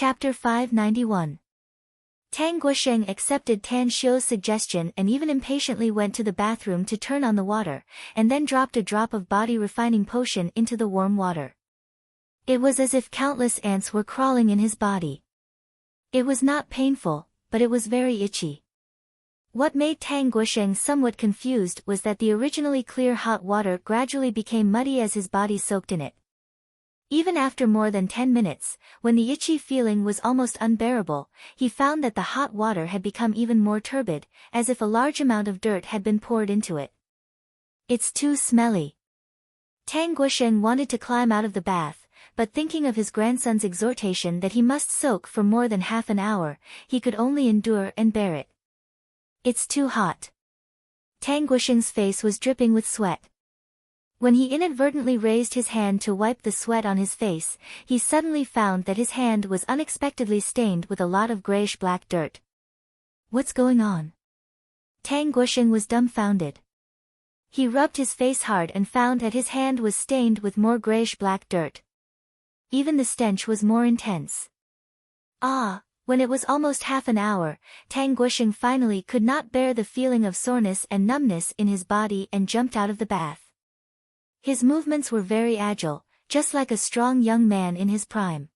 Chapter 591. Tang Guosheng accepted Tan Xiu's suggestion and even impatiently went to the bathroom to turn on the water, and then dropped a drop of body-refining potion into the warm water. It was as if countless ants were crawling in his body. It was not painful, but it was very itchy. What made Tang Guosheng somewhat confused was that the originally clear hot water gradually became muddy as his body soaked in it. Even after more than 10 minutes, when the itchy feeling was almost unbearable, he found that the hot water had become even more turbid, as if a large amount of dirt had been poured into it. It's too smelly. Tang Guosheng wanted to climb out of the bath, but thinking of his grandson's exhortation that he must soak for more than half an hour, he could only endure and bear it. It's too hot. Tang Guosheng's face was dripping with sweat. When he inadvertently raised his hand to wipe the sweat on his face, he suddenly found that his hand was unexpectedly stained with a lot of grayish-black dirt. What's going on? Tang Guosheng was dumbfounded. He rubbed his face hard and found that his hand was stained with more grayish-black dirt. Even the stench was more intense. When it was almost half an hour, Tang Guosheng finally could not bear the feeling of soreness and numbness in his body and jumped out of the bath. His movements were very agile, just like a strong young man in his prime.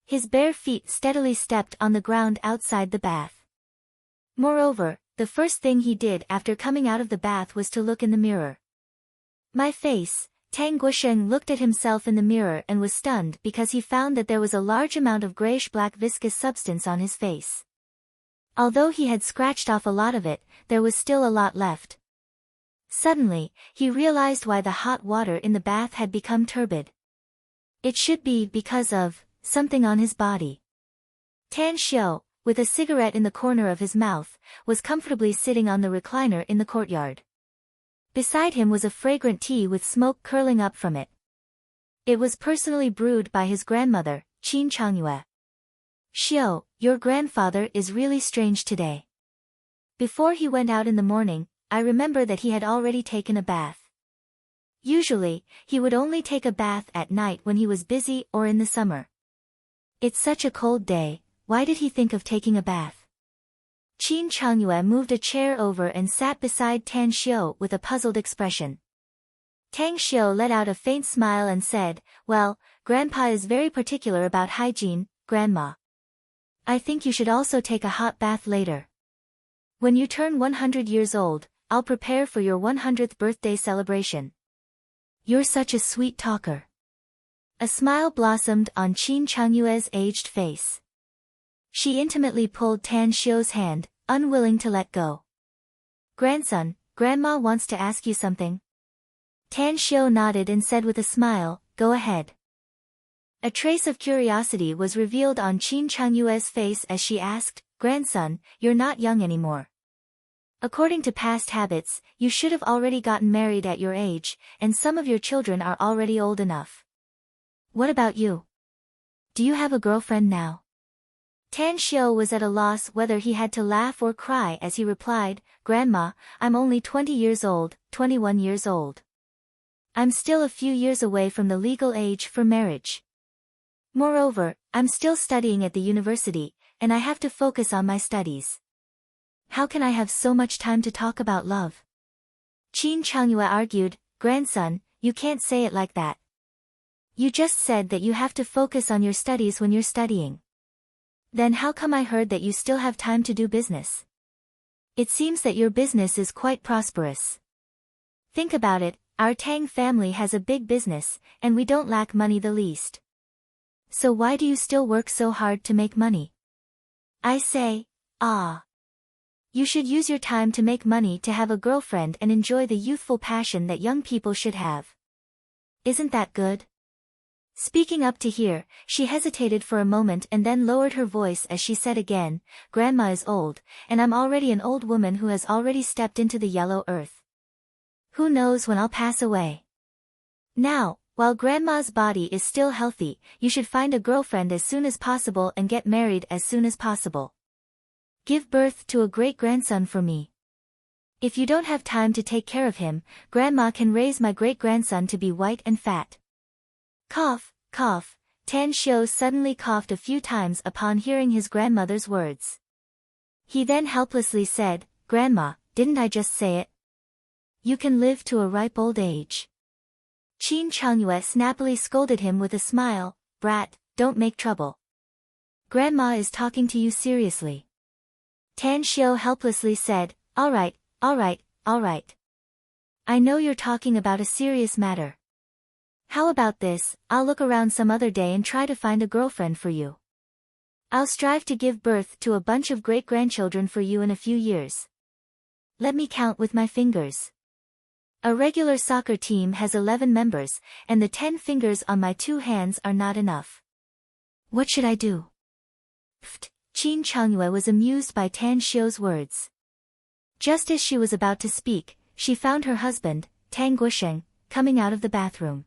His bare feet steadily stepped on the ground outside the bath. Moreover, the first thing he did after coming out of the bath was to look in the mirror. My face. Tang Guosheng looked at himself in the mirror and was stunned because he found that there was a large amount of grayish-black viscous substance on his face. Although he had scratched off a lot of it, there was still a lot left. Suddenly, he realized why the hot water in the bath had become turbid. It should be because of something on his body. Tan Xiu, with a cigarette in the corner of his mouth, was comfortably sitting on the recliner in the courtyard. Beside him was a fragrant tea with smoke curling up from it. It was personally brewed by his grandmother, Qin Changyue. Xiu, your grandfather is really strange today. Before he went out in the morning, I remember that he had already taken a bath. Usually, he would only take a bath at night when he was busy or in the summer. It's such a cold day, why did he think of taking a bath? Qin Changyue moved a chair over and sat beside Tan Xiu with a puzzled expression. Tang Xiu let out a faint smile and said, well, Grandpa is very particular about hygiene, Grandma. I think you should also take a hot bath later. When you turn 100 years old, I'll prepare for your 100th birthday celebration. You're such a sweet talker. A smile blossomed on Qin Changyue's aged face. She intimately pulled Tan Xiu's hand, unwilling to let go. Grandson, Grandma wants to ask you something. Tan Xiu nodded and said with a smile, go ahead. A trace of curiosity was revealed on Qin Changyue's face as she asked, Grandson, you're not young anymore. According to past habits, you should have already gotten married at your age, and some of your children are already old enough. What about you? Do you have a girlfriend now? Tan Xiu was at a loss whether he had to laugh or cry as he replied, Grandma, I'm only 20 years old, 21 years old. I'm still a few years away from the legal age for marriage. Moreover, I'm still studying at the university, and I have to focus on my studies. How can I have so much time to talk about love? Qin Changyue argued, Grandson, you can't say it like that. You just said that you have to focus on your studies when you're studying. Then how come I heard that you still have time to do business? It seems that your business is quite prosperous. Think about it, our Tang family has a big business, and we don't lack money the least. So why do you still work so hard to make money? I say, You should use your time to make money to have a girlfriend and enjoy the youthful passion that young people should have. Isn't that good? Speaking up to hear, she hesitated for a moment and then lowered her voice as she said again, Grandma is old, and I'm already an old woman who has already stepped into the yellow earth. Who knows when I'll pass away? Now, while Grandma's body is still healthy, you should find a girlfriend as soon as possible and get married as soon as possible. Give birth to a great-grandson for me. If you don't have time to take care of him, Grandma can raise my great-grandson to be white and fat. Cough, cough, Tan Xiu suddenly coughed a few times upon hearing his grandmother's words. He then helplessly said, "Grandma, didn't I just say it? You can live to a ripe old age." Qin Changyue snappily scolded him with a smile, "Brat, don't make trouble. Grandma is talking to you seriously." Tan Xiu helplessly said, "All right, all right, all right. I know you're talking about a serious matter. How about this, I'll look around some other day and try to find a girlfriend for you. I'll strive to give birth to a bunch of great-grandchildren for you in a few years. Let me count with my fingers. A regular soccer team has 11 members, and the 10 fingers on my 2 hands are not enough. What should I do?" Qin Changyue was amused by Tan Xiu's words. Just as she was about to speak, she found her husband, Tang Guosheng, coming out of the bathroom.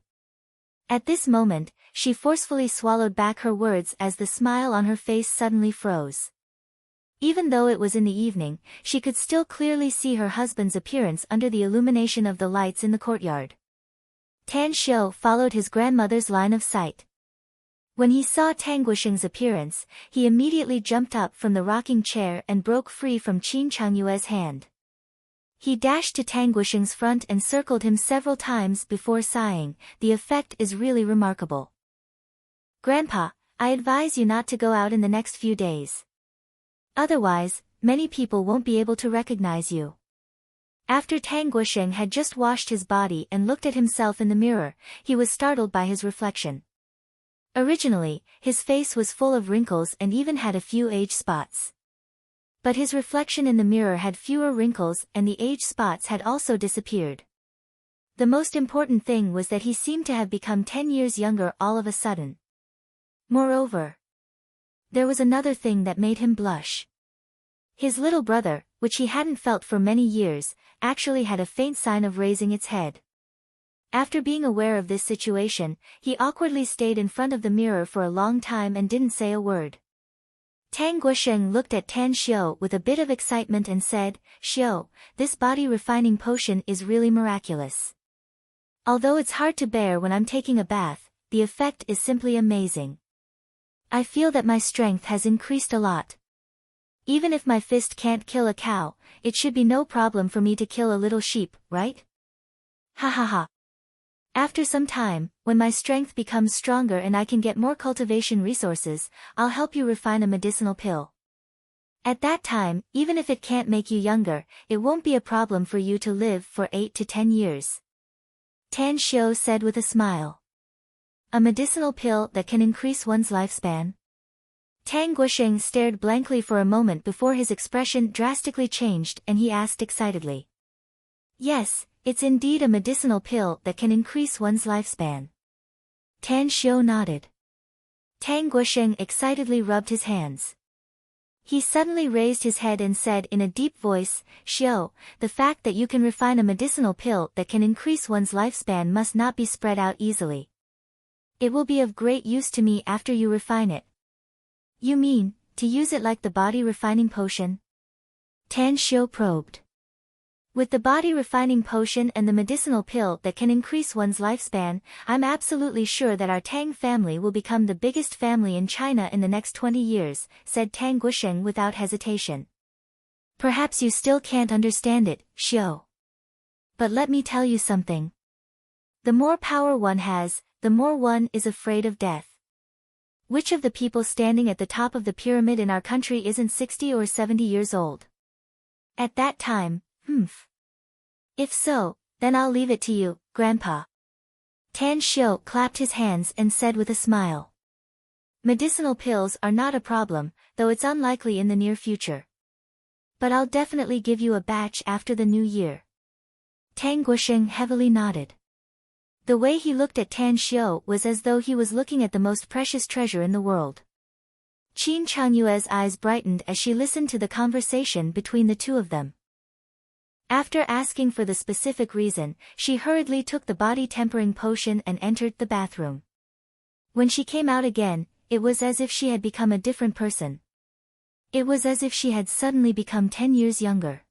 At this moment, she forcefully swallowed back her words as the smile on her face suddenly froze. Even though it was in the evening, she could still clearly see her husband's appearance under the illumination of the lights in the courtyard. Tan Xiu followed his grandmother's line of sight. When he saw Tang Guosheng's appearance, he immediately jumped up from the rocking chair and broke free from Qin Changyue's hand. He dashed to Tang Guosheng's front and circled him several times before sighing, "The effect is really remarkable. Grandpa, I advise you not to go out in the next few days. Otherwise, many people won't be able to recognize you." After Tang Guosheng had just washed his body and looked at himself in the mirror, he was startled by his reflection. Originally, his face was full of wrinkles and even had a few age spots. But his reflection in the mirror had fewer wrinkles and the age spots had also disappeared. The most important thing was that he seemed to have become 10 years younger all of a sudden. Moreover, there was another thing that made him blush. His little brother, which he hadn't felt for many years, actually had a faint sign of raising its head. After being aware of this situation, he awkwardly stayed in front of the mirror for a long time and didn't say a word. Tang Guosheng looked at Tan Xiu with a bit of excitement and said, "Xiu, this body refining potion is really miraculous. Although it's hard to bear when I'm taking a bath, the effect is simply amazing. I feel that my strength has increased a lot. Even if my fist can't kill a cow, it should be no problem for me to kill a little sheep, right? Ha ha ha. After some time, when my strength becomes stronger and I can get more cultivation resources, I'll help you refine a medicinal pill. At that time, even if it can't make you younger, it won't be a problem for you to live for 8 to 10 years. Tan Xiu said with a smile. A medicinal pill that can increase one's lifespan? Tang Guosheng stared blankly for a moment before his expression drastically changed and he asked excitedly. Yes, it's indeed a medicinal pill that can increase one's lifespan. Tan Xiu nodded. Tang Guosheng excitedly rubbed his hands. He suddenly raised his head and said in a deep voice, "Xiu, the fact that you can refine a medicinal pill that can increase one's lifespan must not be spread out easily. It will be of great use to me after you refine it." "You mean, to use it like the body refining potion?" Tan Xiu probed. "With the body refining potion and the medicinal pill that can increase one's lifespan, I'm absolutely sure that our Tang family will become the biggest family in China in the next 20 years, said Tang Guosheng without hesitation. "Perhaps you still can't understand it, Xiu. But let me tell you something. The more power one has, the more one is afraid of death. Which of the people standing at the top of the pyramid in our country isn't 60 or 70 years old? At that time, If so, then I'll leave it to you, Grandpa." Tan Xiu clapped his hands and said with a smile. "Medicinal pills are not a problem, though it's unlikely in the near future. But I'll definitely give you a batch after the new year." Tang Guosheng heavily nodded. The way he looked at Tan Xiu was as though he was looking at the most precious treasure in the world. Qin Changyue's eyes brightened as she listened to the conversation between the two of them. After asking for the specific reason, she hurriedly took the body-tempering potion and entered the bathroom. When she came out again, it was as if she had become a different person. It was as if she had suddenly become 10 years younger.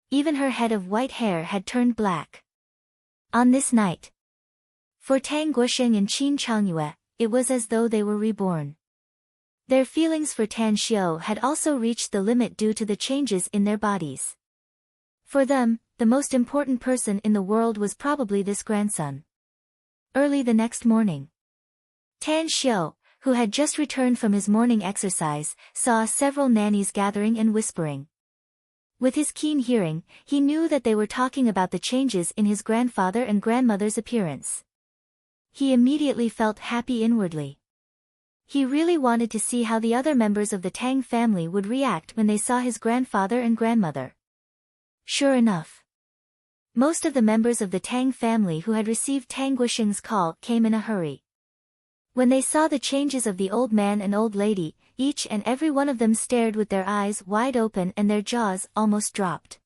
Even her head of white hair had turned black. On this night, for Tang Guosheng and Qin Changyue, it was as though they were reborn. Their feelings for Tan Xiu had also reached the limit due to the changes in their bodies. For them, the most important person in the world was probably this grandson. Early the next morning, Tan Xiu, who had just returned from his morning exercise, saw several nannies gathering and whispering. With his keen hearing, he knew that they were talking about the changes in his grandfather and grandmother's appearance. He immediately felt happy inwardly. He really wanted to see how the other members of the Tang family would react when they saw his grandfather and grandmother. Sure enough, most of the members of the Tang family who had received Tang Guosheng's call came in a hurry. When they saw the changes of the old man and old lady, each and every one of them stared with their eyes wide open and their jaws almost dropped.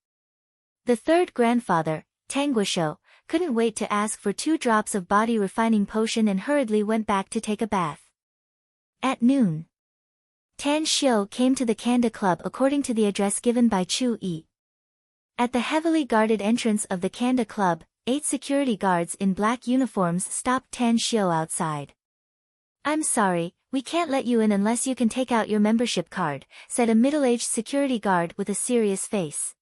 The third grandfather, Tang Guoshou, couldn't wait to ask for 2 drops of body refining potion and hurriedly went back to take a bath. At noon, Tan Xiu came to the Kanda Club according to the address given by Chu Yi. At the heavily guarded entrance of the Kanda Club, 8 security guards in black uniforms stopped Tan Xiu outside. "I'm sorry, we can't let you in unless you can take out your membership card," said a middle-aged security guard with a serious face.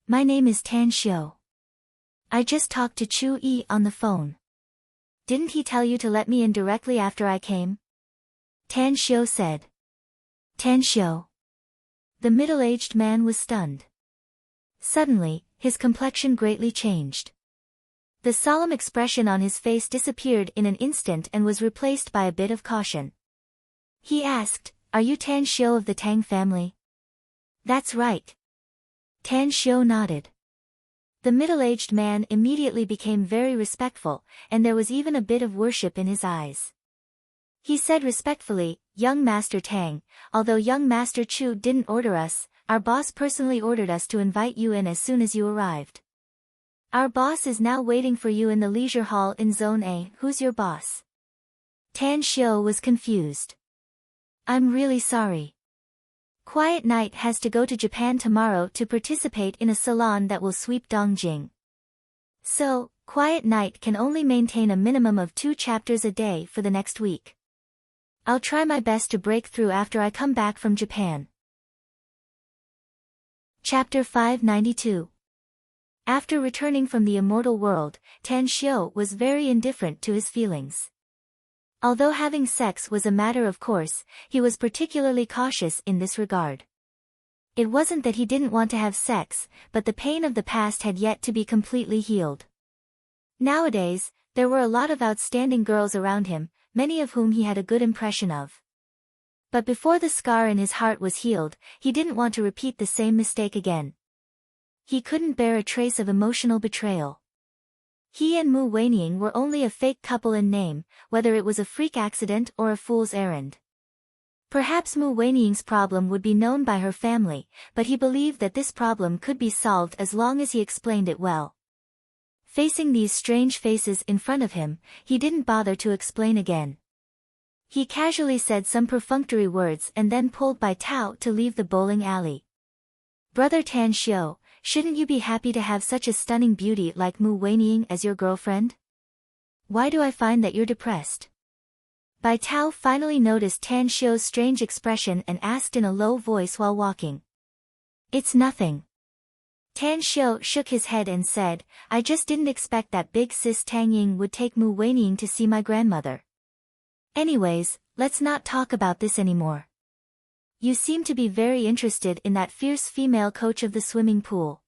"My name is Tan Xiu. I just talked to Chu Yi on the phone. Didn't he tell you to let me in directly after I came?" Tan Xiu said. "Tan Xiu." The middle-aged man was stunned. Suddenly, his complexion greatly changed. The solemn expression on his face disappeared in an instant and was replaced by a bit of caution. He asked, "Are you Tan Xiu of the Tang family?" "That's right." Tan Xiu nodded. The middle-aged man immediately became very respectful, and there was even a bit of worship in his eyes. He said respectfully, "Young Master Tang, although young Master Chu didn't order us, our boss personally ordered us to invite you in as soon as you arrived. Our boss is now waiting for you in the leisure hall in Zone A. Who's your boss?" Tan Xiu was confused. "I'm really sorry. Quiet Night has to go to Japan tomorrow to participate in a salon that will sweep Dongjing. So, Quiet Night can only maintain a minimum of 2 chapters a day for the next week. I'll try my best to break through after I come back from Japan." Chapter 592. After returning from the immortal world, Tan Xiu was very indifferent to his feelings. Although having sex was a matter of course, he was particularly cautious in this regard. It wasn't that he didn't want to have sex, but the pain of the past had yet to be completely healed. Nowadays, there were a lot of outstanding girls around him, many of whom he had a good impression of. But before the scar in his heart was healed, he didn't want to repeat the same mistake again. He couldn't bear a trace of emotional betrayal. He and Mu Weining were only a fake couple in name, whether it was a freak accident or a fool's errand. Perhaps Mu Weining's problem would be known by her family, but he believed that this problem could be solved as long as he explained it well. Facing these strange faces in front of him, he didn't bother to explain again. He casually said some perfunctory words and then pulled Bai Tao to leave the bowling alley. "Brother Tan Xiu, shouldn't you be happy to have such a stunning beauty like Mu Weining as your girlfriend? Why do I find that you're depressed?" Bai Tao finally noticed Tan Xiu's strange expression and asked in a low voice while walking. "It's nothing." Tan Xiu shook his head and said, "I just didn't expect that big sis Tang Ying would take Mu Weining to see my grandmother. Anyways, let's not talk about this anymore. You seem to be very interested in that fierce female coach of the swimming pool.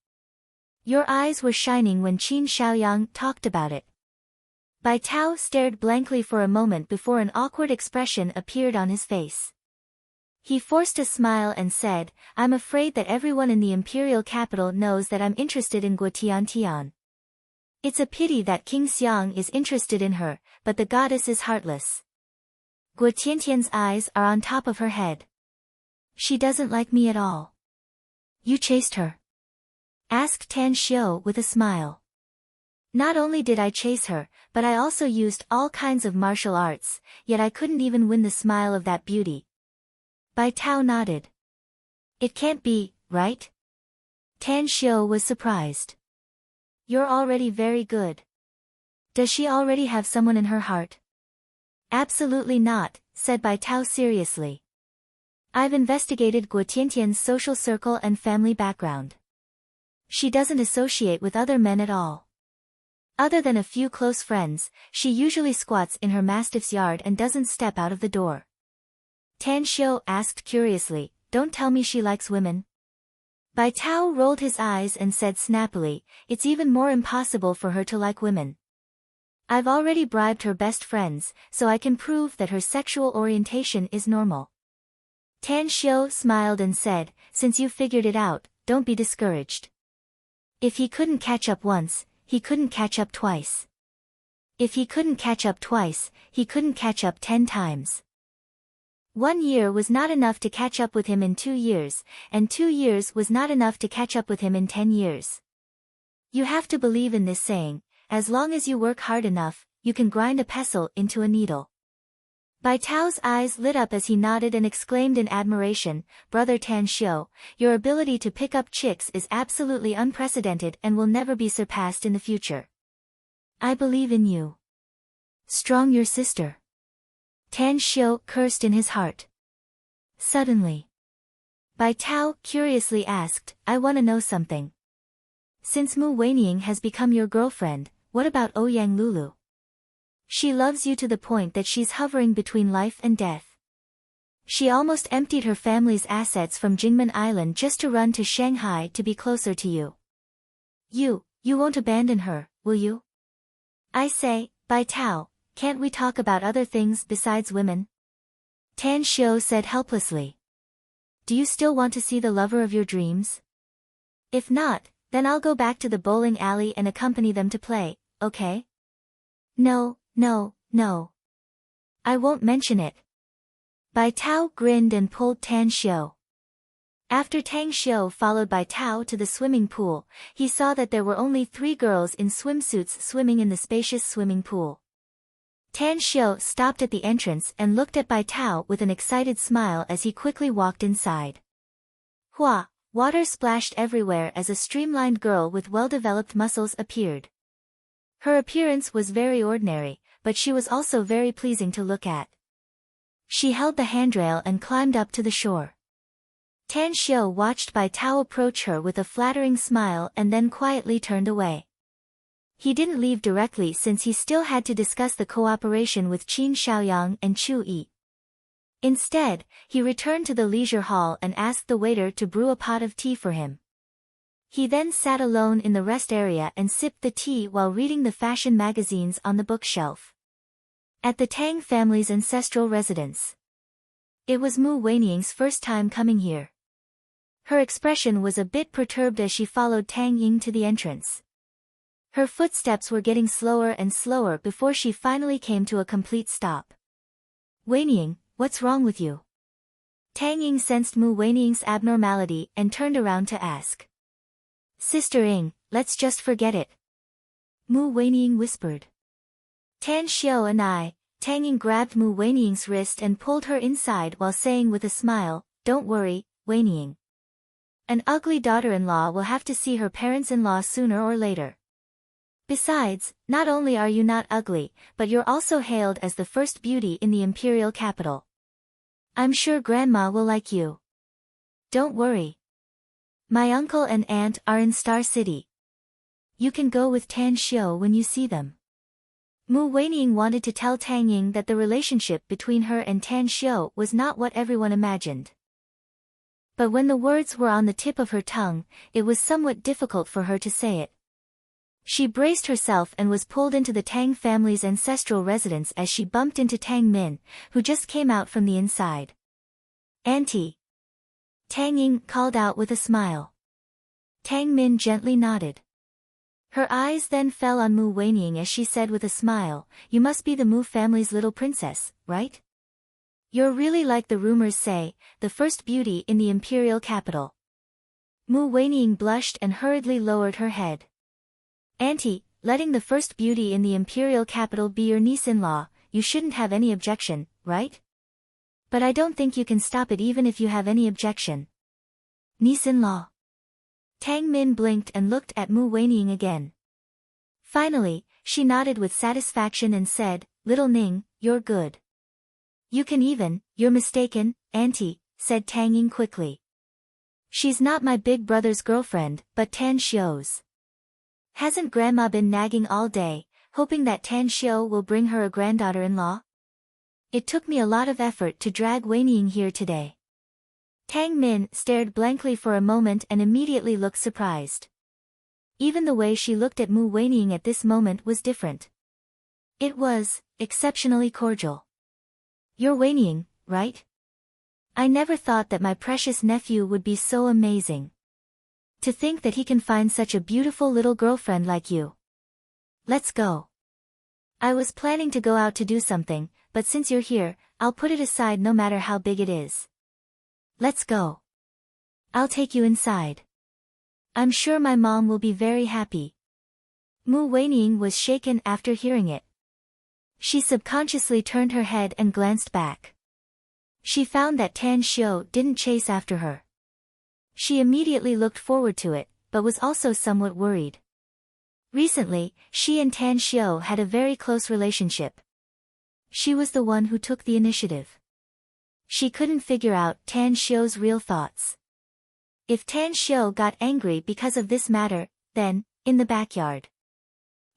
Your eyes were shining when Qin Xiaoyang talked about it." Bai Tao stared blankly for a moment before an awkward expression appeared on his face. He forced a smile and said, "I'm afraid that everyone in the imperial capital knows that I'm interested in Guo Tiantian. It's a pity that King Xiang is interested in her, but the goddess is heartless. Guo Tiantian's eyes are on top of her head. She doesn't like me at all." "You chased her?" asked Tan Xiu with a smile. "Not only did I chase her, but I also used all kinds of martial arts, yet I couldn't even win the smile of that beauty." Bai Tao nodded. "It can't be, right?" Tan Xiu was surprised. "You're already very good. Does she already have someone in her heart?" Absolutely not, said Bai Tao seriously. I've investigated Guo Tiantian's social circle and family background. She doesn't associate with other men at all. Other than a few close friends, she usually squats in her mastiff's yard and doesn't step out of the door. Tan Xiu asked curiously, don't tell me she likes women. Bai Tao rolled his eyes and said snappily, it's even more impossible for her to like women. I've already bribed her best friends, so I can prove that her sexual orientation is normal. Tan Xiu smiled and said, since you figured it out, don't be discouraged. If he couldn't catch up once, he couldn't catch up twice. If he couldn't catch up twice, he couldn't catch up 10 times. 1 year was not enough to catch up with him in 2 years, and 2 years was not enough to catch up with him in 10 years. You have to believe in this saying, as long as you work hard enough, you can grind a pestle into a needle. Bai Tao's eyes lit up as he nodded and exclaimed in admiration, Brother Tan Xiu, your ability to pick up chicks is absolutely unprecedented and will never be surpassed in the future. I believe in you. Strong your sister. Tan Xiu cursed in his heart. Suddenly, Bai Tao curiously asked, I want to know something. Since Mu Weining has become your girlfriend, what about Ouyang Lulu? She loves you to the point that she's hovering between life and death. She almost emptied her family's assets from Jingmen Island just to run to Shanghai to be closer to you. You won't abandon her, will you? I say, Bai Tao, can't we talk about other things besides women? Tan Xiu said helplessly. Do you still want to see the lover of your dreams? If not, then I'll go back to the bowling alley and accompany them to play, okay? No. I won't mention it. Bai Tao grinned and pulled Tan Xiu. After Tang Xiu followed Bai Tao to the swimming pool, he saw that there were only 3 girls in swimsuits swimming in the spacious swimming pool. Tan Xiu stopped at the entrance and looked at Bai Tao with an excited smile as he quickly walked inside. Hua! Water splashed everywhere as a streamlined girl with well-developed muscles appeared. Her appearance was very ordinary, but she was also very pleasing to look at. She held the handrail and climbed up to the shore. Tan Xiu watched Bai Tao approach her with a flattering smile and then quietly turned away. He didn't leave directly since he still had to discuss the cooperation with Qin Xiaoyang and Chu Yi. Instead, he returned to the leisure hall and asked the waiter to brew a pot of tea for him. He then sat alone in the rest area and sipped the tea while reading the fashion magazines on the bookshelf. At the Tang family's ancestral residence. It was Mu Weining's first time coming here. Her expression was a bit perturbed as she followed Tang Ying to the entrance. Her footsteps were getting slower and slower before she finally came to a complete stop. Weining, what's wrong with you? Tang Ying sensed Mu Weining's abnormality and turned around to ask. Sister Ying, let's just forget it. Mu Weining whispered. Tan Xiu and Tang Ying grabbed Mu Weining's wrist and pulled her inside while saying with a smile, don't worry, Weining. An ugly daughter-in-law will have to see her parents-in-law sooner or later. Besides, not only are you not ugly, but you're also hailed as the first beauty in the imperial capital. I'm sure Grandma will like you. Don't worry. My uncle and aunt are in Star City. You can go with Tan Xiu when you see them. Mu Weining wanted to tell Tang Ying that the relationship between her and Tan Xiu was not what everyone imagined. But when the words were on the tip of her tongue, it was somewhat difficult for her to say it. She braced herself and was pulled into the Tang family's ancestral residence as she bumped into Tang Min, who just came out from the inside. Auntie! Tang Ying called out with a smile. Tang Min gently nodded. Her eyes then fell on Mu Weining as she said with a smile, you must be the Mu family's little princess, right? You're really like the rumors say, the first beauty in the imperial capital. Mu Weining blushed and hurriedly lowered her head. Auntie, letting the first beauty in the imperial capital be your niece-in-law, you shouldn't have any objection, right? But I don't think you can stop it even if you have any objection. Niece-in-law. Tang Min blinked and looked at Mu Weining again. Finally, she nodded with satisfaction and said, Little Ning, you're good. You're mistaken, Auntie, said Tang Ying quickly. She's not my big brother's girlfriend, but Tan Xiu's. Hasn't Grandma been nagging all day, hoping that Tan Xiu will bring her a granddaughter-in-law? It took me a lot of effort to drag Weining here today. Tang Min stared blankly for a moment and immediately looked surprised. Even the way she looked at Mu Weining at this moment was different. It was exceptionally cordial. You're Weining, right? I never thought that my precious nephew would be so amazing. To think that he can find such a beautiful little girlfriend like you. Let's go. I was planning to go out to do something, but since you're here, I'll put it aside no matter how big it is. Let's go. I'll take you inside. I'm sure my mom will be very happy. Mu Weining was shaken after hearing it. She subconsciously turned her head and glanced back. She found that Tan Xiu didn't chase after her. She immediately looked forward to it, but was also somewhat worried. Recently, she and Tan Xiu had a very close relationship. She was the one who took the initiative. She couldn't figure out Tan Xiu's real thoughts. If Tan Xiu got angry because of this matter, then, in the backyard,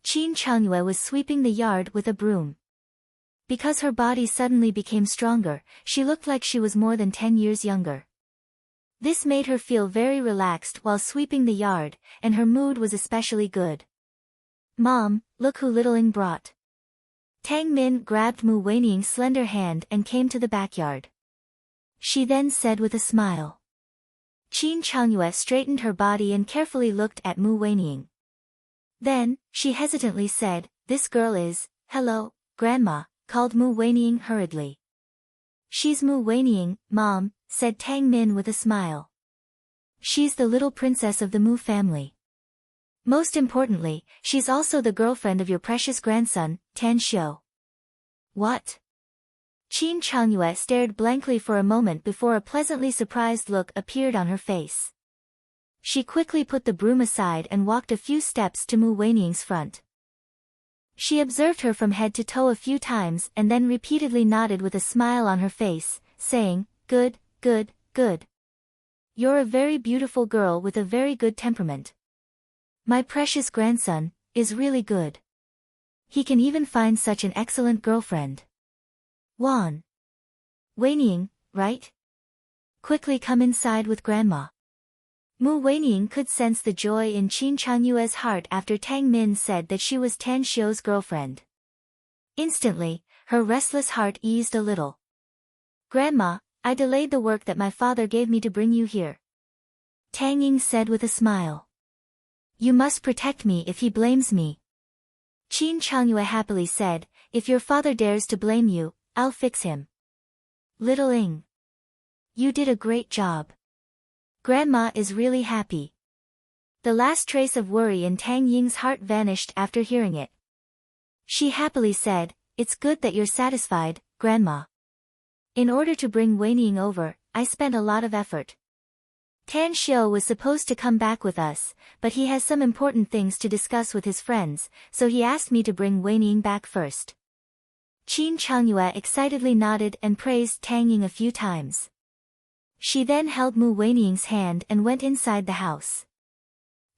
Qin Changyue was sweeping the yard with a broom. Because her body suddenly became stronger, she looked like she was more than 10 years younger. This made her feel very relaxed while sweeping the yard, and her mood was especially good. Mom, look who Littling brought. Tang Min grabbed Mu Weining's slender hand and came to the backyard. She then said with a smile. Qin Changyue straightened her body and carefully looked at Mu Weining. Then, she hesitantly said, "This girl is, hello, Grandma," called Mu Weining hurriedly. "She's Mu Weining, Mom," said Tang Min with a smile. "She's the little princess of the Mu family. Most importantly, she's also the girlfriend of your precious grandson, Tan Xiu." What? Qin Changyue stared blankly for a moment before a pleasantly surprised look appeared on her face. She quickly put the broom aside and walked a few steps to Mu Weining's front. She observed her from head to toe a few times and then repeatedly nodded with a smile on her face, saying, "Good, good, good. You're a very beautiful girl with a very good temperament. My precious grandson is really good. He can even find such an excellent girlfriend. Wan Weining, right? Quickly come inside with Grandma." Mu Weining could sense the joy in Qin Changyue's heart after Tang Min said that she was Tan Xiu's girlfriend. Instantly, her restless heart eased a little. "Grandma, I delayed the work that my father gave me to bring you here," Tang Ying said with a smile. "You must protect me if he blames me." Qin Changyue happily said, "If your father dares to blame you, I'll fix him." "Little Ying, you did a great job. Grandma is really happy." The last trace of worry in Tang Ying's heart vanished after hearing it. She happily said, "It's good that you're satisfied, Grandma. In order to bring Weining over, I spent a lot of effort. Tan Xiu was supposed to come back with us, but he has some important things to discuss with his friends, so he asked me to bring Weining back first." Qin Changyue excitedly nodded and praised Tang Ying a few times. She then held Mu Weining's hand and went inside the house.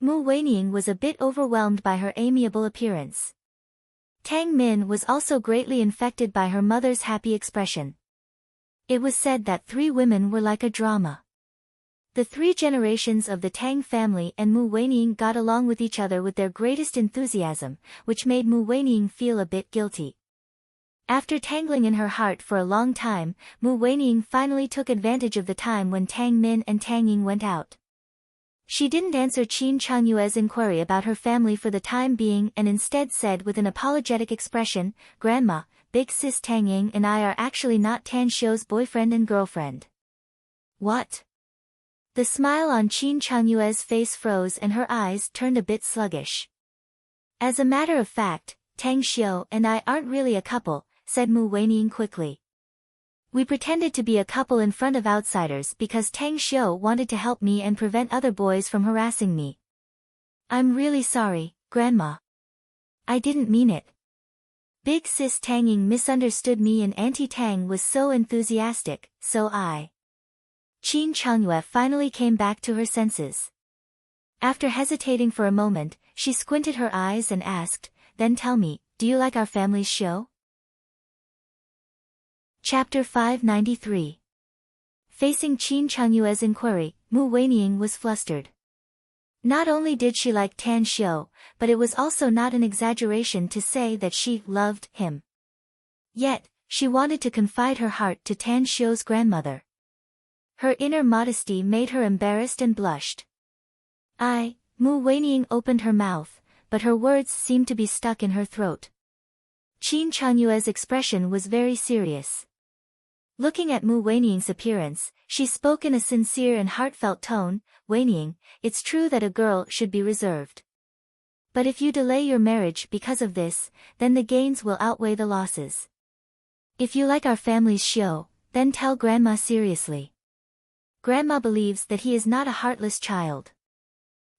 Mu Weining was a bit overwhelmed by her amiable appearance. Tang Min was also greatly infected by her mother's happy expression. It was said that 3 women were like a drama. The 3 generations of the Tang family and Mu Weining got along with each other with their greatest enthusiasm, which made Mu Weining feel a bit guilty. After tangling in her heart for a long time, Mu Weining finally took advantage of the time when Tang Min and Tang Ying went out. She didn't answer Qin Changyue's inquiry about her family for the time being and instead said with an apologetic expression, "Grandma, big sis Tang Ying and I are actually not Tan Xiu's boyfriend and girlfriend." "What?" The smile on Qin Changyue's face froze and her eyes turned a bit sluggish. "As a matter of fact, Tang Xiu and I aren't really a couple," said Mu Weining quickly. "We pretended to be a couple in front of outsiders because Tang Xiu wanted to help me and prevent other boys from harassing me. I'm really sorry, Grandma. I didn't mean it." Big sis Tang Ying misunderstood me and Auntie Tang was so enthusiastic, so I. Qin Changyue finally came back to her senses. After hesitating for a moment, she squinted her eyes and asked, "Then tell me, do you like our family's show?" Chapter 593. Facing Qin Changyue's inquiry, Mu Weining was flustered. Not only did she like Tan Xiu, but it was also not an exaggeration to say that she loved him. Yet, she wanted to confide her heart to Tan Xiu's grandmother. Her inner modesty made her embarrassed and blushed. Mu Weining opened her mouth, but her words seemed to be stuck in her throat. Qin Changyue's expression was very serious. Looking at Mu Weining's appearance, she spoke in a sincere and heartfelt tone, "Weining, it's true that a girl should be reserved. But if you delay your marriage because of this, then the gains will outweigh the losses. If you like our family's show, then tell Grandma seriously. Grandma believes that he is not a heartless child."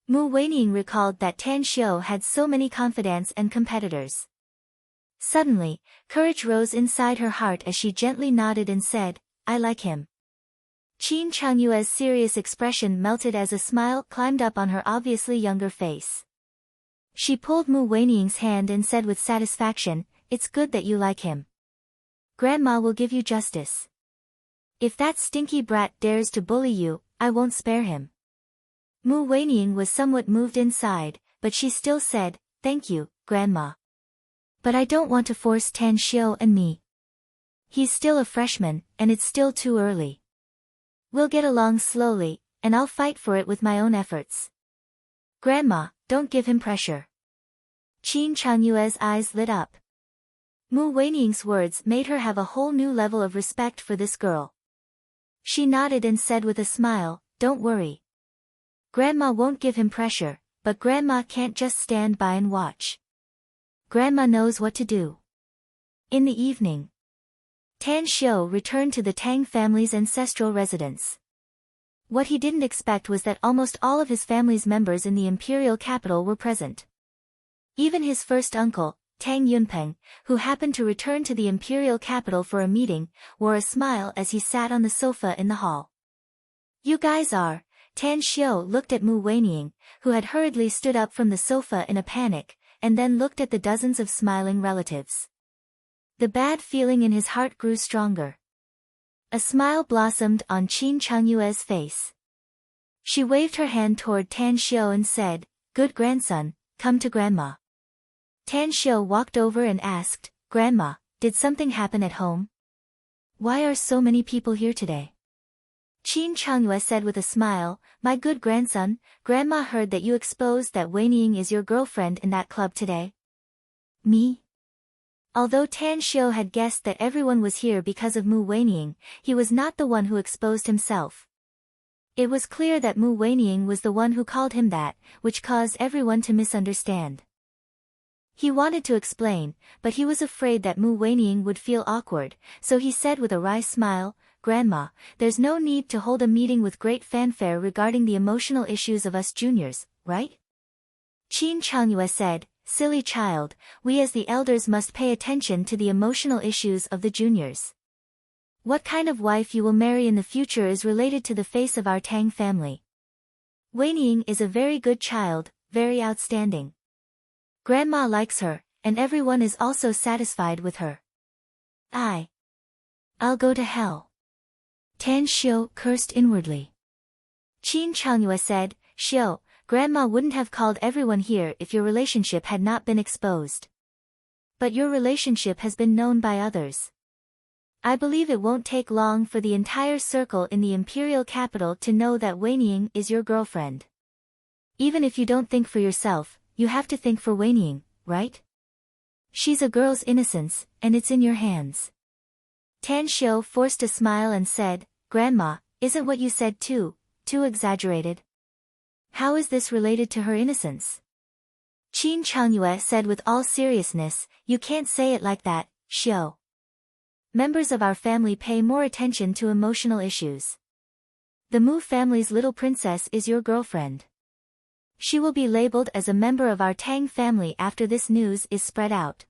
Mu Weining recalled that Tan Xiu had so many confidants and competitors. Suddenly, courage rose inside her heart as she gently nodded and said, "I like him." Qin Changyue's serious expression melted as a smile climbed up on her obviously younger face. She pulled Mu Weining's hand and said with satisfaction, "It's good that you like him. Grandma will give you justice. If that stinky brat dares to bully you, I won't spare him." Mu Weining was somewhat moved inside, but she still said, "Thank you, Grandma. But I don't want to force Tan Xiu and me. He's still a freshman, and it's still too early. We'll get along slowly, and I'll fight for it with my own efforts. Grandma, don't give him pressure." Qin Changyue's eyes lit up. Mu Weining's words made her have a whole new level of respect for this girl. She nodded and said with a smile, "Don't worry. Grandma won't give him pressure, but Grandma can't just stand by and watch. Grandma knows what to do." In the evening, Tan Xiu returned to the Tang family's ancestral residence. What he didn't expect was that almost all of his family's members in the imperial capital were present. Even his first uncle, Tang Yunpeng, who happened to return to the imperial capital for a meeting, wore a smile as he sat on the sofa in the hall. "You guys are..." Tan Xiu looked at Mu Weining, who had hurriedly stood up from the sofa in a panic, and then looked at the dozens of smiling relatives. The bad feeling in his heart grew stronger. A smile blossomed on Qin Changyue's face. She waved her hand toward Tan Xiu and said, "Good grandson, come to Grandma." Tan Xiu walked over and asked, "Grandma, did something happen at home? Why are so many people here today?" Qin Changyue said with a smile, "My good grandson, Grandma heard that you exposed that Weining is your girlfriend in that club today." "Me?" Although Tan Xiu had guessed that everyone was here because of Mu Weining, he was not the one who exposed himself. It was clear that Mu Weining was the one who called him that, which caused everyone to misunderstand. He wanted to explain, but he was afraid that Mu Weining would feel awkward, so he said with a wry smile, "Grandma, there's no need to hold a meeting with great fanfare regarding the emotional issues of us juniors, right?" Qin Changyue said, "Silly child, we as the elders must pay attention to the emotional issues of the juniors. What kind of wife you will marry in the future is related to the face of our Tang family. Weining is a very good child, very outstanding. Grandma likes her, and everyone is also satisfied with her. I'll go to hell." Tan Xiu cursed inwardly. Qin Changyue said, "Xiu, Grandma wouldn't have called everyone here if your relationship had not been exposed. But your relationship has been known by others. I believe it won't take long for the entire circle in the imperial capital to know that Weining is your girlfriend. Even if you don't think for yourself, you have to think for Weining, right? She's a girl's innocence, and it's in your hands." Tan Xiu forced a smile and said, "Grandma, isn't what you said too exaggerated? How is this related to her innocence?" Qin Changyue said with all seriousness, "You can't say it like that, Xiu. Members of our family pay more attention to emotional issues. The Mu family's little princess is your girlfriend. She will be labeled as a member of our Tang family after this news is spread out.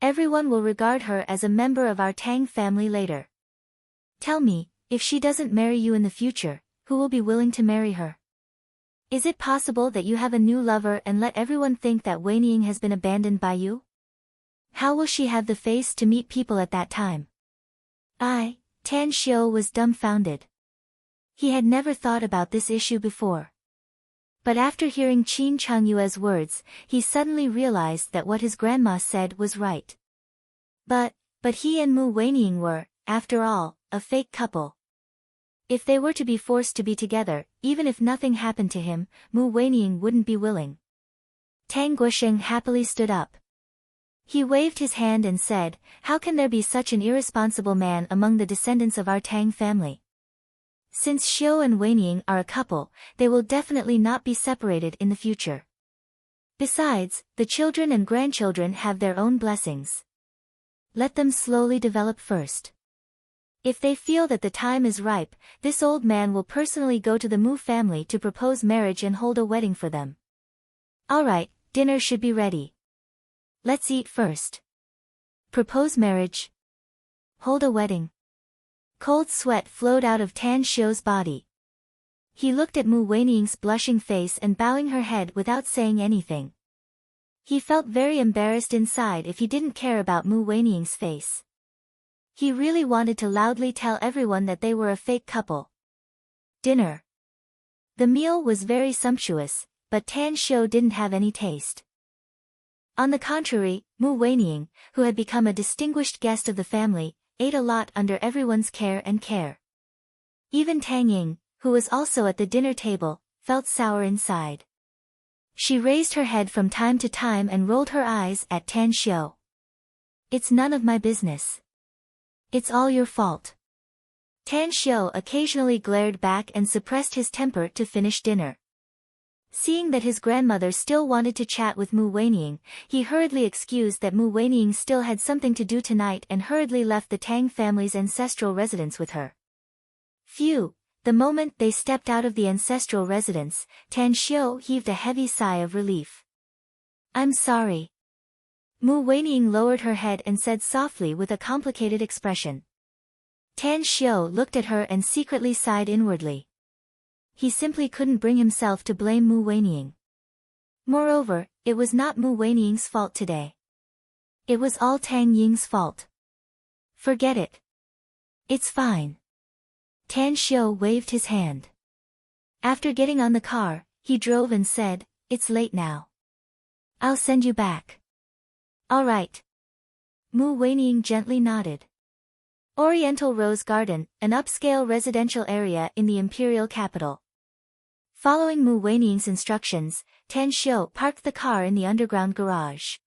Everyone will regard her as a member of our Tang family later. Tell me, if she doesn't marry you in the future, who will be willing to marry her? Is it possible that you have a new lover and let everyone think that Wei Ning has been abandoned by you? How will she have the face to meet people at that time? Tan Xiu was dumbfounded. He had never thought about this issue before. But after hearing Qin Chengyue's words, he suddenly realized that what his grandma said was right. But he and Mu Weining were, after all, a fake couple. If they were to be forced to be together, even if nothing happened to him, Mu Weining wouldn't be willing. Tang Guosheng happily stood up. He waved his hand and said, "How can there be such an irresponsible man among the descendants of our Tang family? Since Xiu and Weining are a couple, they will definitely not be separated in the future. Besides, the children and grandchildren have their own blessings. Let them slowly develop first. If they feel that the time is ripe, this old man will personally go to the Mu family to propose marriage and hold a wedding for them. Alright, dinner should be ready. Let's eat first. Propose marriage. Hold a wedding." Cold sweat flowed out of Tan Xiu's body. He looked at Mu Weining's blushing face and bowing her head without saying anything. He felt very embarrassed inside if he didn't care about Mu Weining's face. He really wanted to loudly tell everyone that they were a fake couple. Dinner. The meal was very sumptuous, but Tan Xiu didn't have any taste. On the contrary, Mu Weining, who had become a distinguished guest of the family, ate a lot under everyone's care. Even Tang Ying, who was also at the dinner table, felt sour inside. She raised her head from time to time and rolled her eyes at Tan Xiu. "It's none of my business. It's all your fault." Tan Xiu occasionally glared back and suppressed his temper to finish dinner. Seeing that his grandmother still wanted to chat with Mu Weining, he hurriedly excused that Mu Weining still had something to do tonight and hurriedly left the Tang family's ancestral residence with her. Phew! The moment they stepped out of the ancestral residence, Tan Xiu heaved a heavy sigh of relief. "I'm sorry." Mu Weining lowered her head and said softly with a complicated expression. Tan Xiu looked at her and secretly sighed inwardly. He simply couldn't bring himself to blame Mu Weining. Moreover, it was not Mu Weining's fault today. It was all Tang Ying's fault. Forget it. It's fine. Tan Xiu waved his hand. After getting on the car, he drove and said, "It's late now. I'll send you back." "All right." Mu Weining gently nodded. Oriental Rose Garden, an upscale residential area in the imperial capital. Following Mu Weining's instructions, Tan Xiu parked the car in the underground garage.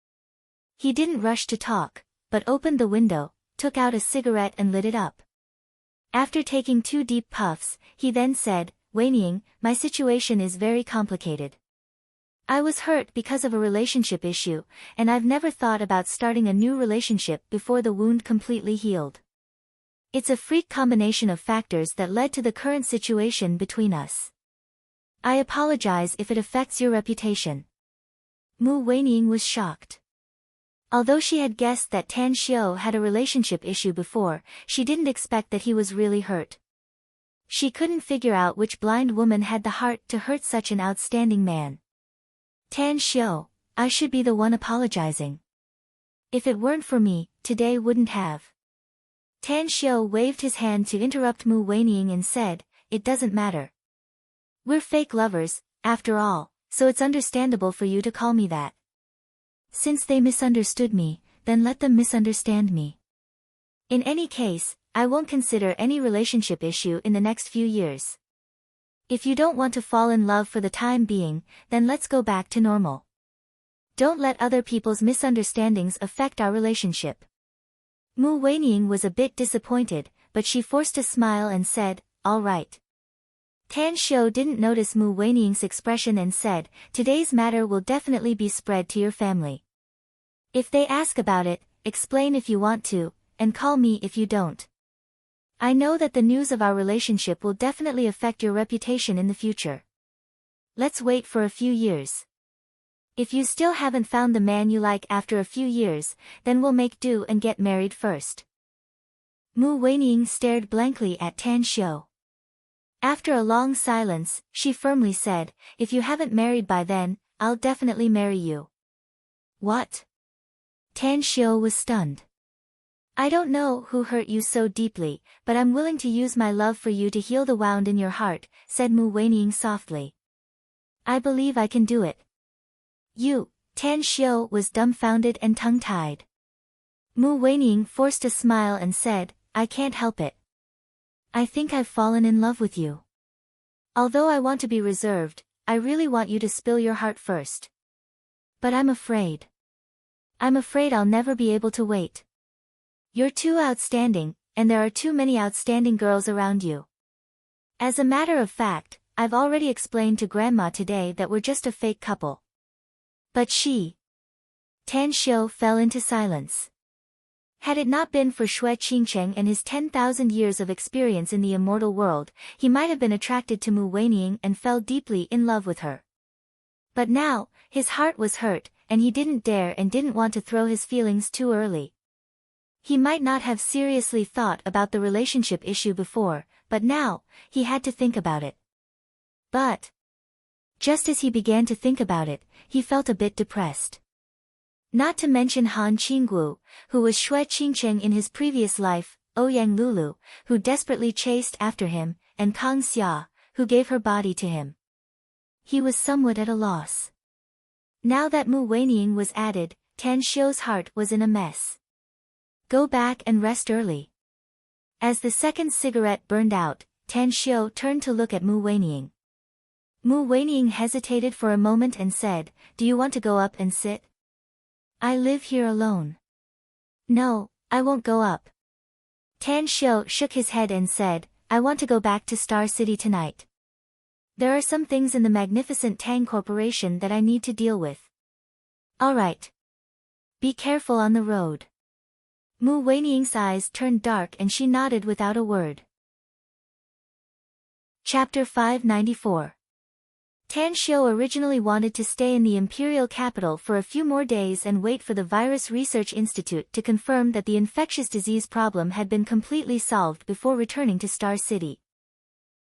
He didn't rush to talk, but opened the window, took out a cigarette and lit it up. After taking 2 deep puffs, he then said, "Weining, my situation is very complicated. I was hurt because of a relationship issue, and I've never thought about starting a new relationship before the wound completely healed. It's a freak combination of factors that led to the current situation between us. I apologize if it affects your reputation." Mu Weining was shocked. Although she had guessed that Tan Xiu had a relationship issue before, she didn't expect that he was really hurt. She couldn't figure out which blind woman had the heart to hurt such an outstanding man. "Tan Xiu, I should be the one apologizing. If it weren't for me, today wouldn't have." Tan Xiu waved his hand to interrupt Mu Weining and said, "It doesn't matter. We're fake lovers, after all, so it's understandable for you to call me that. Since they misunderstood me, then let them misunderstand me. In any case, I won't consider any relationship issue in the next few years. If you don't want to fall in love for the time being, then let's go back to normal. Don't let other people's misunderstandings affect our relationship." Mu Weining was a bit disappointed, but she forced a smile and said, "All right." Tan Xiu didn't notice Mu Weining's expression and said, "Today's matter will definitely be spread to your family. If they ask about it, explain if you want to, and call me if you don't. I know that the news of our relationship will definitely affect your reputation in the future. Let's wait for a few years." If you still haven't found the man you like after a few years, then we'll make do and get married first. Mu Weining stared blankly at Tan Xiu. After a long silence, she firmly said, if you haven't married by then, I'll definitely marry you. What? Tan Xiu was stunned. I don't know who hurt you so deeply, but I'm willing to use my love for you to heal the wound in your heart, said Mu Weining softly. I believe I can do it. You, Tan Xiu was dumbfounded and tongue-tied. Mu Weining forced a smile and said, I can't help it. I think I've fallen in love with you. Although I want to be reserved, I really want you to spill your heart first. But I'm afraid. I'm afraid I'll never be able to wait. You're too outstanding, and there are too many outstanding girls around you. As a matter of fact, I've already explained to Grandma today that we're just a fake couple. But she... Tan Xiu fell into silence. Had it not been for Xue Qingcheng and his 10,000 years of experience in the immortal world, he might have been attracted to Mu Weining and fell deeply in love with her. But now, his heart was hurt, and he didn't dare and didn't want to throw his feelings too early. He might not have seriously thought about the relationship issue before, but now, he had to think about it. But just as he began to think about it, he felt a bit depressed. Not to mention Han Qinggu, who was Xue Qingcheng in his previous life, Ouyang Lulu, who desperately chased after him, and Kang Xia, who gave her body to him. He was somewhat at a loss. Now that Mu Weining was added, Tan Xiu's heart was in a mess. Go back and rest early. As the second cigarette burned out, Tan Xiu turned to look at Mu Weining. Mu Weining hesitated for a moment and said, do you want to go up and sit? I live here alone. No, I won't go up. Tan Xiu shook his head and said, I want to go back to Star City tonight. There are some things in the magnificent Tang Corporation that I need to deal with. All right. Be careful on the road. Mu Weining's eyes turned dark and she nodded without a word. Chapter 594. Tan Xiu originally wanted to stay in the imperial capital for a few more days and wait for the Virus Research Institute to confirm that the infectious disease problem had been completely solved before returning to Star City.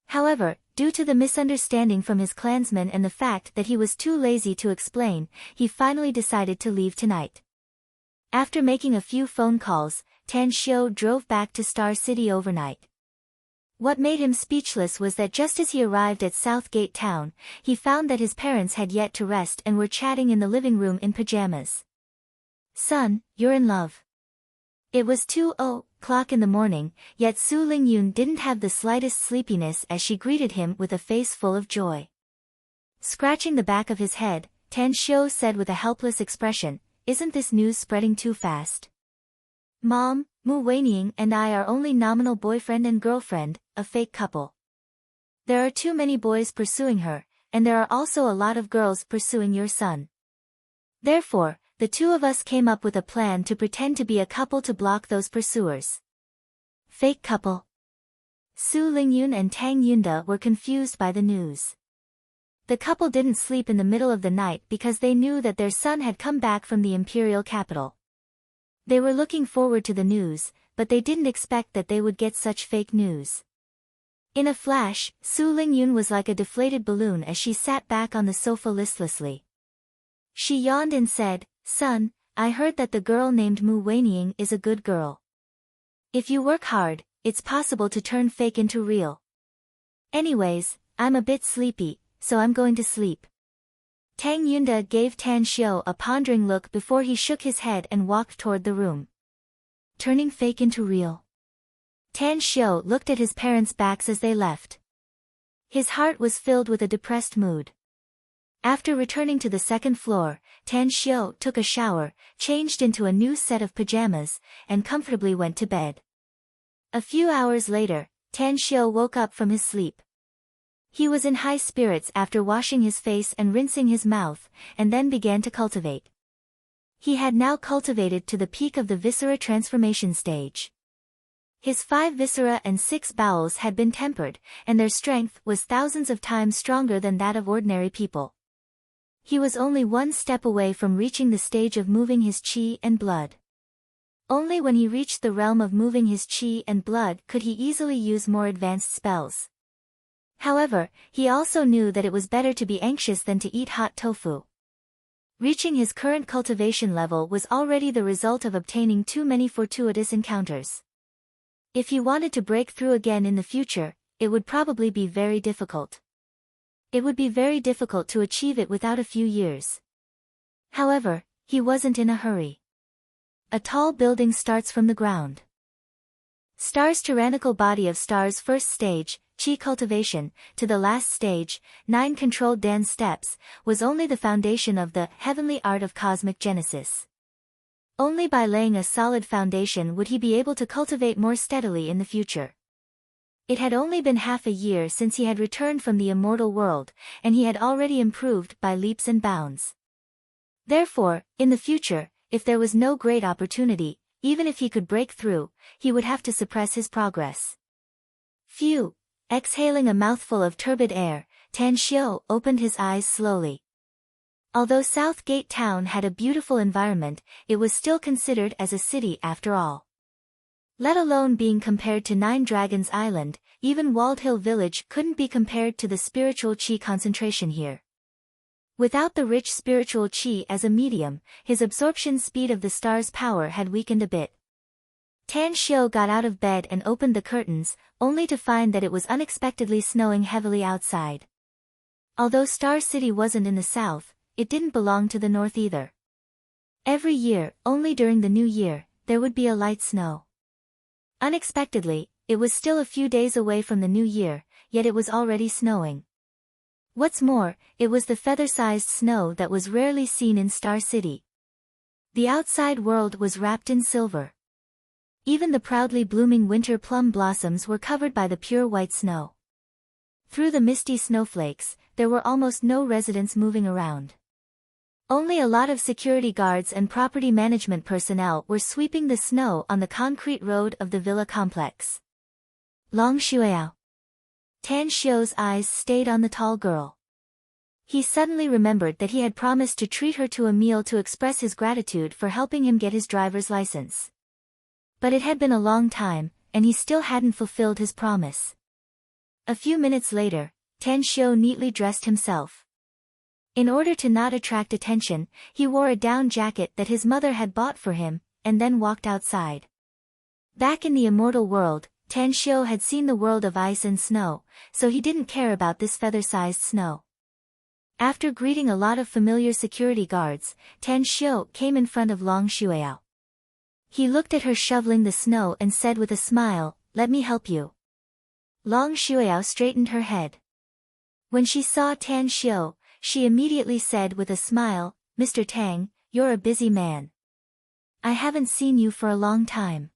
However, due to the misunderstanding from his clansmen and the fact that he was too lazy to explain, he finally decided to leave tonight. After making a few phone calls, Tan Xiu drove back to Star City overnight. What made him speechless was that just as he arrived at Southgate Town, he found that his parents had yet to rest and were chatting in the living room in pajamas. Son, you're in love. It was 2:00 in the morning, yet Su Lingyun didn't have the slightest sleepiness as she greeted him with a face full of joy. Scratching the back of his head, Tan Xiu said with a helpless expression, isn't this news spreading too fast? Mom, Mu Weining and I are only nominal boyfriend and girlfriend, a fake couple. There are too many boys pursuing her, and there are also a lot of girls pursuing your son. Therefore, the two of us came up with a plan to pretend to be a couple to block those pursuers. Fake couple. Su Lingyun and Tang Yunda were confused by the news. The couple didn't sleep in the middle of the night because they knew that their son had come back from the imperial capital. They were looking forward to the news, but they didn't expect that they would get such fake news. In a flash, Su Lingyun was like a deflated balloon as she sat back on the sofa listlessly. She yawned and said, Son, I heard that the girl named Mu Weining is a good girl. If you work hard, it's possible to turn fake into real. Anyways, I'm a bit sleepy, so I'm going to sleep. Tang Yunda gave Tan Xiu a pondering look before he shook his head and walked toward the room. Turning fake into real. Tan Xiu looked at his parents' backs as they left. His heart was filled with a depressed mood. After returning to the second floor, Tan Xiu took a shower, changed into a new set of pajamas, and comfortably went to bed. A few hours later, Tan Xiu woke up from his sleep. He was in high spirits after washing his face and rinsing his mouth, and then began to cultivate. He had now cultivated to the peak of the viscera transformation stage. His 5 viscera and 6 bowels had been tempered, and their strength was thousands of times stronger than that of ordinary people. He was only one step away from reaching the stage of moving his chi and blood. Only when he reached the realm of moving his chi and blood could he easily use more advanced spells. However, he also knew that it was better to be anxious than to eat hot tofu. Reaching his current cultivation level was already the result of obtaining too many fortuitous encounters. If he wanted to break through again in the future, it would probably be very difficult. It would be very difficult to achieve it without a few years. However, he wasn't in a hurry. A tall building starts from the ground. Star's tyrannical body of Star's first stage, Qi cultivation, to the last stage, 9 controlled Dan steps, was only the foundation of the heavenly art of cosmic genesis. Only by laying a solid foundation would he be able to cultivate more steadily in the future. It had only been half a year since he had returned from the immortal world, and he had already improved by leaps and bounds. Therefore, in the future, if there was no great opportunity, even if he could break through, he would have to suppress his progress. Phew! Exhaling a mouthful of turbid air, Tan Xiu opened his eyes slowly. Although South Gate Town had a beautiful environment, it was still considered as a city after all. Let alone being compared to Nine Dragons Island, even Walled Hill Village couldn't be compared to the spiritual qi concentration here. Without the rich spiritual qi as a medium, his absorption speed of the star's power had weakened a bit. Tan Xiu got out of bed and opened the curtains, only to find that it was unexpectedly snowing heavily outside. Although Star City wasn't in the south, it didn't belong to the north either. Every year, only during the new year, there would be a light snow. Unexpectedly, it was still a few days away from the new year, yet it was already snowing. What's more, it was the feather-sized snow that was rarely seen in Star City. The outside world was wrapped in silver. Even the proudly blooming winter plum blossoms were covered by the pure white snow. Through the misty snowflakes, there were almost no residents moving around. Only a lot of security guards and property management personnel were sweeping the snow on the concrete road of the villa complex. Long Shuiao. Tan Xiu's eyes stayed on the tall girl. He suddenly remembered that he had promised to treat her to a meal to express his gratitude for helping him get his driver's license. But it had been a long time, and he still hadn't fulfilled his promise. A few minutes later, Tan Xiu neatly dressed himself. In order to not attract attention, he wore a down jacket that his mother had bought for him, and then walked outside. Back in the immortal world, Tan Xiu had seen the world of ice and snow, so he didn't care about this feather-sized snow. After greeting a lot of familiar security guards, Tan Xiu came in front of Long Shuiao. He looked at her shoveling the snow and said with a smile, "Let me help you." Long Shuiao straightened her head. When she saw Tan Xiu, she immediately said with a smile, "Mr. Tang, you're a busy man. I haven't seen you for a long time.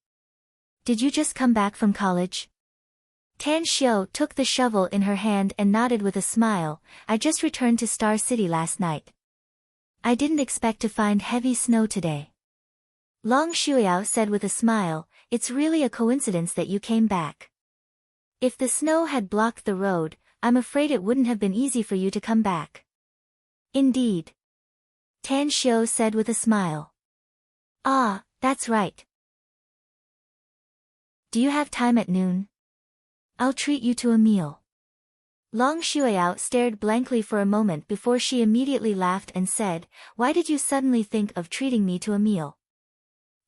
Did you just come back from college?" Tan Xiu took the shovel in her hand and nodded with a smile, "I just returned to Star City last night. I didn't expect to find heavy snow today." Long Shuiao said with a smile, "It's really a coincidence that you came back. If the snow had blocked the road, I'm afraid it wouldn't have been easy for you to come back." "Indeed," Tan Xiu said with a smile. "Ah, that's right. Do you have time at noon? I'll treat you to a meal." Long Shuiao stared blankly for a moment before she immediately laughed and said, "Why did you suddenly think of treating me to a meal?"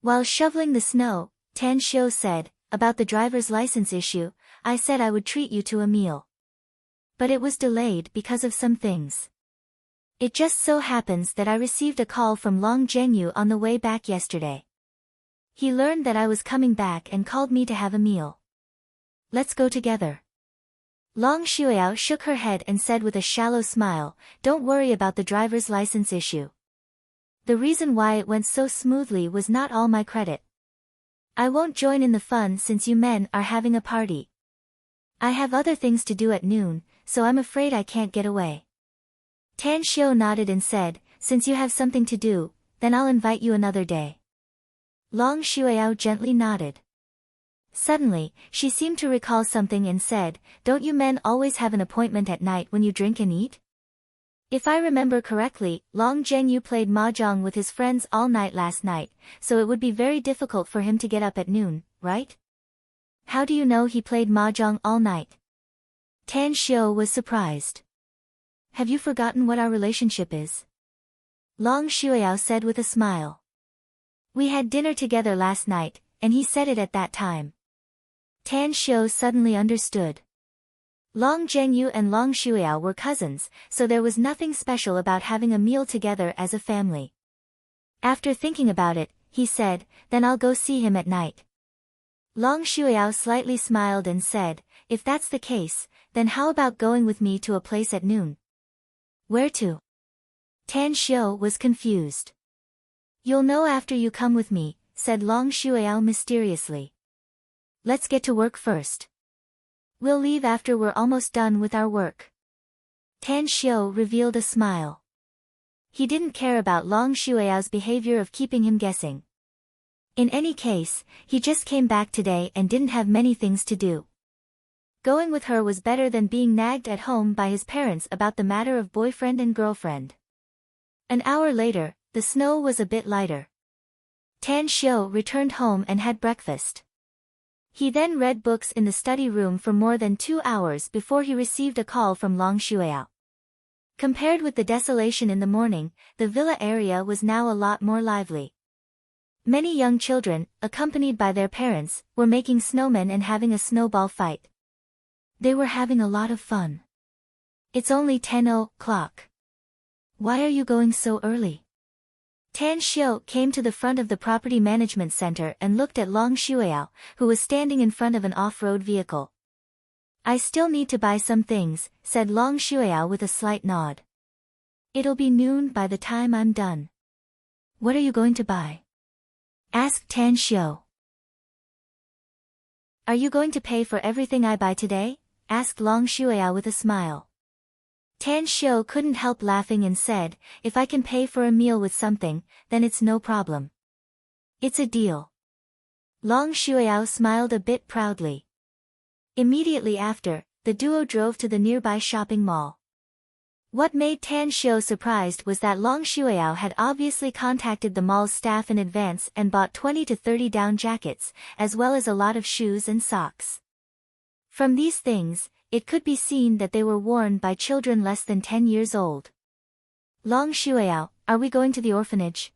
While shoveling the snow, Tan Xiu said, "About the driver's license issue, I said I would treat you to a meal. But it was delayed because of some things. It just so happens that I received a call from Long Zhenyu on the way back yesterday. He learned that I was coming back and called me to have a meal. Let's go together." Long Shuiao shook her head and said with a shallow smile, "Don't worry about the driver's license issue. The reason why it went so smoothly was not all my credit. I won't join in the fun since you men are having a party. I have other things to do at noon, so I'm afraid I can't get away." Tan Xiu nodded and said, "Since you have something to do, then I'll invite you another day." Long Shuiao gently nodded. Suddenly, she seemed to recall something and said, "Don't you men always have an appointment at night when you drink and eat?" If I remember correctly, Long Zhengyu played mahjong with his friends all night last night, so it would be very difficult for him to get up at noon, right? How do you know he played mahjong all night? Tan Xiu was surprised. Have you forgotten what our relationship is? Long Shuiao said with a smile. We had dinner together last night, and he said it at that time. Tan Xiu suddenly understood. Long Zhengyu and Long Shuiao were cousins, so there was nothing special about having a meal together as a family. After thinking about it, he said, then I'll go see him at night. Long Shuiao slightly smiled and said, if that's the case, then how about going with me to a place at noon? Where to? Tan Xiu was confused. You'll know after you come with me, said Long Shuiao mysteriously. Let's get to work first. We'll leave after we're almost done with our work. Tan Xiu revealed a smile. He didn't care about Long Shuiao's behavior of keeping him guessing. In any case, he just came back today and didn't have many things to do. Going with her was better than being nagged at home by his parents about the matter of boyfriend and girlfriend. An hour later, the snow was a bit lighter. Tan Xiu returned home and had breakfast. He then read books in the study room for more than 2 hours before he received a call from Long Shuiao. Compared with the desolation in the morning, the villa area was now a lot more lively. Many young children, accompanied by their parents, were making snowmen and having a snowball fight. They were having a lot of fun. It's only 10 o'clock. Why are you going so early? Tan Xiu came to the front of the property management center and looked at Long Shuiao, who was standing in front of an off-road vehicle. I still need to buy some things, said Long Shuiao with a slight nod. It'll be noon by the time I'm done. What are you going to buy? Asked Tan Xiu. Are you going to pay for everything I buy today? Asked Long Shuiao with a smile. Tan Xiu couldn't help laughing and said, if I can pay for a meal with something, then it's no problem. It's a deal. Long Shuiao smiled a bit proudly. Immediately after, the duo drove to the nearby shopping mall. What made Tan Xiu surprised was that Long Shuiao had obviously contacted the mall's staff in advance and bought 20 to 30 down jackets, as well as a lot of shoes and socks. From these things, it could be seen that they were worn by children less than 10 years old. Long Shuiao, are we going to the orphanage?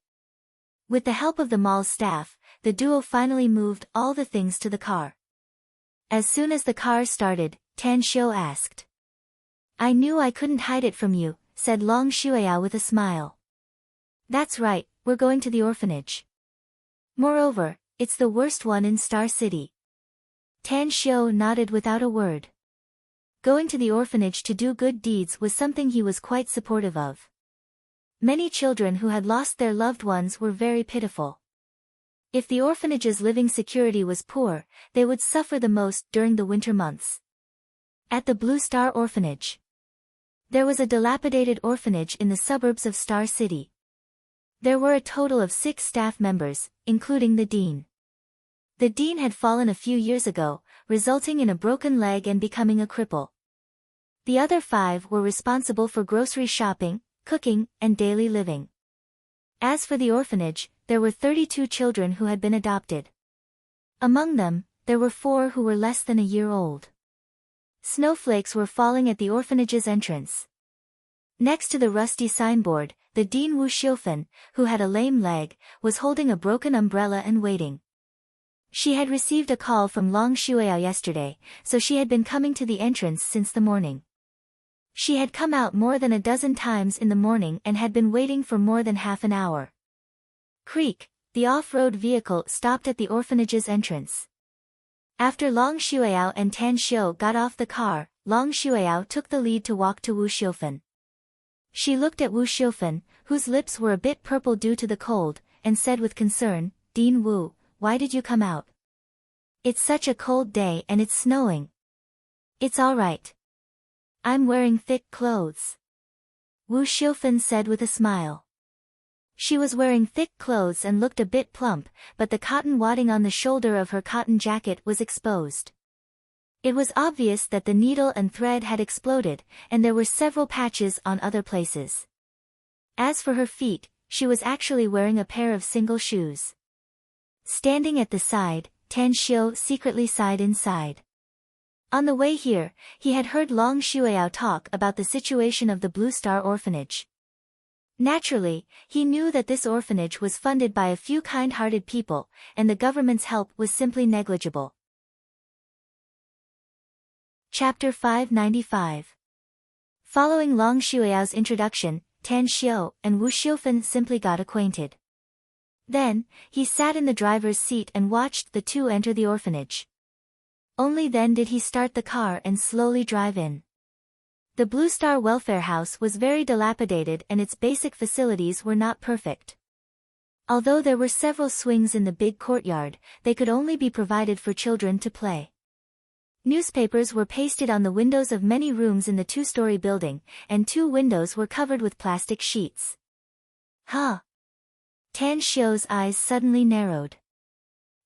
With the help of the mall's staff, the duo finally moved all the things to the car. As soon as the car started, Tan Xiu asked. I knew I couldn't hide it from you, said Long Shuiao with a smile. That's right, we're going to the orphanage. Moreover, it's the worst one in Star City. Tan Xiu nodded without a word. Going to the orphanage to do good deeds was something he was quite supportive of. Many children who had lost their loved ones were very pitiful. If the orphanage's living security was poor, they would suffer the most during the winter months. At the Blue Star Orphanage. There was a dilapidated orphanage in the suburbs of Star City. There were a total of 6 staff members, including the dean. The dean had fallen a few years ago, resulting in a broken leg and becoming a cripple. The other 5 were responsible for grocery shopping, cooking, and daily living. As for the orphanage, there were 32 children who had been adopted. Among them, there were 4 who were less than a year old. Snowflakes were falling at the orphanage's entrance. Next to the rusty signboard, the Dean Wu Xiufen, who had a lame leg, was holding a broken umbrella and waiting. She had received a call from Long Shuiao yesterday, so she had been coming to the entrance since the morning. She had come out more than a dozen times in the morning and had been waiting for more than half an hour. Creak, the off-road vehicle stopped at the orphanage's entrance. After Long Shuiao and Tan Xiu got off the car, Long Shuiao took the lead to walk to Wu Xiufen. She looked at Wu Xiufen, whose lips were a bit purple due to the cold, and said with concern, Dean Wu, why did you come out? It's such a cold day and it's snowing. It's all right. I'm wearing thick clothes. Wu Xiufen said with a smile. She was wearing thick clothes and looked a bit plump, but the cotton wadding on the shoulder of her cotton jacket was exposed. It was obvious that the needle and thread had exploded, and there were several patches on other places. As for her feet, she was actually wearing a pair of single shoes. Standing at the side, Tan Xiu secretly sighed inside. On the way here, he had heard Long Shuiao talk about the situation of the Blue Star Orphanage. Naturally, he knew that this orphanage was funded by a few kind-hearted people, and the government's help was simply negligible. Chapter 595. Following Long Shuiao's introduction, Tan Xiu and Wu Xiufen simply got acquainted. Then, he sat in the driver's seat and watched the two enter the orphanage. Only then did he start the car and slowly drive in. The Blue Star Welfare House was very dilapidated and its basic facilities were not perfect. Although there were several swings in the big courtyard, they could only be provided for children to play. Newspapers were pasted on the windows of many rooms in the two-story building, and 2 windows were covered with plastic sheets. Huh? Tan Xiu's eyes suddenly narrowed.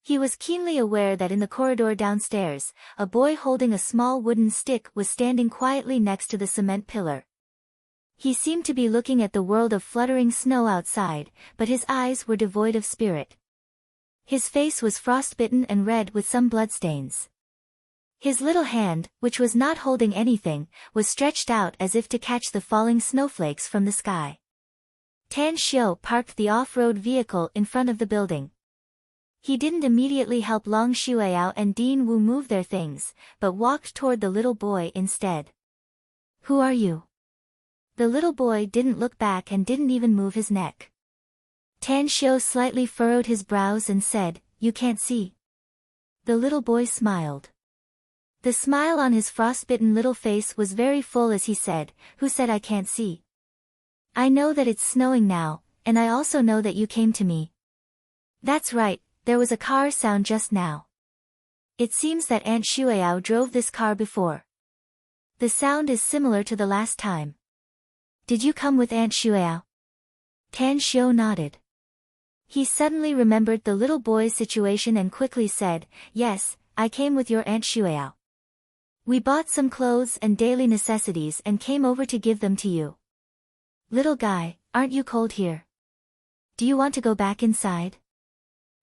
He was keenly aware that in the corridor downstairs, a boy holding a small wooden stick was standing quietly next to the cement pillar. He seemed to be looking at the world of fluttering snow outside, but his eyes were devoid of spirit. His face was frostbitten and red with some bloodstains. His little hand, which was not holding anything, was stretched out as if to catch the falling snowflakes from the sky. Tan Xiu parked the off-road vehicle in front of the building. He didn't immediately help Long Shuiao and Dean Wu move their things, but walked toward the little boy instead. "Who are you?" The little boy didn't look back and didn't even move his neck. Tan Xiu slightly furrowed his brows and said, "You can't see." The little boy smiled. The smile on his frostbitten little face was very full as he said, "Who said I can't see? I know that it's snowing now, and I also know that you came to me." "That's right, there was a car sound just now. It seems that Aunt Shuiao drove this car before. The sound is similar to the last time. Did you come with Aunt Shuiao?" Tan Xiu nodded. He suddenly remembered the little boy's situation and quickly said, "Yes, I came with your Aunt Shuiao. We bought some clothes and daily necessities and came over to give them to you. Little guy, aren't you cold here? Do you want to go back inside?"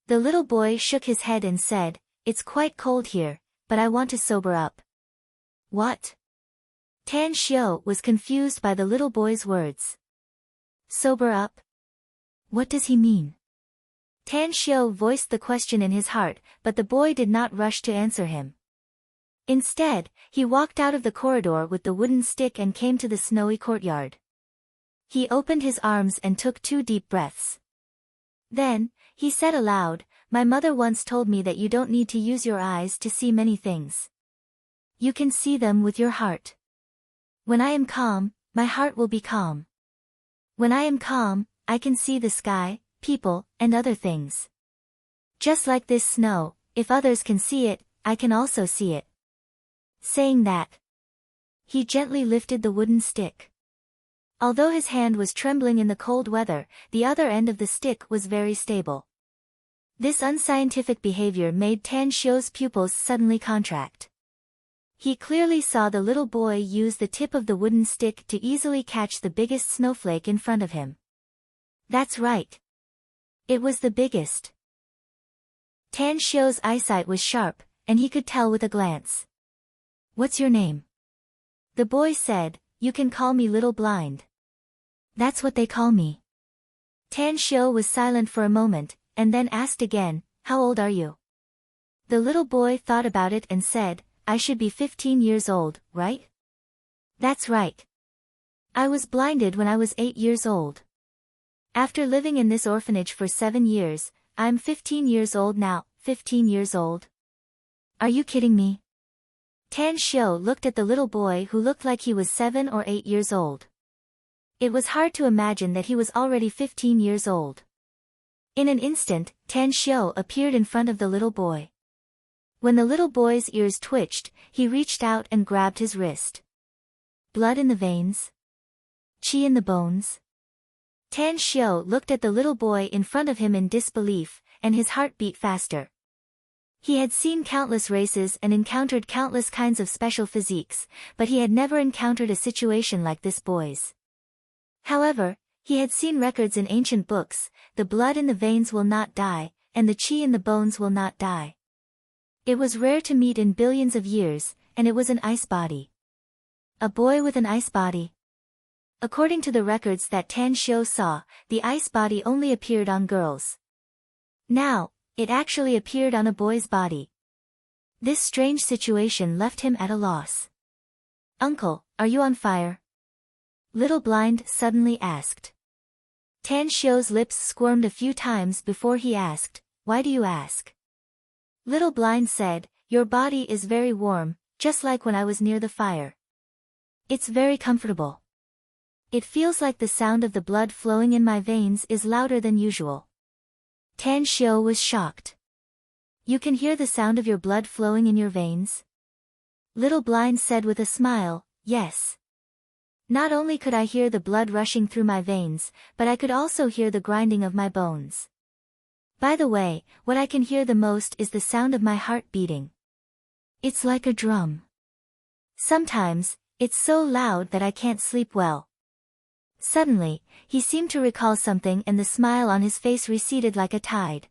The little boy shook his head and said, "It's quite cold here, but I want to sober up." "What?" Tan Xiu was confused by the little boy's words. "Sober up? What does he mean?" Tan Xiu voiced the question in his heart, but the boy did not rush to answer him. Instead, he walked out of the corridor with the wooden stick and came to the snowy courtyard. He opened his arms and took 2 deep breaths. Then, he said aloud, "My mother once told me that you don't need to use your eyes to see many things. You can see them with your heart. When I am calm, my heart will be calm. When I am calm, I can see the sky, people, and other things. Just like this snow, if others can see it, I can also see it." Saying that, he gently lifted the wooden stick. Although his hand was trembling in the cold weather, the other end of the stick was very stable. This unscientific behavior made Tan Xiu's pupils suddenly contract. He clearly saw the little boy use the tip of the wooden stick to easily catch the biggest snowflake in front of him. That's right. It was the biggest. Tan Xiu's eyesight was sharp, and he could tell with a glance. "What's your name?" The boy said, "You can call me Little Blind." "That's what they call me." Tan Xiu was silent for a moment, and then asked again, "How old are you?" The little boy thought about it and said, "I should be 15 years old, right?" "That's right. I was blinded when I was 8 years old. After living in this orphanage for 7 years, I'm 15 years old now." 15 years old? Are you kidding me? Tan Xiu looked at the little boy who looked like he was 7 or 8 years old. It was hard to imagine that he was already 15 years old. In an instant, Tan Xiu appeared in front of the little boy. When the little boy's ears twitched, he reached out and grabbed his wrist. Blood in the veins? Qi in the bones? Tan Xiu looked at the little boy in front of him in disbelief, and his heart beat faster. He had seen countless races and encountered countless kinds of special physiques, but he had never encountered a situation like this boy's. However, he had seen records in ancient books: the blood in the veins will not die, and the chi in the bones will not die. It was rare to meet in billions of years, and it was an ice body. A boy with an ice body. According to the records that Tan Xiu saw, the ice body only appeared on girls. Now, it actually appeared on a boy's body. This strange situation left him at a loss. "Uncle, are you on fire?" Little Blind suddenly asked. Tan Xiu's lips squirmed a few times before he asked, "Why do you ask?" Little Blind said, "Your body is very warm, just like when I was near the fire. It's very comfortable. It feels like the sound of the blood flowing in my veins is louder than usual." Tan Xiu was shocked. "You can hear the sound of your blood flowing in your veins?" Little Blind said with a smile, "Yes. Not only could I hear the blood rushing through my veins, but I could also hear the grinding of my bones. By the way, what I can hear the most is the sound of my heart beating. It's like a drum. Sometimes, it's so loud that I can't sleep well." Suddenly, he seemed to recall something and the smile on his face receded like a tide.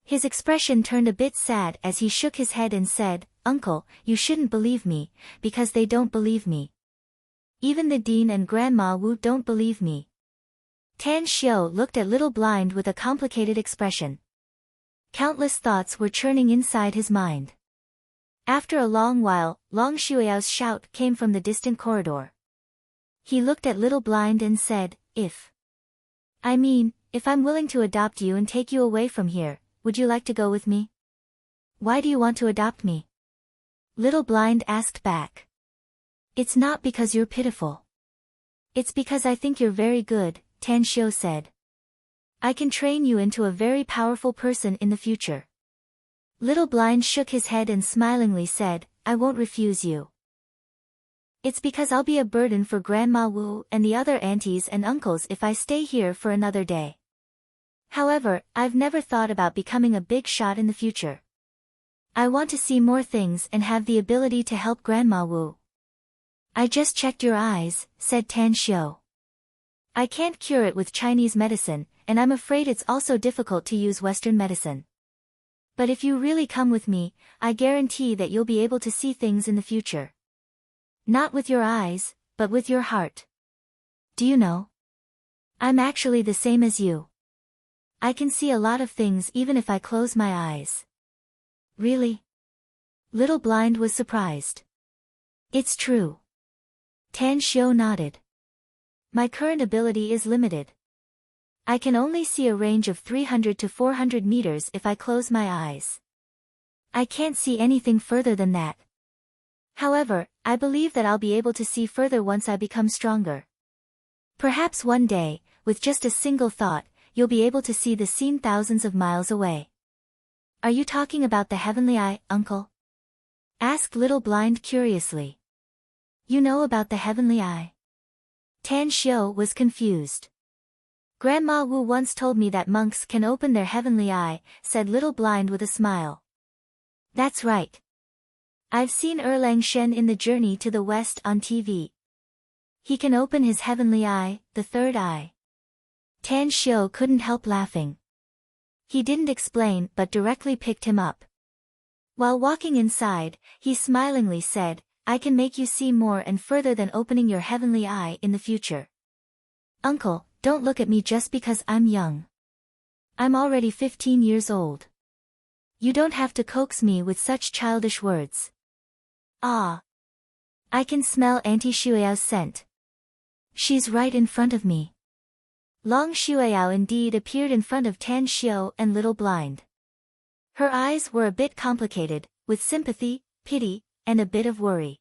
His expression turned a bit sad as he shook his head and said, "Uncle, you shouldn't believe me, because they don't believe me. Even the Dean and Grandma Wu don't believe me." Tan Xiu looked at Little Blind with a complicated expression. Countless thoughts were churning inside his mind. After a long while, Long Shuiao's shout came from the distant corridor. He looked at Little Blind and said, if I'm willing to adopt you and take you away from here, would you like to go with me?" "Why do you want to adopt me?" Little Blind asked back. "It's not because you're pitiful. It's because I think you're very good," Tan Xiu said. "I can train you into a very powerful person in the future." Little Blind shook his head and smilingly said, "I won't refuse you. It's because I'll be a burden for Grandma Wu and the other aunties and uncles if I stay here for another day. However, I've never thought about becoming a big shot in the future. I want to see more things and have the ability to help Grandma Wu." "I just checked your eyes," said Tan Xiu. "I can't cure it with Chinese medicine, and I'm afraid it's also difficult to use Western medicine. But if you really come with me, I guarantee that you'll be able to see things in the future. Not with your eyes, but with your heart. Do you know? I'm actually the same as you. I can see a lot of things even if I close my eyes." "Really?" Little Blind was surprised. "It's true." Tan Xiu nodded. "My current ability is limited. I can only see a range of 300 to 400 meters if I close my eyes. I can't see anything further than that. However, I believe that I'll be able to see further once I become stronger. Perhaps one day, with just a single thought, you'll be able to see the scene thousands of miles away." "Are you talking about the heavenly eye, Uncle?" asked Little Blind curiously. "You know about the heavenly eye?" Tan Xiu was confused. "Grandma Wu once told me that monks can open their heavenly eye," said Little Blind with a smile. "That's right. I've seen Erlang Shen in the Journey to the West on TV. He can open his heavenly eye, the third eye." Tan Xiu couldn't help laughing. He didn't explain but directly picked him up. While walking inside, he smilingly said, "I can make you see more and further than opening your heavenly eye in the future. Uncle, don't look at me just because I'm young. I'm already 15 years old. You don't have to coax me with such childish words." "Ah. I can smell Auntie Shuiao's scent. She's right in front of me." Long Shuiao indeed appeared in front of Tan Xiu and Little Blind. Her eyes were a bit complicated, with sympathy, pity, and a bit of worry.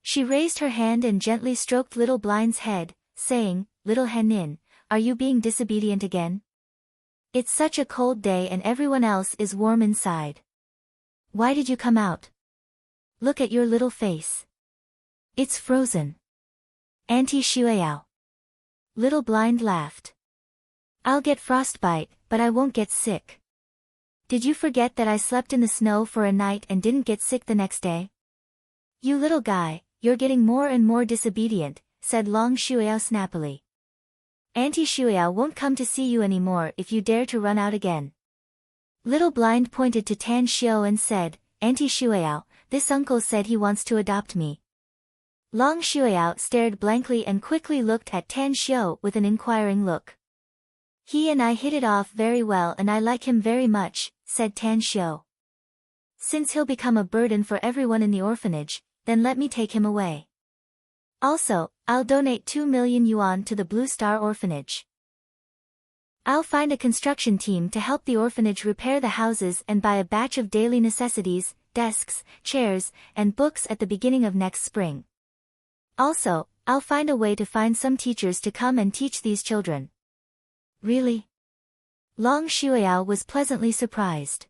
She raised her hand and gently stroked Little Blind's head, saying, "Little Henin, are you being disobedient again? It's such a cold day and everyone else is warm inside. Why did you come out? Look at your little face. It's frozen." "Auntie Shuiao." Little Blind laughed. "I'll get frostbite, but I won't get sick. Did you forget that I slept in the snow for a night and didn't get sick the next day? You little guy, you're getting more and more disobedient, said Long Shuiao snappily. Auntie Shuiao won't come to see you anymore if you dare to run out again. Little Blind pointed to Tan Xiao and said, Auntie Shuiao, this uncle said he wants to adopt me. Long Shuiao stared blankly and quickly looked at Tan Xiao with an inquiring look. He and I hit it off very well and I like him very much, said Tan Xiao. Since he'll become a burden for everyone in the orphanage, then let me take him away. Also, I'll donate 2 million yuan to the Blue Star Orphanage. I'll find a construction team to help the orphanage repair the houses and buy a batch of daily necessities, desks, chairs, and books at the beginning of next spring. Also, I'll find a way to find some teachers to come and teach these children. Really? Long Shuiao was pleasantly surprised.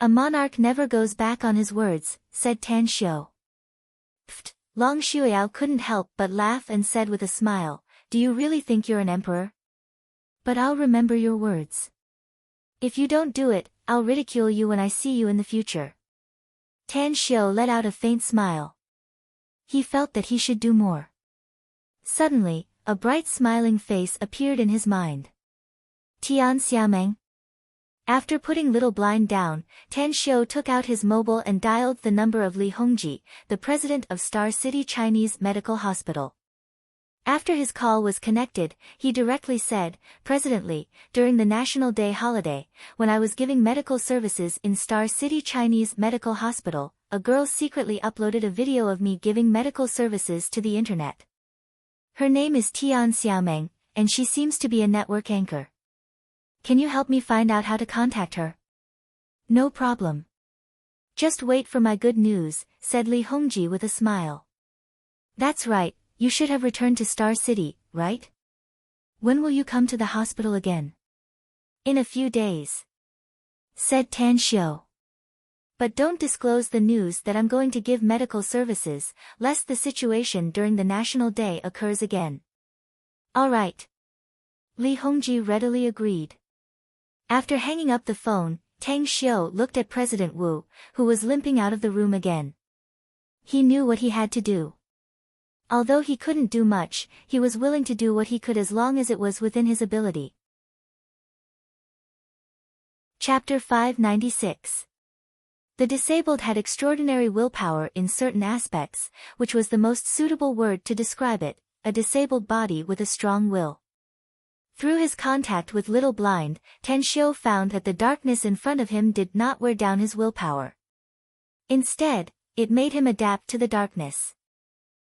A monarch never goes back on his words, said Tan Xiao. Pfft, Long Shuiao couldn't help but laugh and said with a smile, do you really think you're an emperor? But I'll remember your words. If you don't do it, I'll ridicule you when I see you in the future. Tan Xiao let out a faint smile. He felt that he should do more. Suddenly, a bright smiling face appeared in his mind. Tian Xiameng. After putting Little Blind down, Tan Xiao took out his mobile and dialed the number of Li Hongji, the president of Star City Chinese Medical Hospital. After his call was connected, he directly said, President Li, during the National Day holiday, when I was giving medical services in Star City Chinese Medical Hospital, a girl secretly uploaded a video of me giving medical services to the internet. Her name is Tian Xiaomeng, and she seems to be a network anchor. Can you help me find out how to contact her? No problem. Just wait for my good news, said Li Hongji with a smile. That's right, you should have returned to Star City, right? When will you come to the hospital again? In a few days, said Tan Xiao. But don't disclose the news that I'm going to give medical services, lest the situation during the National Day occurs again. All right. Li Hongji readily agreed. After hanging up the phone, Tang Xiu looked at President Wu, who was limping out of the room again. He knew what he had to do. Although he couldn't do much, he was willing to do what he could as long as it was within his ability. Chapter 596. The disabled had extraordinary willpower in certain aspects, which was the most suitable word to describe it, a disabled body with a strong will. Through his contact with Little Blind, Tan Xiu found that the darkness in front of him did not wear down his willpower. Instead, it made him adapt to the darkness.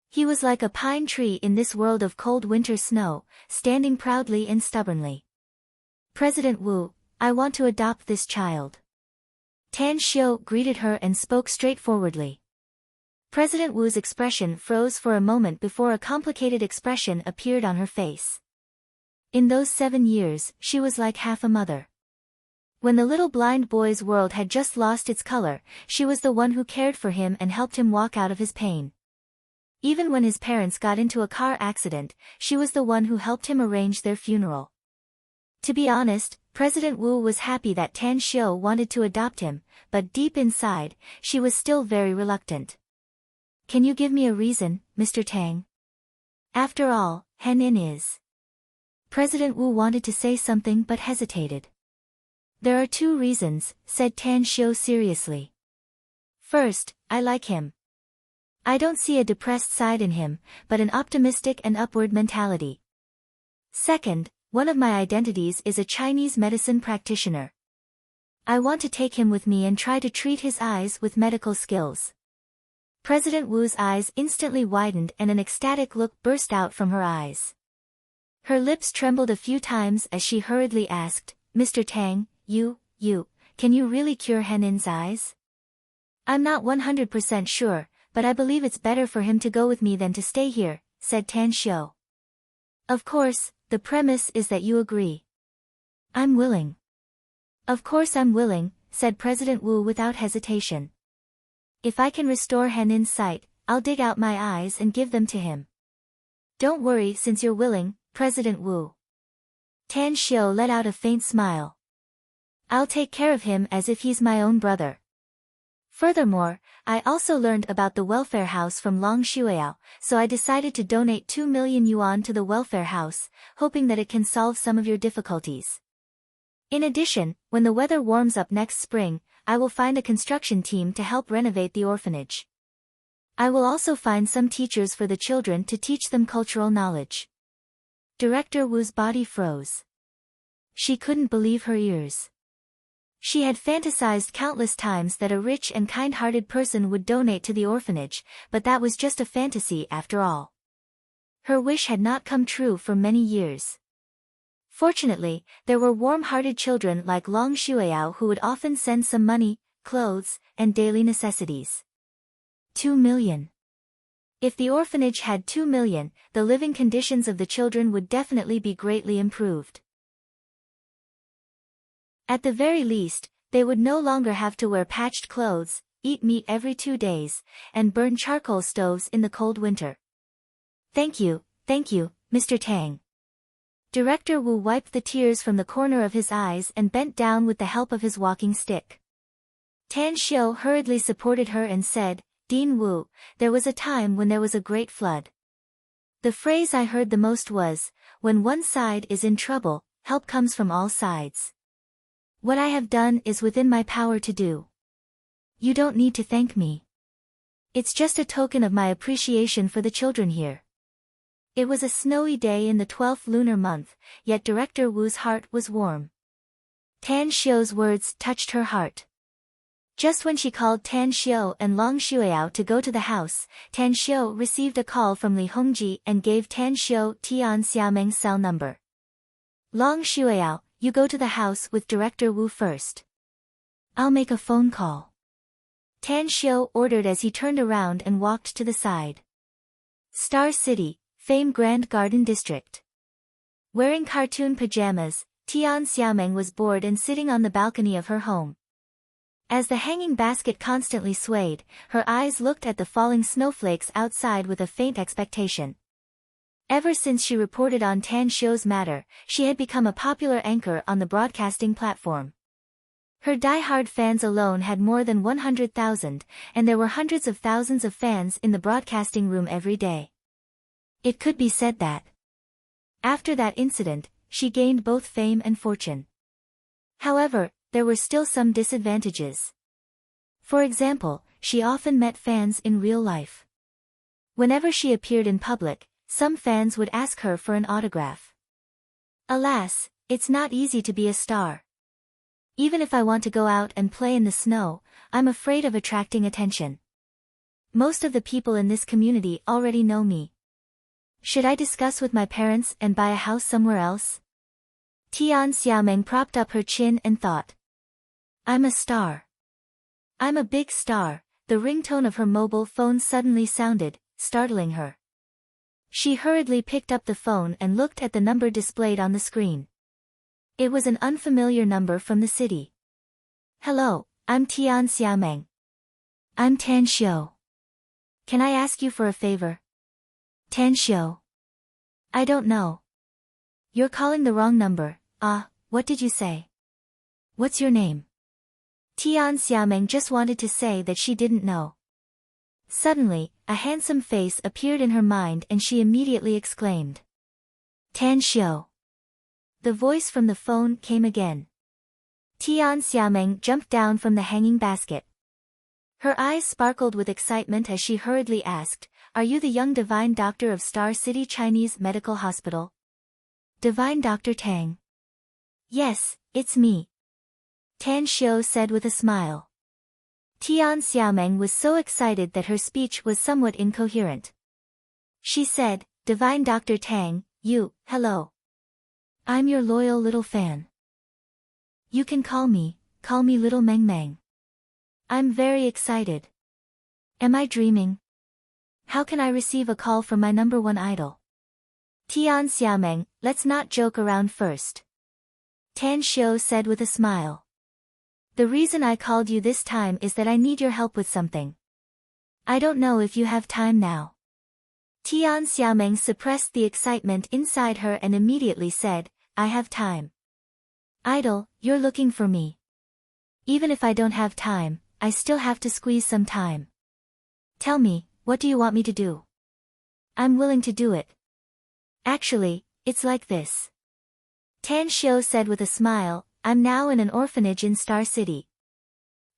He was like a pine tree in this world of cold winter snow, standing proudly and stubbornly. President Wu, I want to adopt this child. Tan Xiu greeted her and spoke straightforwardly. President Wu's expression froze for a moment before a complicated expression appeared on her face. In those 7 years, she was like half a mother. When the little blind boy's world had just lost its color, she was the one who cared for him and helped him walk out of his pain. Even when his parents got into a car accident, she was the one who helped him arrange their funeral. To be honest, President Wu was happy that Tan Xiu wanted to adopt him, but deep inside, she was still very reluctant. Can you give me a reason, Mr. Tang? After all, Henin is. President Wu wanted to say something but hesitated. There are 2 reasons, said Tan Xiu seriously. First, I like him. I don't see a depressed side in him, but an optimistic and upward mentality. Second, one of my identities is a Chinese medicine practitioner. I want to take him with me and try to treat his eyes with medical skills. President Wu's eyes instantly widened and an ecstatic look burst out from her eyes. Her lips trembled a few times as she hurriedly asked, Mr. Tang, can you really cure Henin's eyes? I'm not 100% sure, but I believe it's better for him to go with me than to stay here, said Tan Xiu. Of course, the premise is that you agree. I'm willing. Of course I'm willing, said President Wu without hesitation. If I can restore Henin's sight, I'll dig out my eyes and give them to him. Don't worry since you're willing, President Wu. Tan Xiu let out a faint smile. I'll take care of him as if he's my own brother. Furthermore, I also learned about the welfare house from Long Shuiao, so I decided to donate 2 million yuan to the welfare house, hoping that it can solve some of your difficulties. In addition, when the weather warms up next spring, I will find a construction team to help renovate the orphanage. I will also find some teachers for the children to teach them cultural knowledge. Director Wu's body froze. She couldn't believe her ears. She had fantasized countless times that a rich and kind-hearted person would donate to the orphanage, but that was just a fantasy after all. Her wish had not come true for many years. Fortunately, there were warm-hearted children like Long Shuiao who would often send some money, clothes, and daily necessities. 2 million. If the orphanage had 2 million, the living conditions of the children would definitely be greatly improved. At the very least, they would no longer have to wear patched clothes, eat meat every 2 days, and burn charcoal stoves in the cold winter. Thank you, Mr. Tang. Director Wu wiped the tears from the corner of his eyes and bent down with the help of his walking stick. Tan Xiu hurriedly supported her and said, Dean Wu, there was a time when there was a great flood. The phrase I heard the most was, when one side is in trouble, help comes from all sides. What I have done is within my power to do. You don't need to thank me. It's just a token of my appreciation for the children here. It was a snowy day in the 12th lunar month, yet Director Wu's heart was warm. Tan Xiu's words touched her heart. Just when she called Tan Xiu and Long Shuiao to go to the house, Tan Xiu received a call from Li Hongji and gave Tan Xiu Tian Xiaomeng's cell number. Long Shuiao, you go to the house with Director Wu first. I'll make a phone call. Tan Xiu ordered as he turned around and walked to the side. Star City, Fame Grand Garden District. Wearing cartoon pajamas, Tian Xiaomeng was bored and sitting on the balcony of her home. As the hanging basket constantly swayed, her eyes looked at the falling snowflakes outside with a faint expectation. Ever since she reported on Tan Xiu's matter, she had become a popular anchor on the broadcasting platform. Her die-hard fans alone had more than 100,000, and there were hundreds of thousands of fans in the broadcasting room every day. It could be said that, after that incident, she gained both fame and fortune. However, there were still some disadvantages. For example, she often met fans in real life. Whenever she appeared in public, some fans would ask her for an autograph. Alas, it's not easy to be a star. Even if I want to go out and play in the snow, I'm afraid of attracting attention. Most of the people in this community already know me. Should I discuss with my parents and buy a house somewhere else? Tian Xiaomeng propped up her chin and thought. I'm a star. I'm a big star. The ringtone of her mobile phone suddenly sounded, startling her. She hurriedly picked up the phone and looked at the number displayed on the screen. It was an unfamiliar number from the city. Hello, I'm Tian Xiaomeng. I'm Tan Xiu. Can I ask you for a favor? Tan Xiu. I don't know. You're calling the wrong number. What did you say? What's your name? Tian Xiaomeng just wanted to say that she didn't know. Suddenly, a handsome face appeared in her mind and she immediately exclaimed. Tan Xiu. The voice from the phone came again. Tian Xiaomeng jumped down from the hanging basket. Her eyes sparkled with excitement as she hurriedly asked, Are you the young divine doctor of Star City Chinese Medical Hospital? Divine Dr. Tang. Yes, it's me. Tan Xiu said with a smile. Tian Xiaomeng was so excited that her speech was somewhat incoherent. She said, Divine Dr. Tang, hello. I'm your loyal little fan. You can call me Little Meng Meng. I'm very excited. Am I dreaming? How can I receive a call from my number one idol? Tian Xiaomeng, let's not joke around first. Tan Xiu said with a smile. The reason I called you this time is that I need your help with something. I don't know if you have time now. Tian Xiaomeng suppressed the excitement inside her and immediately said, I have time. Idol, you're looking for me. Even if I don't have time, I still have to squeeze some time. Tell me, what do you want me to do? I'm willing to do it. Actually, it's like this. Tan Xiu said with a smile, I'm now in an orphanage in Star City.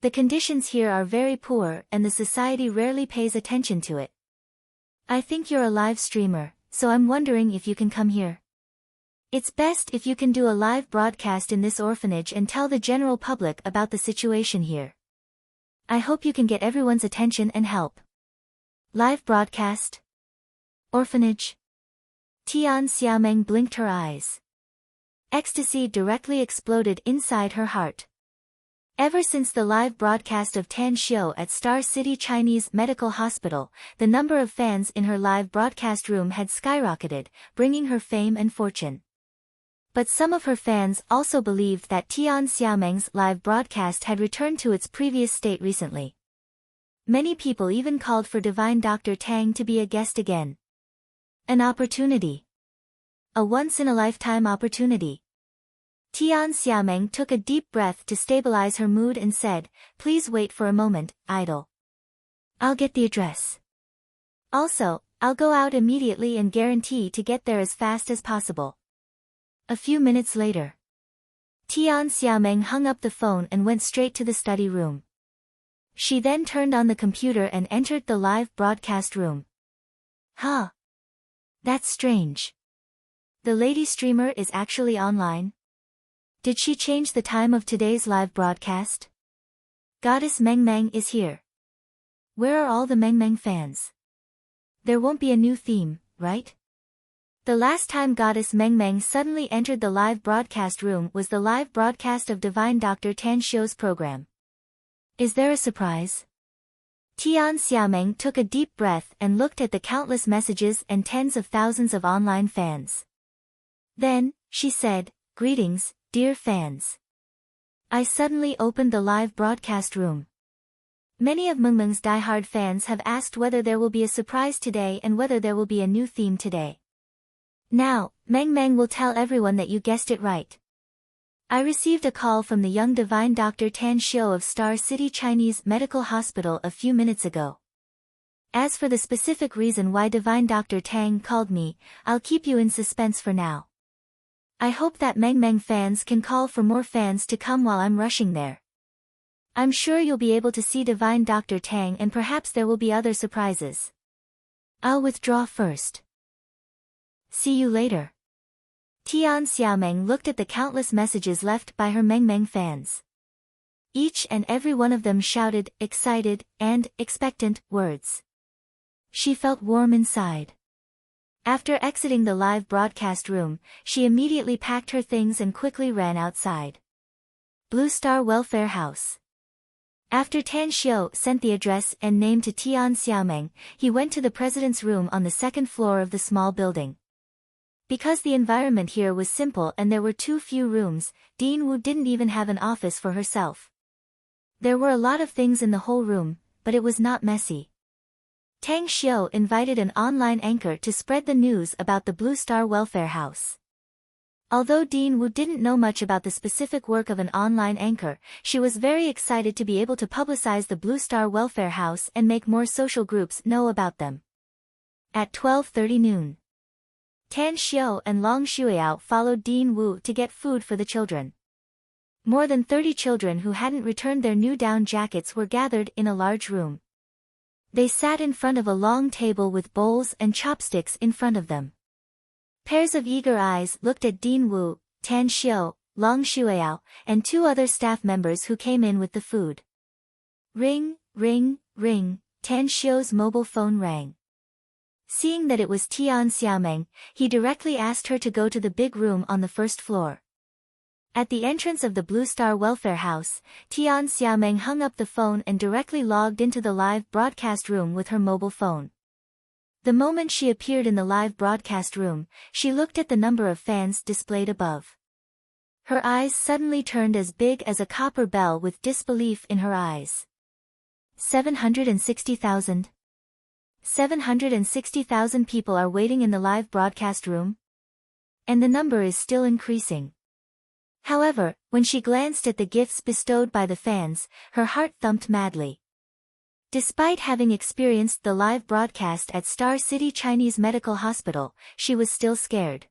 The conditions here are very poor and the society rarely pays attention to it. I think you're a live streamer, so I'm wondering if you can come here. It's best if you can do a live broadcast in this orphanage and tell the general public about the situation here. I hope you can get everyone's attention and help. Live broadcast? Orphanage? Tian Xiaomeng blinked her eyes. Ecstasy directly exploded inside her heart. Ever since the live broadcast of Tan Xiu at Star City Chinese Medical Hospital, the number of fans in her live broadcast room had skyrocketed, bringing her fame and fortune. But some of her fans also believed that Tian Xiaomeng's live broadcast had returned to its previous state recently. Many people even called for Divine Dr. Tang to be a guest again. An opportunity. A once-in-a-lifetime opportunity. Tian Xiaomeng took a deep breath to stabilize her mood and said, please wait for a moment, idol. I'll get the address. Also, I'll go out immediately and guarantee to get there as fast as possible. A few minutes later. Tian Xiaomeng hung up the phone and went straight to the study room. She then turned on the computer and entered the live broadcast room. Huh. That's strange. The lady streamer is actually online? Did she change the time of today's live broadcast? Goddess Meng Meng is here. Where are all the Meng Meng fans? There won't be a new theme, right? The last time Goddess Meng Meng suddenly entered the live broadcast room was the live broadcast of Divine Dr. Tan Xiu's program. Is there a surprise? Tian Xiaomeng took a deep breath and looked at the countless messages and tens of thousands of online fans. Then, she said, greetings, dear fans. I suddenly opened the live broadcast room. Many of Meng Meng's diehard fans have asked whether there will be a surprise today and whether there will be a new theme today. Now, Meng Meng will tell everyone that you guessed it right. I received a call from the young Divine Dr. Tan Xiu of Star City Chinese Medical Hospital a few minutes ago. As for the specific reason why Divine Dr. Tang called me, I'll keep you in suspense for now. I hope that Meng Meng fans can call for more fans to come while I'm rushing there. I'm sure you'll be able to see Divine Dr. Tang and perhaps there will be other surprises. I'll withdraw first. See you later. Tian Xiaomeng looked at the countless messages left by her Meng Meng fans. Each and every one of them shouted, excited, and expectant words. She felt warm inside. After exiting the live broadcast room, she immediately packed her things and quickly ran outside. Blue Star Welfare House. After Tan Xiu sent the address and name to Tian Xiaomeng, he went to the president's room on the second floor of the small building. Because the environment here was simple and there were too few rooms, Dean Wu didn't even have an office for herself. There were a lot of things in the whole room, but it was not messy. Tang Xiu invited an online anchor to spread the news about the Blue Star Welfare House. Although Dean Wu didn't know much about the specific work of an online anchor, she was very excited to be able to publicize the Blue Star Welfare House and make more social groups know about them. At 12:30 noon. Tan Xiu and Long Shuiao followed Dean Wu to get food for the children. More than 30 children who hadn't returned their new down jackets were gathered in a large room. They sat in front of a long table with bowls and chopsticks in front of them. Pairs of eager eyes looked at Dean Wu, Tan Xiu, Long Shuiao, and 2 other staff members who came in with the food. Ring, ring, ring, Tan Xiu's mobile phone rang. Seeing that it was Tian Xiaomeng, he directly asked her to go to the big room on the first floor. At the entrance of the Blue Star Welfare House, Tian Xiaomeng hung up the phone and directly logged into the live broadcast room with her mobile phone. The moment she appeared in the live broadcast room, she looked at the number of fans displayed above. Her eyes suddenly turned as big as a copper bell with disbelief in her eyes. 760,000. 760,000 people are waiting in the live broadcast room? And the number is still increasing. However, when she glanced at the gifts bestowed by the fans, her heart thumped madly. Despite having experienced the live broadcast at Star City Chinese Medical Hospital, she was still scared.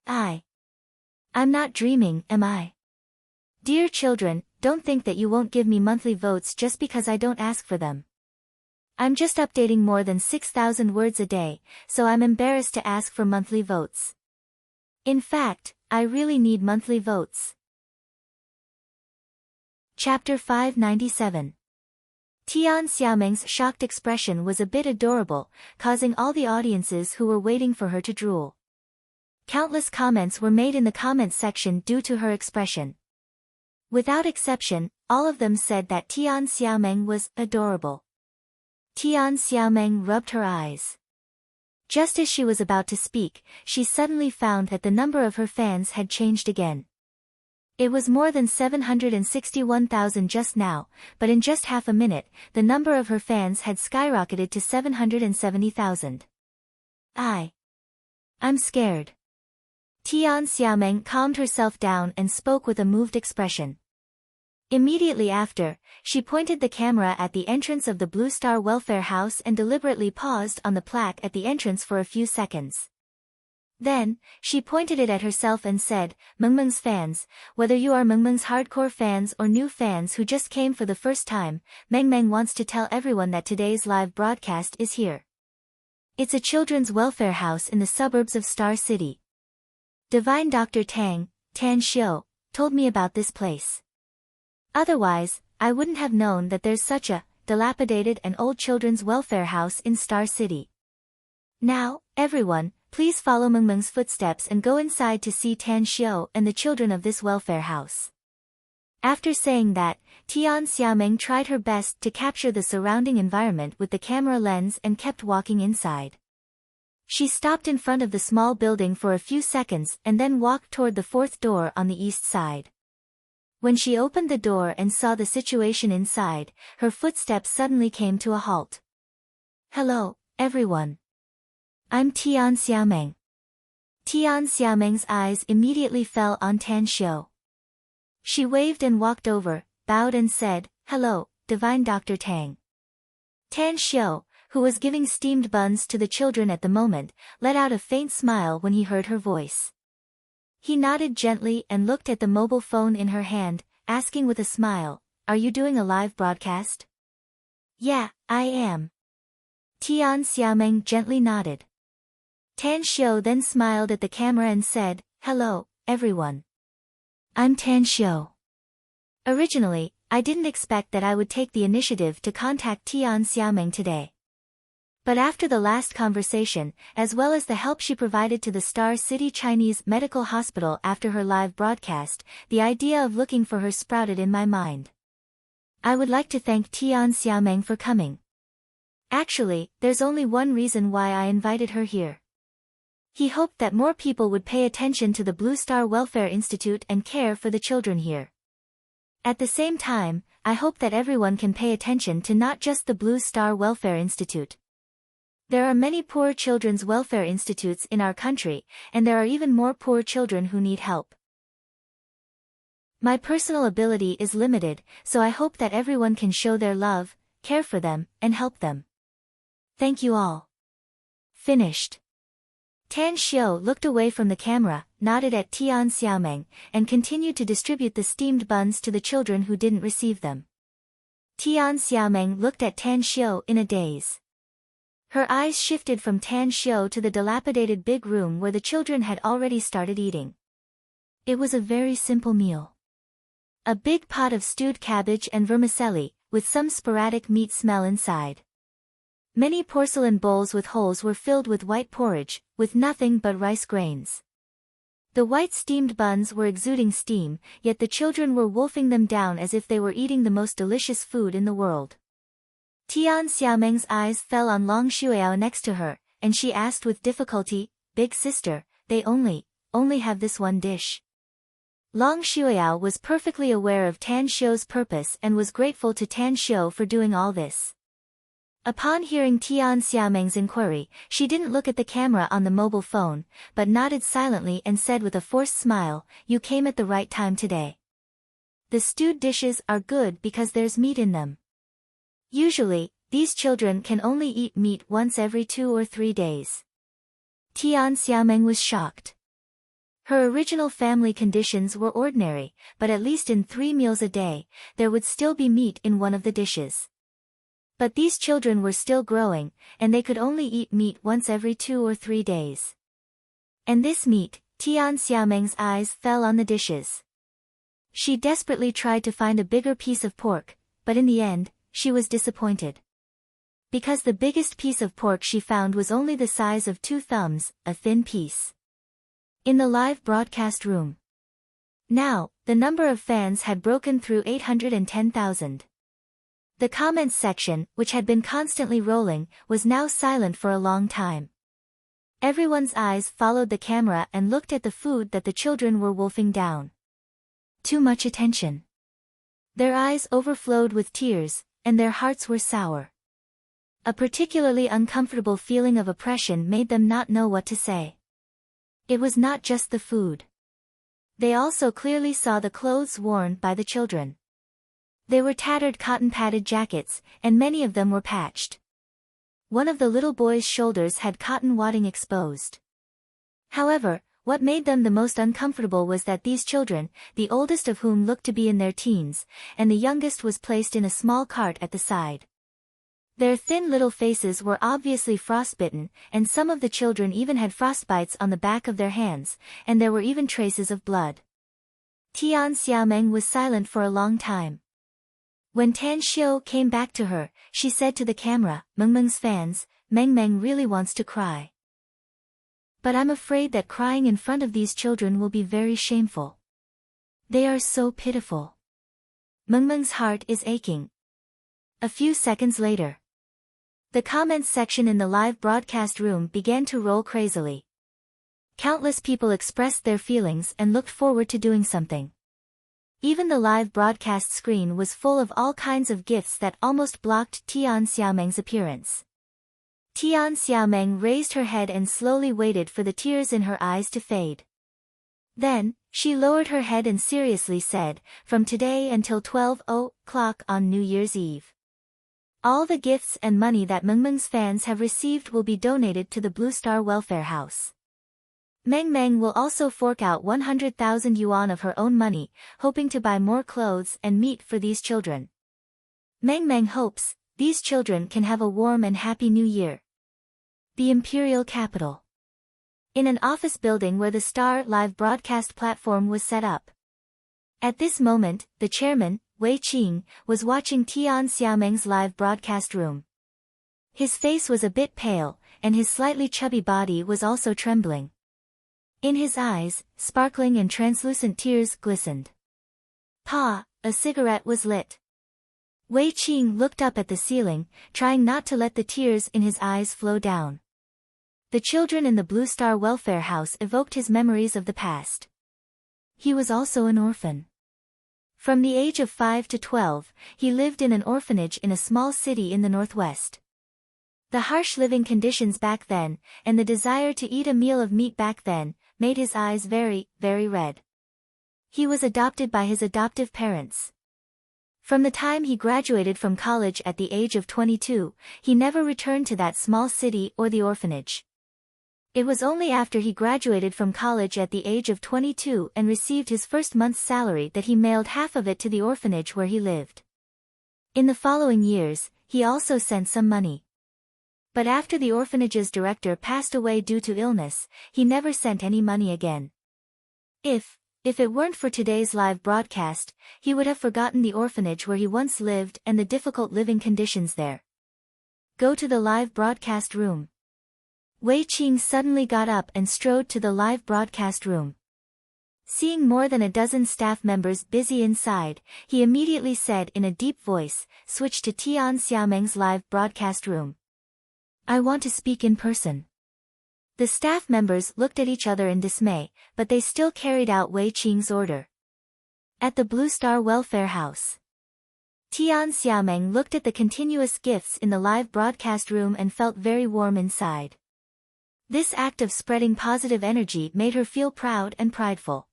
I'm not dreaming, am I? Dear children, don't think that you won't give me monthly votes just because I don't ask for them. I'm just updating more than 6,000 words a day, so I'm embarrassed to ask for monthly votes. In fact, I really need monthly votes. Chapter 597. Tian Xiaoming's shocked expression was a bit adorable, causing all the audiences who were waiting for her to drool. Countless comments were made in the comments section due to her expression. Without exception, all of them said that Tian Xiaoming was adorable. Tian Xiaoming rubbed her eyes. Just as she was about to speak, she suddenly found that the number of her fans had changed again. It was more than 761,000 just now, but in just half a minute, the number of her fans had skyrocketed to 770,000. I'm scared. Tian Xiaoming calmed herself down and spoke with a moved expression. Immediately after, she pointed the camera at the entrance of the Blue Star Welfare House and deliberately paused on the plaque at the entrance for a few seconds. Then, she pointed it at herself and said, "Mengmeng's fans, whether you are Mengmeng's hardcore fans or new fans who just came for the first time, Mengmeng wants to tell everyone that today's live broadcast is here. It's a children's welfare house in the suburbs of Star City. Divine Dr. Tan Xiu, told me about this place. Otherwise, I wouldn't have known that there's such a dilapidated and old children's welfare house in Star City. Now, everyone, please follow Mengmeng's footsteps and go inside to see Tan Xiu and the children of this welfare house." After saying that, Tian Xiaoming tried her best to capture the surrounding environment with the camera lens and kept walking inside. She stopped in front of the small building for a few seconds and then walked toward the fourth door on the east side. When she opened the door and saw the situation inside, her footsteps suddenly came to a halt. "Hello, everyone. I'm Tian Xiaoming." Tian Xiaoming's eyes immediately fell on Tan Xiu. She waved and walked over, bowed and said, "Hello, Divine Dr. Tang." Tan Xiu, who was giving steamed buns to the children at the moment, let out a faint smile when he heard her voice. He nodded gently and looked at the mobile phone in her hand, asking with a smile, "Are you doing a live broadcast?" "Yeah, I am." Tian Xiaoming gently nodded. Tan Xiu then smiled at the camera and said, "Hello, everyone. I'm Tan Xiu. Originally, I didn't expect that I would take the initiative to contact Tian Xiaoming today. But after the last conversation, as well as the help she provided to the Star City Chinese Medical Hospital after her live broadcast, the idea of looking for her sprouted in my mind. I would like to thank Tian Xiaoming for coming. Actually, there's only one reason why I invited her here." He hoped that more people would pay attention to the Blue Star Welfare Institute and care for the children here. At the same time, I hope that everyone can pay attention to not just the Blue Star Welfare Institute. There are many poor children's welfare institutes in our country, and there are even more poor children who need help. My personal ability is limited, so I hope that everyone can show their love, care for them, and help them. Thank you all. Finished. Tan Xiu looked away from the camera, nodded at Tian Xiaoming, and continued to distribute the steamed buns to the children who didn't receive them. Tian Xiaoming looked at Tan Xiu in a daze. Her eyes shifted from Tan Xiu to the dilapidated big room where the children had already started eating. It was a very simple meal. A big pot of stewed cabbage and vermicelli, with some sporadic meat smell inside. Many porcelain bowls with holes were filled with white porridge, with nothing but rice grains. The white steamed buns were exuding steam, yet the children were wolfing them down as if they were eating the most delicious food in the world. Tian Xiaoming's eyes fell on Long Shuiao next to her, and she asked with difficulty, "Big sister, they only have this one dish." Long Shuiao was perfectly aware of Tan Xiu's purpose and was grateful to Tan Xiu for doing all this. Upon hearing Tian Xiaomeng's inquiry, she didn't look at the camera on the mobile phone, but nodded silently and said with a forced smile, "You came at the right time today. The stewed dishes are good because there's meat in them. Usually, these children can only eat meat once every 2 or 3 days." Tian Xiaomeng was shocked. Her original family conditions were ordinary, but at least in 3 meals a day, there would still be meat in one of the dishes. But these children were still growing, and they could only eat meat once every 2 or 3 days. And this meat, Tian Xiaomeng's eyes fell on the dishes. She desperately tried to find a bigger piece of pork, but in the end, she was disappointed. Because the biggest piece of pork she found was only the size of 2 thumbs, a thin piece. In the live broadcast room. Now, the number of fans had broken through 810,000. The comments section, which had been constantly rolling, was now silent for a long time. Everyone's eyes followed the camera and looked at the food that the children were wolfing down. Too much attention. Their eyes overflowed with tears, and their hearts were sour. A particularly uncomfortable feeling of oppression made them not know what to say. It was not just the food. They also clearly saw the clothes worn by the children. They were tattered cotton-padded jackets, and many of them were patched. One of the little boy's shoulders had cotton wadding exposed. However, what made them the most uncomfortable was that these children, the oldest of whom looked to be in their teens, and the youngest was placed in a small cart at the side. Their thin little faces were obviously frostbitten, and some of the children even had frostbites on the back of their hands, and there were even traces of blood. Tian Xiaomeng was silent for a long time. When Tan Xiu came back to her, she said to the camera, "Mengmeng's fans, Mengmeng really wants to cry. But I'm afraid that crying in front of these children will be very shameful. They are so pitiful. Mengmeng's heart is aching." A few seconds later, the comments section in the live broadcast room began to roll crazily. Countless people expressed their feelings and looked forward to doing something. Even the live broadcast screen was full of all kinds of gifts that almost blocked Tian Xiaomeng's appearance. Tian Xiaomeng raised her head and slowly waited for the tears in her eyes to fade. Then, she lowered her head and seriously said, "From today until 12:00 on New Year's Eve, all the gifts and money that Mengmeng's fans have received will be donated to the Blue Star Welfare House. Mengmeng will also fork out 100,000 yuan of her own money, hoping to buy more clothes and meat for these children. Mengmeng hopes these children can have a warm and happy new year." The imperial capital. In an office building where the Star live broadcast platform was set up. At this moment, the chairman, Wei Qing, was watching Tian Xiaomeng's live broadcast room. His face was a bit pale, and his slightly chubby body was also trembling. In his eyes, sparkling and translucent tears glistened. Pa, a cigarette was lit. Wei Qing looked up at the ceiling, trying not to let the tears in his eyes flow down. The children in the Blue Star Welfare House evoked his memories of the past. He was also an orphan. From the age of 5 to 12, he lived in an orphanage in a small city in the northwest. The harsh living conditions back then, and the desire to eat a meal of meat back then, made his eyes very, very red. He was adopted by his adoptive parents. From the time he graduated from college at the age of 22, he never returned to that small city or the orphanage. It was only after he graduated from college at the age of 22 and received his first month's salary that he mailed half of it to the orphanage where he lived. In the following years, he also sent some money. But after the orphanage's director passed away due to illness, he never sent any money again. If it weren't for today's live broadcast, he would have forgotten the orphanage where he once lived and the difficult living conditions there. Go to the live broadcast room. Wei Qing suddenly got up and strode to the live broadcast room. Seeing more than a dozen staff members busy inside, he immediately said in a deep voice, "Switch to Tian Xiaomeng's live broadcast room. I want to speak in person." The staff members looked at each other in dismay, but they still carried out Wei Qing's order. At the Blue Star Welfare House. Tian Xiaomeng looked at the continuous gifts in the live broadcast room and felt very warm inside. This act of spreading positive energy made her feel proud and prideful.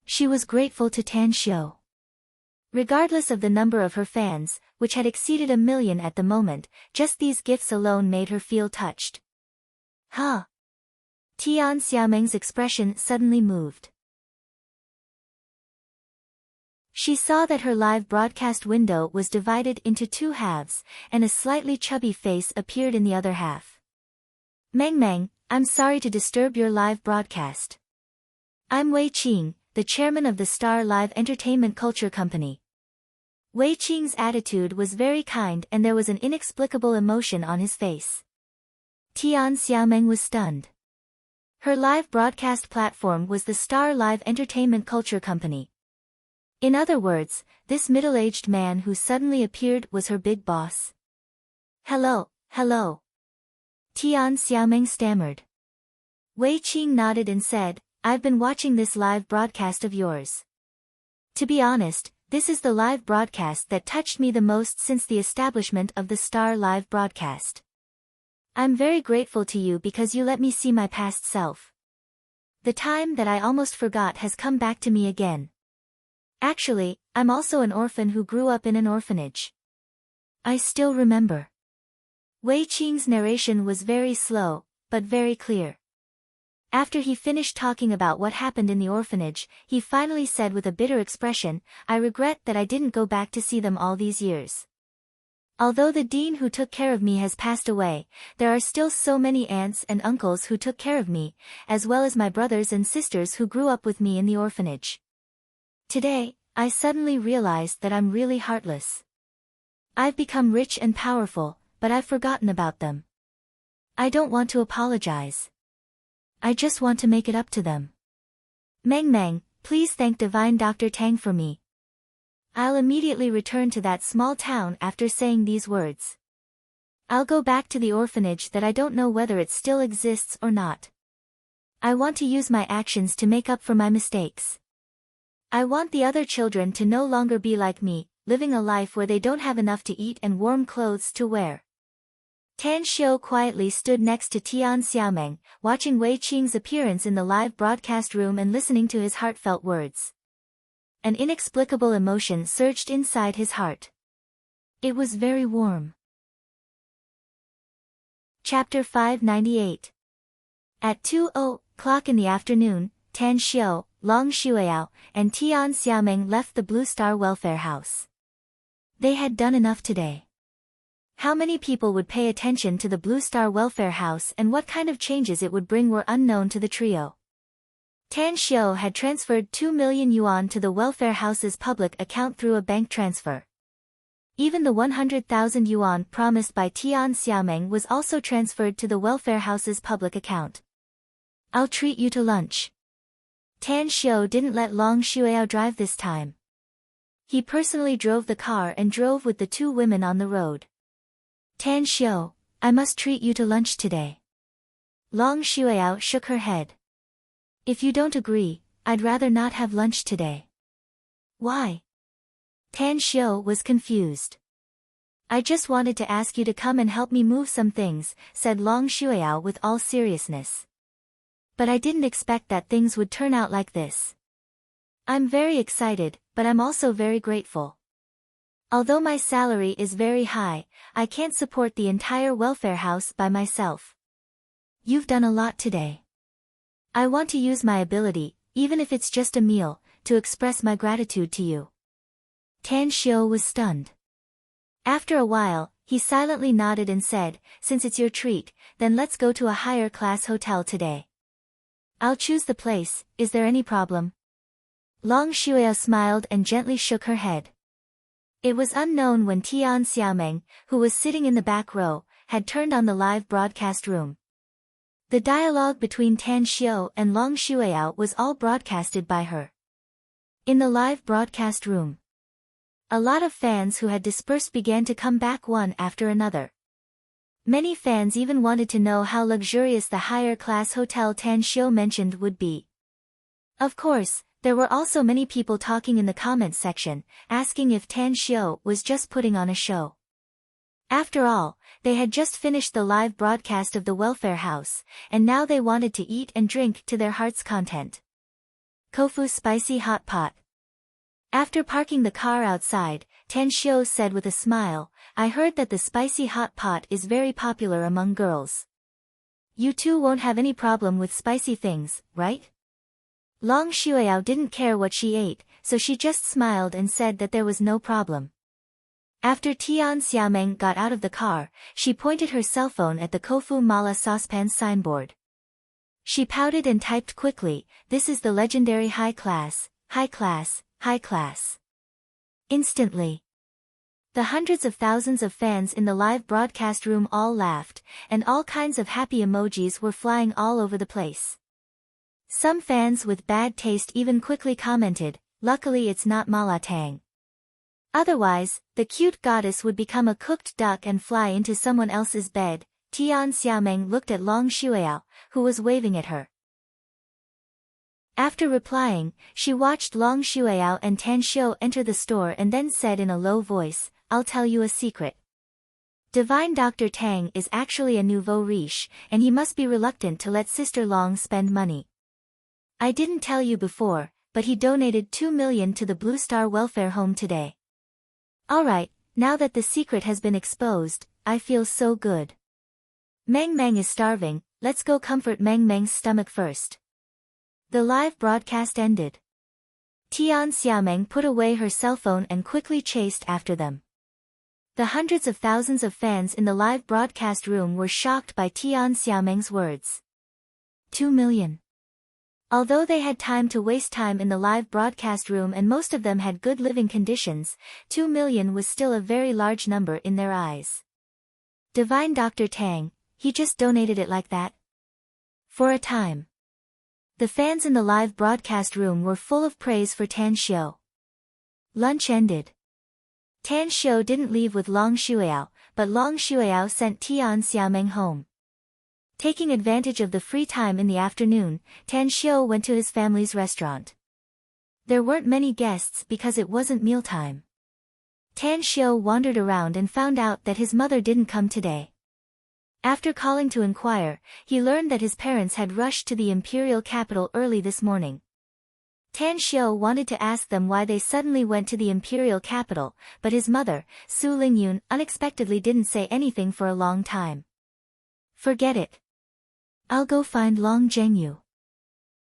She was grateful to Tan Xiu. Regardless of the number of her fans, which had exceeded 1 million at the moment, just these gifts alone made her feel touched. Huh? Tian Xiaomeng's expression suddenly moved. She saw that her live broadcast window was divided into 2 halves, and a slightly chubby face appeared in the other half. Meng, I'm sorry to disturb your live broadcast. I'm Wei Qing, the chairman of the Star Live Entertainment Culture Company. Wei Qing's attitude was very kind and there was an inexplicable emotion on his face. Tian Xiaomeng was stunned. Her live broadcast platform was the Star Live Entertainment Culture Company. In other words, this middle-aged man who suddenly appeared was her big boss. Hello. Tian Xiaomeng stammered. Wei Qing nodded and said, I've been watching this live broadcast of yours. To be honest, this is the live broadcast that touched me the most since the establishment of the Star Live broadcast. I'm very grateful to you because you let me see my past self. The time that I almost forgot has come back to me again. Actually, I'm also an orphan who grew up in an orphanage. I still remember. Wei Qing's narration was very slow, but very clear. After he finished talking about what happened in the orphanage, he finally said with a bitter expression, I regret that I didn't go back to see them all these years. Although the dean who took care of me has passed away, there are still so many aunts and uncles who took care of me, as well as my brothers and sisters who grew up with me in the orphanage. Today, I suddenly realized that I'm really heartless. I've become rich and powerful, but I've forgotten about them. I don't want to apologize. I just want to make it up to them. Meng, please thank Divine Dr. Tang for me. I'll immediately return to that small town after saying these words. I'll go back to the orphanage that I don't know whether it still exists or not. I want to use my actions to make up for my mistakes. I want the other children to no longer be like me, living a life where they don't have enough to eat and warm clothes to wear. Tan Xiu quietly stood next to Tian Xiaomeng, watching Wei Qing's appearance in the live broadcast room and listening to his heartfelt words. An inexplicable emotion surged inside his heart. It was very warm. Chapter 598. At 2:00 in the afternoon, Tan Xiu, Long Xueyao, and Tian Xiaomeng left the Blue Star Welfare House. They had done enough today. How many people would pay attention to the Blue Star Welfare House and what kind of changes it would bring were unknown to the trio. Tan Xiu had transferred 2 million yuan to the Welfare House's public account through a bank transfer. Even the 100,000 yuan promised by Tian Xiaomeng was also transferred to the Welfare House's public account. I'll treat you to lunch. Tan Xiu didn't let Long Xueyao drive this time. He personally drove the car and drove with the 2 women on the road. Tan Xiu, I must treat you to lunch today. Long Xueyao shook her head. If you don't agree, I'd rather not have lunch today. Why? Tan Xiu was confused. I just wanted to ask you to come and help me move some things, said Long Xueyao with all seriousness. But I didn't expect that things would turn out like this. I'm very excited, but I'm also very grateful. Although my salary is very high, I can't support the entire welfare house by myself. You've done a lot today. I want to use my ability, even if it's just a meal, to express my gratitude to you. Tan Xiu was stunned. After a while, he silently nodded and said, since it's your treat, then let's go to a higher class hotel today. I'll choose the place, is there any problem? Long Xueyao smiled and gently shook her head. It was unknown when Tian Xiaomeng, who was sitting in the back row, had turned on the live broadcast room. The dialogue between Tan Xiu and Long Xueyao was all broadcasted by her. In the live broadcast room, a lot of fans who had dispersed began to come back one after another. Many fans even wanted to know how luxurious the higher class hotel Tan Xiu mentioned would be. Of course, There were also many people talking in the comments section, asking if Tan Xiu was just putting on a show. After all, they had just finished the live broadcast of the welfare house, and now they wanted to eat and drink to their heart's content. Kofu spicy hot pot. After parking the car outside, Tan Xiu said with a smile, "I heard that the spicy hot pot is very popular among girls. You two won't have any problem with spicy things, right?" Long Shuiao didn't care what she ate, so she just smiled and said that there was no problem. After Tian Xiaomeng got out of the car, she pointed her cell phone at the Kofu Mala saucepan signboard. She pouted and typed quickly, "This is the legendary high class, high class, high class." Instantly, the hundreds of thousands of fans in the live broadcast room all laughed, and all kinds of happy emojis were flying all over the place. Some fans with bad taste even quickly commented, "Luckily it's not malatang. Otherwise, the cute goddess would become a cooked duck and fly into someone else's bed." Tian Xiaomeng looked at Long Shuiao, who was waving at her. After replying, she watched Long Shuiao and Tan Xiu enter the store and then said in a low voice, "I'll tell you a secret. Divine Dr. Tang is actually a nouveau riche, and he must be reluctant to let Sister Long spend money. I didn't tell you before, but he donated 2 million to the Blue Star Welfare Home today. Alright, now that the secret has been exposed, I feel so good. Meng Meng is starving, let's go comfort Meng Meng's stomach first." The live broadcast ended. Tian Xiaomeng put away her cell phone and quickly chased after them. The hundreds of thousands of fans in the live broadcast room were shocked by Tian Xiaomeng's words. 2 million. Although they had time to waste time in the live broadcast room and most of them had good living conditions, 2 million was still a very large number in their eyes. Divine Dr. Tang, he just donated it like that? For a time, the fans in the live broadcast room were full of praise for Tan Xiu. Lunch ended. Tan Xiu didn't leave with Long Shuiao, but Long Shuiao sent Tian Xiaomeng home. Taking advantage of the free time in the afternoon, Tan Xiu went to his family's restaurant. There weren't many guests because it wasn't mealtime. Tan Xiu wandered around and found out that his mother didn't come today. After calling to inquire, he learned that his parents had rushed to the imperial capital early this morning. Tan Xiu wanted to ask them why they suddenly went to the imperial capital, but his mother, Su Lingyun, unexpectedly didn't say anything for a long time. "Forget it. I'll go find Long Zhengyu."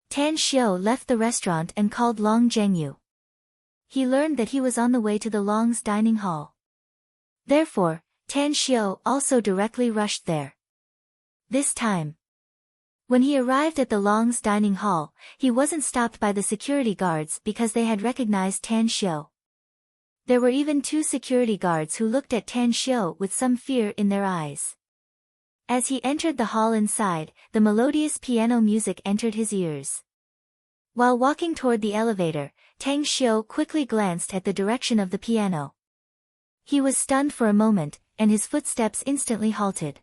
Tan Xiu left the restaurant and called Long Zhengyu. He learned that he was on the way to the Long's dining hall. Therefore, Tan Xiu also directly rushed there. This time, when he arrived at the Long's dining hall, he wasn't stopped by the security guards because they had recognized Tan Xiu. There were even 2 security guards who looked at Tan Xiu with some fear in their eyes. As he entered the hall inside, the melodious piano music entered his ears. While walking toward the elevator, Tan Xiu quickly glanced at the direction of the piano. He was stunned for a moment, and his footsteps instantly halted.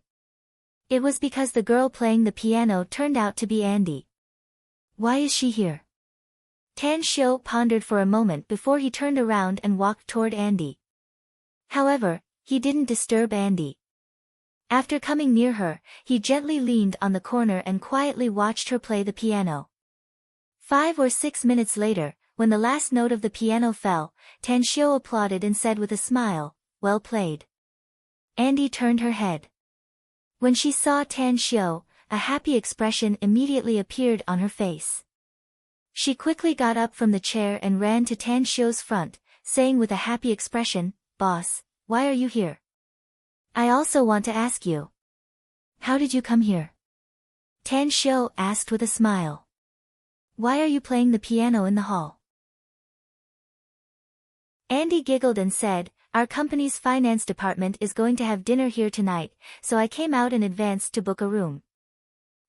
It was because the girl playing the piano turned out to be Andy. Why is she here? Tan Xiu pondered for a moment before he turned around and walked toward Andy. However, he didn't disturb Andy. After coming near her, he gently leaned on the corner and quietly watched her play the piano. 5 or 6 minutes later, when the last note of the piano fell, Tan Xiu applauded and said with a smile, "Well played." Andy turned her head. When she saw Tan Xiu, a happy expression immediately appeared on her face. She quickly got up from the chair and ran to Tan Xiu's front, saying with a happy expression, "Boss, why are you here? I also want to ask you. How did you come here?" Tan Xiu asked with a smile. "Why are you playing the piano in the hall?" Andy giggled and said, "Our company's finance department is going to have dinner here tonight, so I came out in advance to book a room.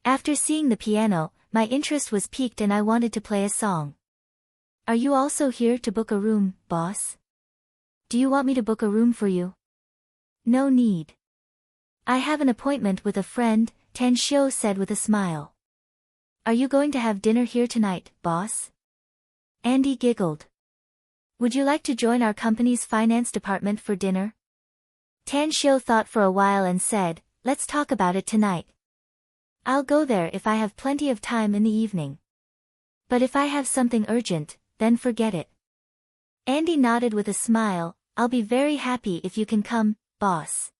After seeing the piano, my interest was piqued and I wanted to play a song. Are you also here to book a room, boss? Do you want me to book a room for you?" "No need. I have an appointment with a friend," Tan Xiu said with a smile. "Are you going to have dinner here tonight, boss?" Andy giggled. Would you like to join our company's finance department for dinner? Tan Xiu thought for a while and said, let's talk about it tonight. I'll go there if I have plenty of time in the evening. But if I have something urgent, then forget it. Andy nodded with a smile. I'll be very happy if you can come, boss.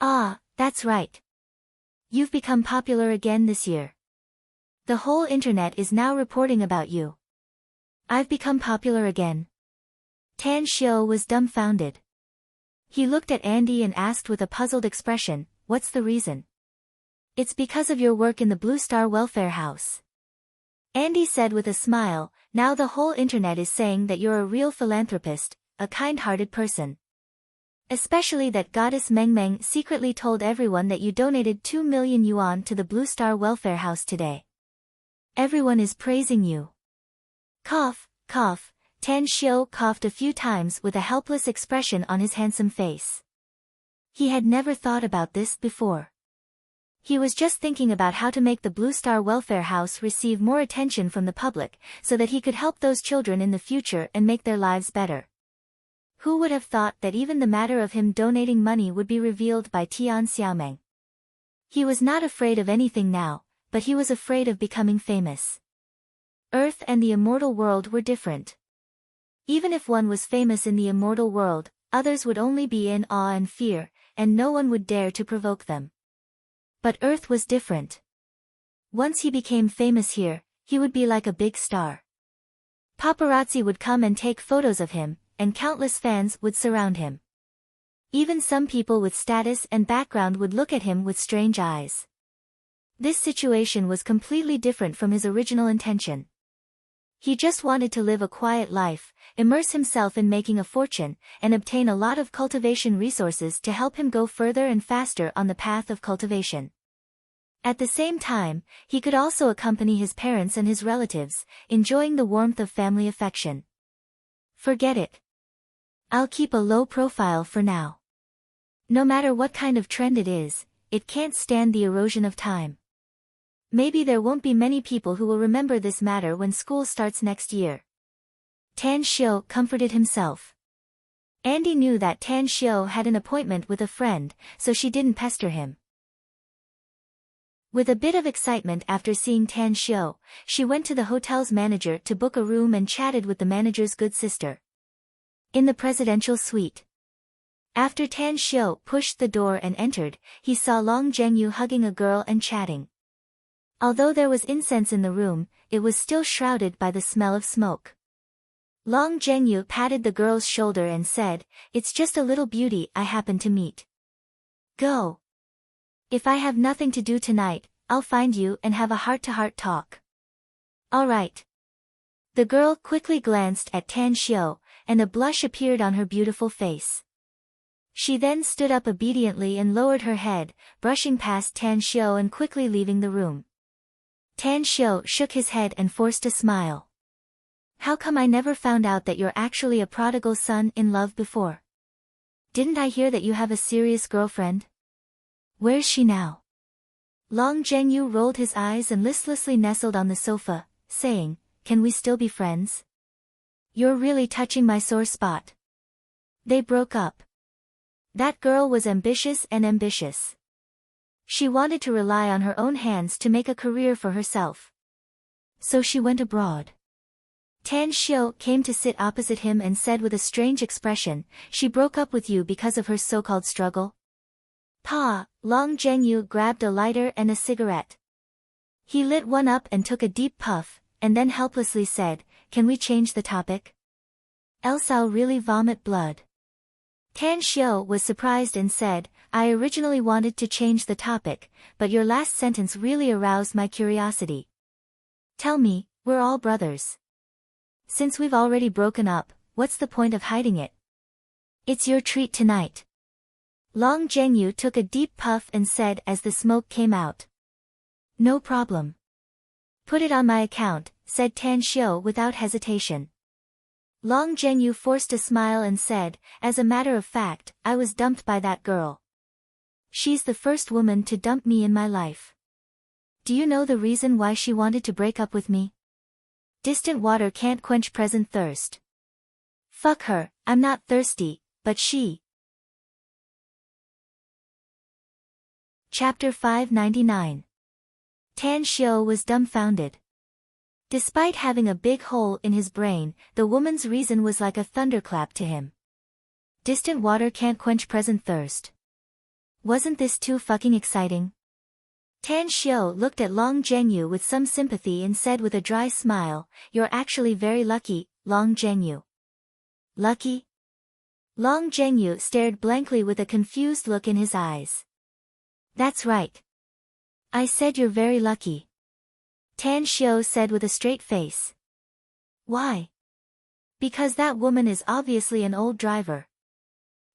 Ah, that's right. You've become popular again this year. The whole internet is now reporting about you. I've become popular again. Tan Xiu was dumbfounded. He looked at Andy and asked with a puzzled expression, what's the reason? It's because of your work in the Blue Star Welfare House. Andy said with a smile, now the whole internet is saying that you're a real philanthropist, a kind-hearted person. Especially that Goddess Meng Meng secretly told everyone that you donated 2 million yuan to the Blue Star Welfare House today. Everyone is praising you. Cough, cough, Tan Xiu coughed a few times with a helpless expression on his handsome face. He had never thought about this before. He was just thinking about how to make the Blue Star Welfare House receive more attention from the public, so that he could help those children in the future and make their lives better. Who would have thought that even the matter of him donating money would be revealed by Tian Xiaomeng? He was not afraid of anything now, but he was afraid of becoming famous. Earth and the immortal world were different. Even if one was famous in the immortal world, others would only be in awe and fear, and no one would dare to provoke them. But Earth was different. Once he became famous here, he would be like a big star. Paparazzi would come and take photos of him, and countless fans would surround him. Even some people with status and background would look at him with strange eyes. This situation was completely different from his original intention. He just wanted to live a quiet life, immerse himself in making a fortune, and obtain a lot of cultivation resources to help him go further and faster on the path of cultivation. At the same time, he could also accompany his parents and his relatives, enjoying the warmth of family affection. Forget it. I'll keep a low profile for now. No matter what kind of trend it is, it can't stand the erosion of time. Maybe there won't be many people who will remember this matter when school starts next year. Tan Xiu comforted himself. Andy knew that Tan Xiu had an appointment with a friend, so she didn't pester him. With a bit of excitement after seeing Tan Xiu, she went to the hotel's manager to book a room and chatted with the manager's good sister. In the presidential suite. After Tan Xiu pushed the door and entered, he saw Long Zhengyu hugging a girl and chatting. Although there was incense in the room, it was still shrouded by the smell of smoke. Long Zhengyu patted the girl's shoulder and said, "It's just a little beauty I happened to meet. Go. If I have nothing to do tonight, I'll find you and have a heart-to-heart talk." All right. The girl quickly glanced at Tan Xiu, and a blush appeared on her beautiful face. She then stood up obediently and lowered her head, brushing past Tan Xiu and quickly leaving the room. Tan Xiu shook his head and forced a smile. How come I never found out that you're actually a prodigal son in love before? Didn't I hear that you have a serious girlfriend? Where's she now? Long Zhengyu rolled his eyes and listlessly nestled on the sofa, saying, "Can we still be friends? You're really touching my sore spot." They broke up. That girl was ambitious and ambitious. She wanted to rely on her own hands to make a career for herself. So she went abroad. Tan Xiu came to sit opposite him and said with a strange expression, "She broke up with you because of her so-called struggle?" Pa, Long Zhengyu grabbed a lighter and a cigarette. He lit one up and took a deep puff, and then helplessly said, "Can we change the topic? Else I'll really vomit blood." Tan Xiu was surprised and said, "I originally wanted to change the topic, but your last sentence really aroused my curiosity. Tell me, we're all brothers. Since we've already broken up, what's the point of hiding it? It's your treat tonight." Long Zhengyu took a deep puff and said as the smoke came out. "No problem. Put it on my account," said Tan Xiu without hesitation. Long Zhengyu forced a smile and said, "As a matter of fact, I was dumped by that girl. She's the first woman to dump me in my life. Do you know the reason why she wanted to break up with me?" Distant water can't quench present thirst. Fuck her, I'm not thirsty, but she. Chapter 599. Tan Xiao was dumbfounded. Despite having a big hole in his brain, the woman's reason was like a thunderclap to him. Distant water can't quench present thirst. Wasn't this too fucking exciting? Tan Xiao looked at Long Zhengyu with some sympathy and said with a dry smile, "You're actually very lucky, Long Zhengyu." Lucky? Long Zhengyu stared blankly with a confused look in his eyes. That's right. I said you're very lucky. Tan Xiao said with a straight face. Why? Because that woman is obviously an old driver.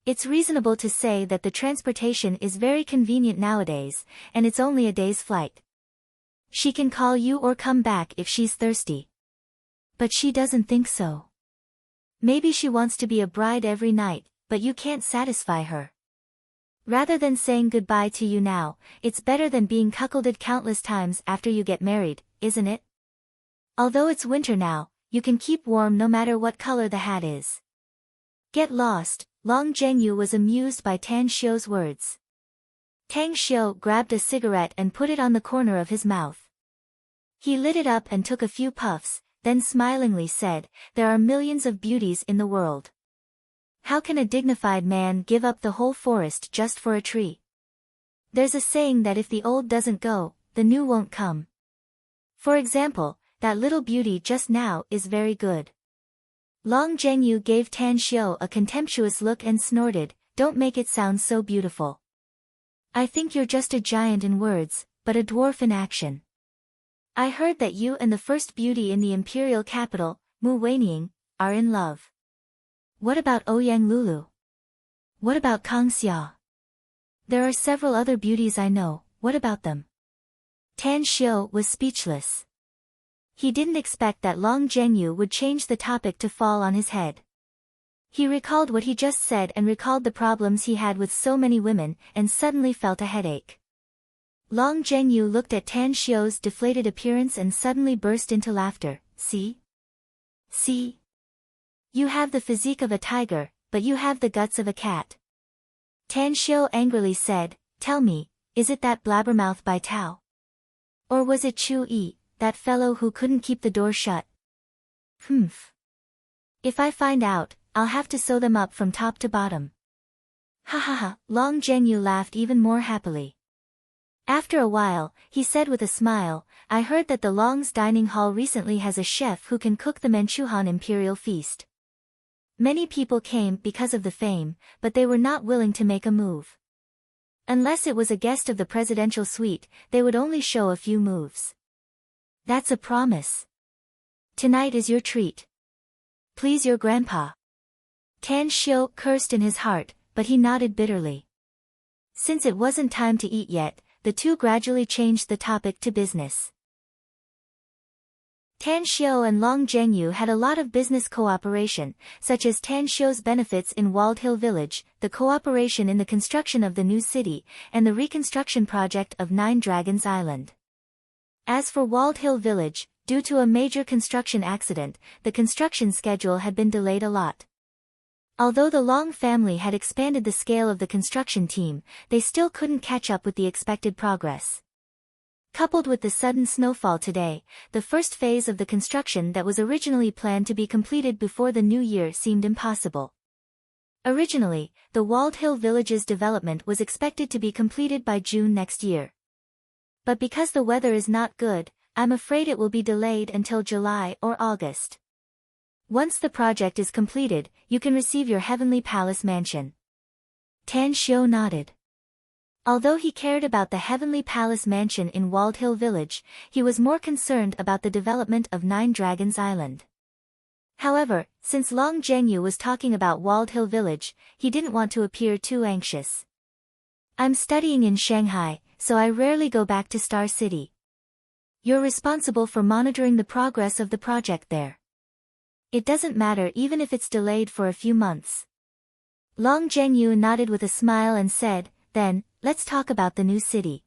It's reasonable to say that the transportation is very convenient nowadays, and it's only a day's flight. She can call you or come back if she's thirsty. But she doesn't think so. Maybe she wants to be a bride every night, but you can't satisfy her. Rather than saying goodbye to you now, it's better than being cuckolded countless times after you get married, isn't it? Although it's winter now, you can keep warm no matter what color the hat is. Get lost. Long Zhengyu was amused by Tan Xiao's words. Tang Xiao grabbed a cigarette and put it on the corner of his mouth. He lit it up and took a few puffs, then smilingly said, "There are millions of beauties in the world. How can a dignified man give up the whole forest just for a tree? There's a saying that if the old doesn't go, the new won't come. For example, that little beauty just now is very good." Long Zhengyu gave Tan Xiao a contemptuous look and snorted, "Don't make it sound so beautiful. I think you're just a giant in words, but a dwarf in action. I heard that you and the first beauty in the imperial capital, Mu Weining, are in love. What about Ouyang Lulu? What about Kang Xia? There are several other beauties I know, what about them?" Tan Xiao was speechless. He didn't expect that Long Zhengyu would change the topic to fall on his head. He recalled what he just said and recalled the problems he had with so many women, and suddenly felt a headache. Long Zhengyu looked at Tan Xiao's deflated appearance and suddenly burst into laughter. See? See? You have the physique of a tiger, but you have the guts of a cat. Tan Xiao angrily said, "Tell me, is it that blabbermouth Bai Tao? Or was it Chu Yi, that fellow who couldn't keep the door shut? Humph. If I find out, I'll have to sew them up from top to bottom." Ha ha ha, Long Zhengyu laughed even more happily. After a while, he said with a smile, "I heard that the Long's dining hall recently has a chef who can cook the Manchuhan imperial feast. Many people came because of the fame, but they were not willing to make a move. Unless it was a guest of the presidential suite, they would only show a few moves. That's a promise. Tonight is your treat. Please your grandpa." Tan Xiao cursed in his heart, but he nodded bitterly. Since it wasn't time to eat yet, the two gradually changed the topic to business. Tan Xiao and Long Zhengyu had a lot of business cooperation, such as Tan Xiao's benefits in Walled Hill Village, the cooperation in the construction of the new city, and the reconstruction project of Nine Dragons Island. As for Walled Hill Village, due to a major construction accident, the construction schedule had been delayed a lot. Although the Long family had expanded the scale of the construction team, they still couldn't catch up with the expected progress. Coupled with the sudden snowfall today, the first phase of the construction that was originally planned to be completed before the new year seemed impossible. Originally, the Walled Hill Village's development was expected to be completed by June next year. But because the weather is not good, I'm afraid it will be delayed until July or August. Once the project is completed, you can receive your heavenly palace mansion." Tan Xiao nodded. Although he cared about the heavenly palace mansion in Walled Hill Village, he was more concerned about the development of Nine Dragons Island. However, since Long Zhengyu was talking about Walled Hill Village, he didn't want to appear too anxious. "I'm studying in Shanghai, so I rarely go back to Star City. You're responsible for monitoring the progress of the project there. It doesn't matter even if it's delayed for a few months." Long Zhengyu nodded with a smile and said, "Then, let's talk about the new city."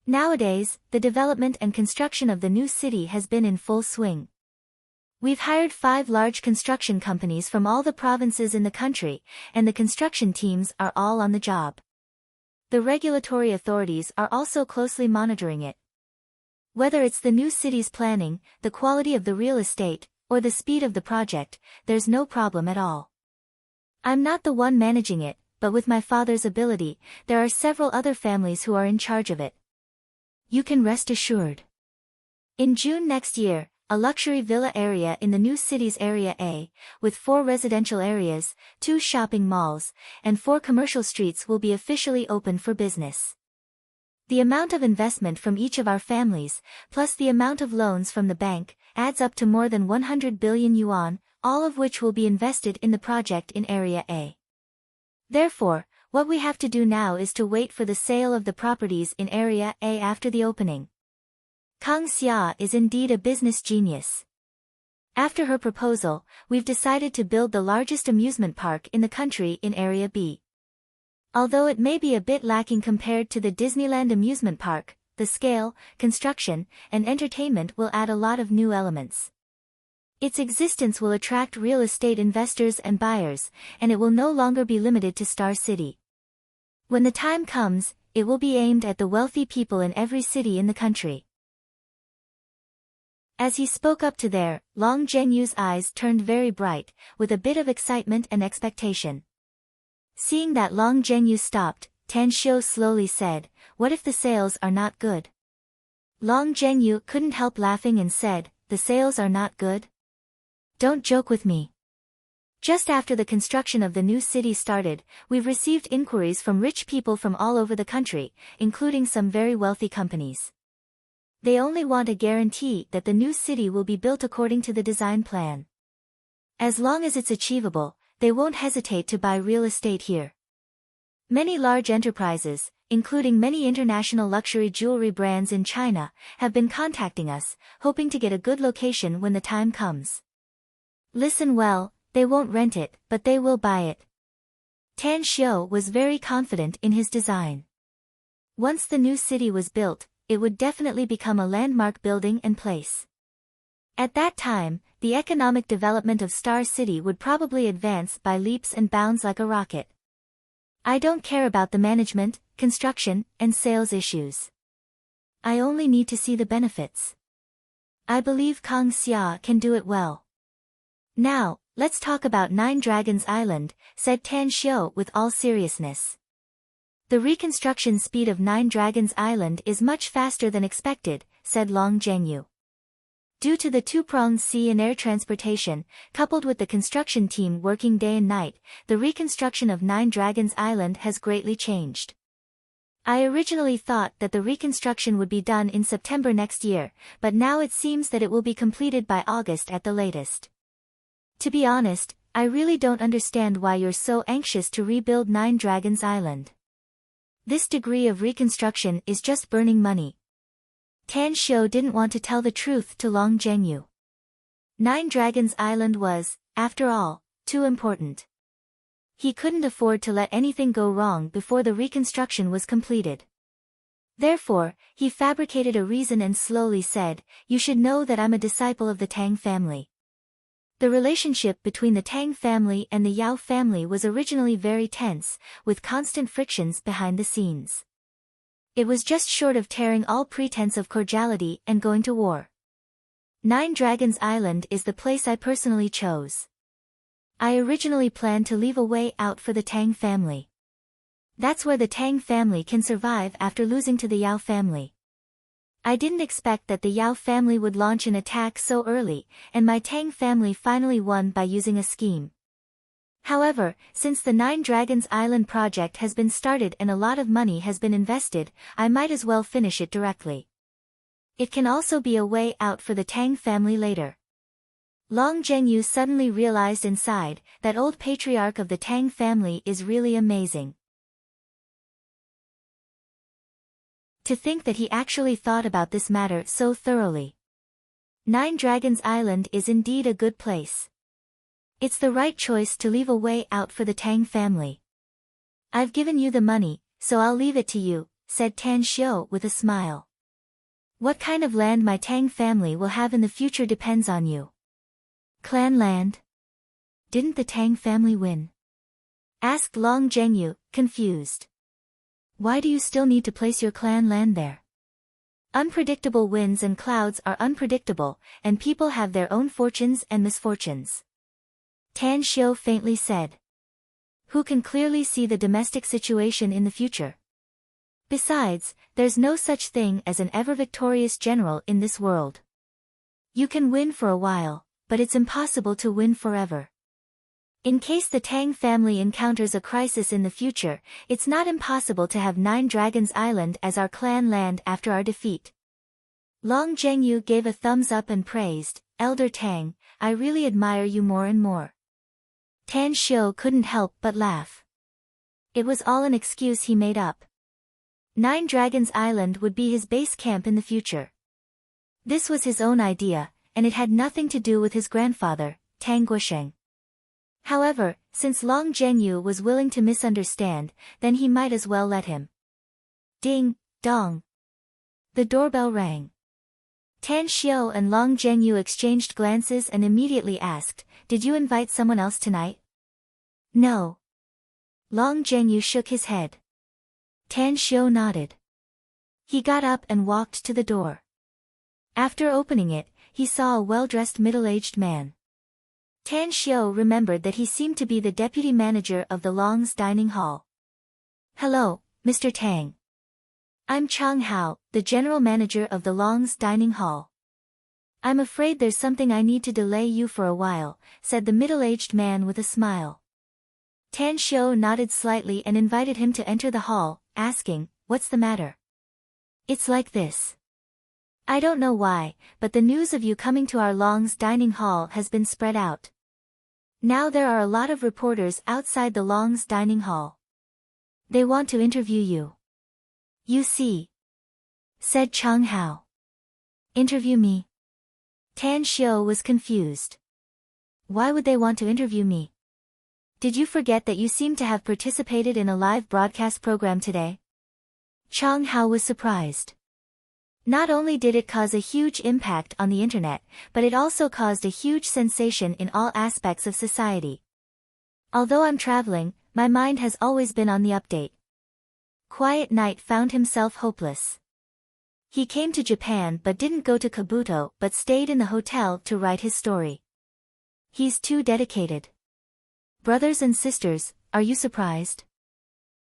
Nowadays, the development and construction of the new city has been in full swing. We've hired 5 large construction companies from all the provinces in the country, and the construction teams are all on the job. The regulatory authorities are also closely monitoring it. Whether it's the new city's planning, the quality of the real estate, or the speed of the project, there's no problem at all. I'm not the one managing it, but with my father's ability, there are several other families who are in charge of it. You can rest assured. In June next year, a luxury villa area in the new city's Area A, with 4 residential areas, 2 shopping malls, and 4 commercial streets will be officially open for business. The amount of investment from each of our families, plus the amount of loans from the bank, adds up to more than 100 billion yuan, all of which will be invested in the project in Area A. Therefore, what we have to do now is to wait for the sale of the properties in Area A after the opening. Kang Xia is indeed a business genius. After her proposal, we've decided to build the largest amusement park in the country in Area B. Although it may be a bit lacking compared to the Disneyland amusement park, the scale, construction, and entertainment will add a lot of new elements. Its existence will attract real estate investors and buyers, and it will no longer be limited to Star City. When the time comes, it will be aimed at the wealthy people in every city in the country. As he spoke up to there, Long Zhengyu's eyes turned very bright, with a bit of excitement and expectation. Seeing that Long Zhenyu stopped, Tan Xiu slowly said, "What if the sales are not good?" Long Zhenyu couldn't help laughing and said, "The sales are not good? Don't joke with me. Just after the construction of the new city started, we've received inquiries from rich people from all over the country, including some very wealthy companies. They only want a guarantee that the new city will be built according to the design plan. As long as it's achievable, they won't hesitate to buy real estate here. Many large enterprises, including many international luxury jewelry brands in China, have been contacting us, hoping to get a good location when the time comes. Listen well, they won't rent it, but they will buy it." Tan Xiu was very confident in his design. Once the new city was built, it would definitely become a landmark building and place. At that time, the economic development of Star City would probably advance by leaps and bounds like a rocket. I don't care about the management, construction, and sales issues. I only need to see the benefits. I believe Kang Xia can do it well. Now, let's talk about Nine Dragons Island, said Tan Xiu with all seriousness. The reconstruction speed of Nine Dragons Island is much faster than expected, said Long Zhenyu. Due to the two-pronged sea and air transportation, coupled with the construction team working day and night, the reconstruction of Nine Dragons Island has greatly changed. I originally thought that the reconstruction would be done in September next year, but now it seems that it will be completed by August at the latest. To be honest, I really don't understand why you're so anxious to rebuild Nine Dragons Island. This degree of reconstruction is just burning money. Tan Xiu didn't want to tell the truth to Long Zhenyu. Nine Dragons Island was, after all, too important. He couldn't afford to let anything go wrong before the reconstruction was completed. Therefore, he fabricated a reason and slowly said, "You should know that I'm a disciple of the Tang family." The relationship between the Tang family and the Yao family was originally very tense, with constant frictions behind the scenes. It was just short of tearing all pretense of cordiality and going to war. Nine Dragons Island is the place I personally chose. I originally planned to leave a way out for the Tang family. That's where the Tang family can survive after losing to the Yao family. I didn't expect that the Yao family would launch an attack so early, and my Tang family finally won by using a scheme. However, since the Nine Dragons Island project has been started and a lot of money has been invested, I might as well finish it directly. It can also be a way out for the Tang family later. Long Zhenyu suddenly realized inside that old patriarch of the Tang family is really amazing. To think that he actually thought about this matter so thoroughly. Nine Dragons Island is indeed a good place. It's the right choice to leave a way out for the Tang family. I've given you the money, so I'll leave it to you, said Tan Xiu with a smile. What kind of land my Tang family will have in the future depends on you. Clan land? Didn't the Tang family win? Asked Long Zhengyu, confused. Why do you still need to place your clan land there? Unpredictable winds and clouds are unpredictable, and people have their own fortunes and misfortunes. Tan Xiu faintly said. Who can clearly see the domestic situation in the future? Besides, there's no such thing as an ever-victorious general in this world. You can win for a while, but it's impossible to win forever. In case the Tang family encounters a crisis in the future, it's not impossible to have 9 Dragons Island as our clan land after our defeat. Long Zhengyu gave a thumbs up and praised, Elder Tang, I really admire you more and more. Tan Xiu couldn't help but laugh. It was all an excuse he made up. 9 Dragons Island would be his base camp in the future. This was his own idea, and it had nothing to do with his grandfather, Tang Guosheng. However, since Long Zhengyu was willing to misunderstand, then he might as well let him. Ding, dong. The doorbell rang. Tan Xiu and Long Zhengyu exchanged glances and immediately asked, Did you invite someone else tonight? No. Long Zhengyu shook his head. Tan Xiu nodded. He got up and walked to the door. After opening it, he saw a well-dressed middle-aged man. Tan Xiu remembered that he seemed to be the deputy manager of the Long's dining hall. Hello, Mr. Tang. I'm Chang Hao, the general manager of the Long's dining hall. I'm afraid there's something I need to delay you for a while, said the middle-aged man with a smile. Tan Xiu nodded slightly and invited him to enter the hall, asking, What's the matter? It's like this. I don't know why, but the news of you coming to our Long's dining hall has been spread out. Now there are a lot of reporters outside the Long's dining hall. They want to interview you. You see, said Chang Hao. Interview me? Tan Xiu was confused. Why would they want to interview me? Did you forget that you seem to have participated in a live broadcast program today? Chang Hao was surprised. Not only did it cause a huge impact on the internet, but it also caused a huge sensation in all aspects of society. Although I'm traveling, my mind has always been on the update. Quiet Knight found himself hopeless. He came to Japan but didn't go to Kabuto but stayed in the hotel to write his story. He's too dedicated. Brothers and sisters, are you surprised?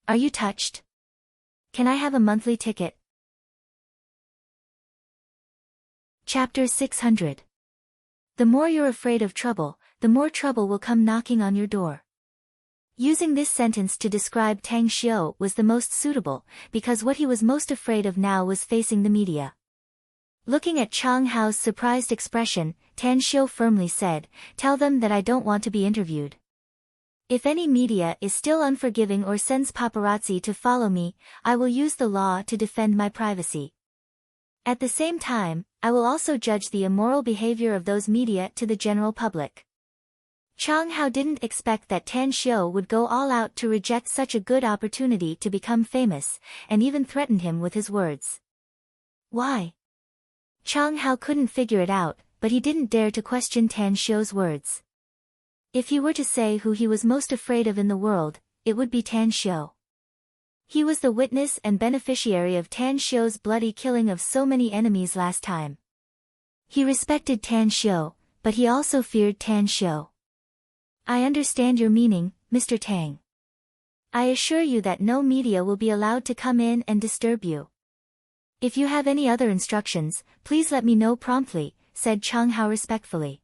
Are you touched? Can I have a monthly ticket? Chapter 600. The more you're afraid of trouble, the more trouble will come knocking on your door. Using this sentence to describe Tang Xiu was the most suitable, because what he was most afraid of now was facing the media. Looking at Chang Hao's surprised expression, Tan Xiu firmly said, Tell them that I don't want to be interviewed. If any media is still unforgiving or sends paparazzi to follow me, I will use the law to defend my privacy. At the same time, I will also judge the immoral behavior of those media to the general public. Chang Hao didn't expect that Tan Xiu would go all out to reject such a good opportunity to become famous, and even threatened him with his words. Why? Chang Hao couldn't figure it out, but he didn't dare to question Tan Xiu's words. If he were to say who he was most afraid of in the world, it would be Tan Xiu. He was the witness and beneficiary of Tan Xiu's bloody killing of so many enemies last time. He respected Tan Xiu, but he also feared Tan Xiu. I understand your meaning, Mr. Tang. I assure you that no media will be allowed to come in and disturb you. If you have any other instructions, please let me know promptly, said Chang Hao respectfully.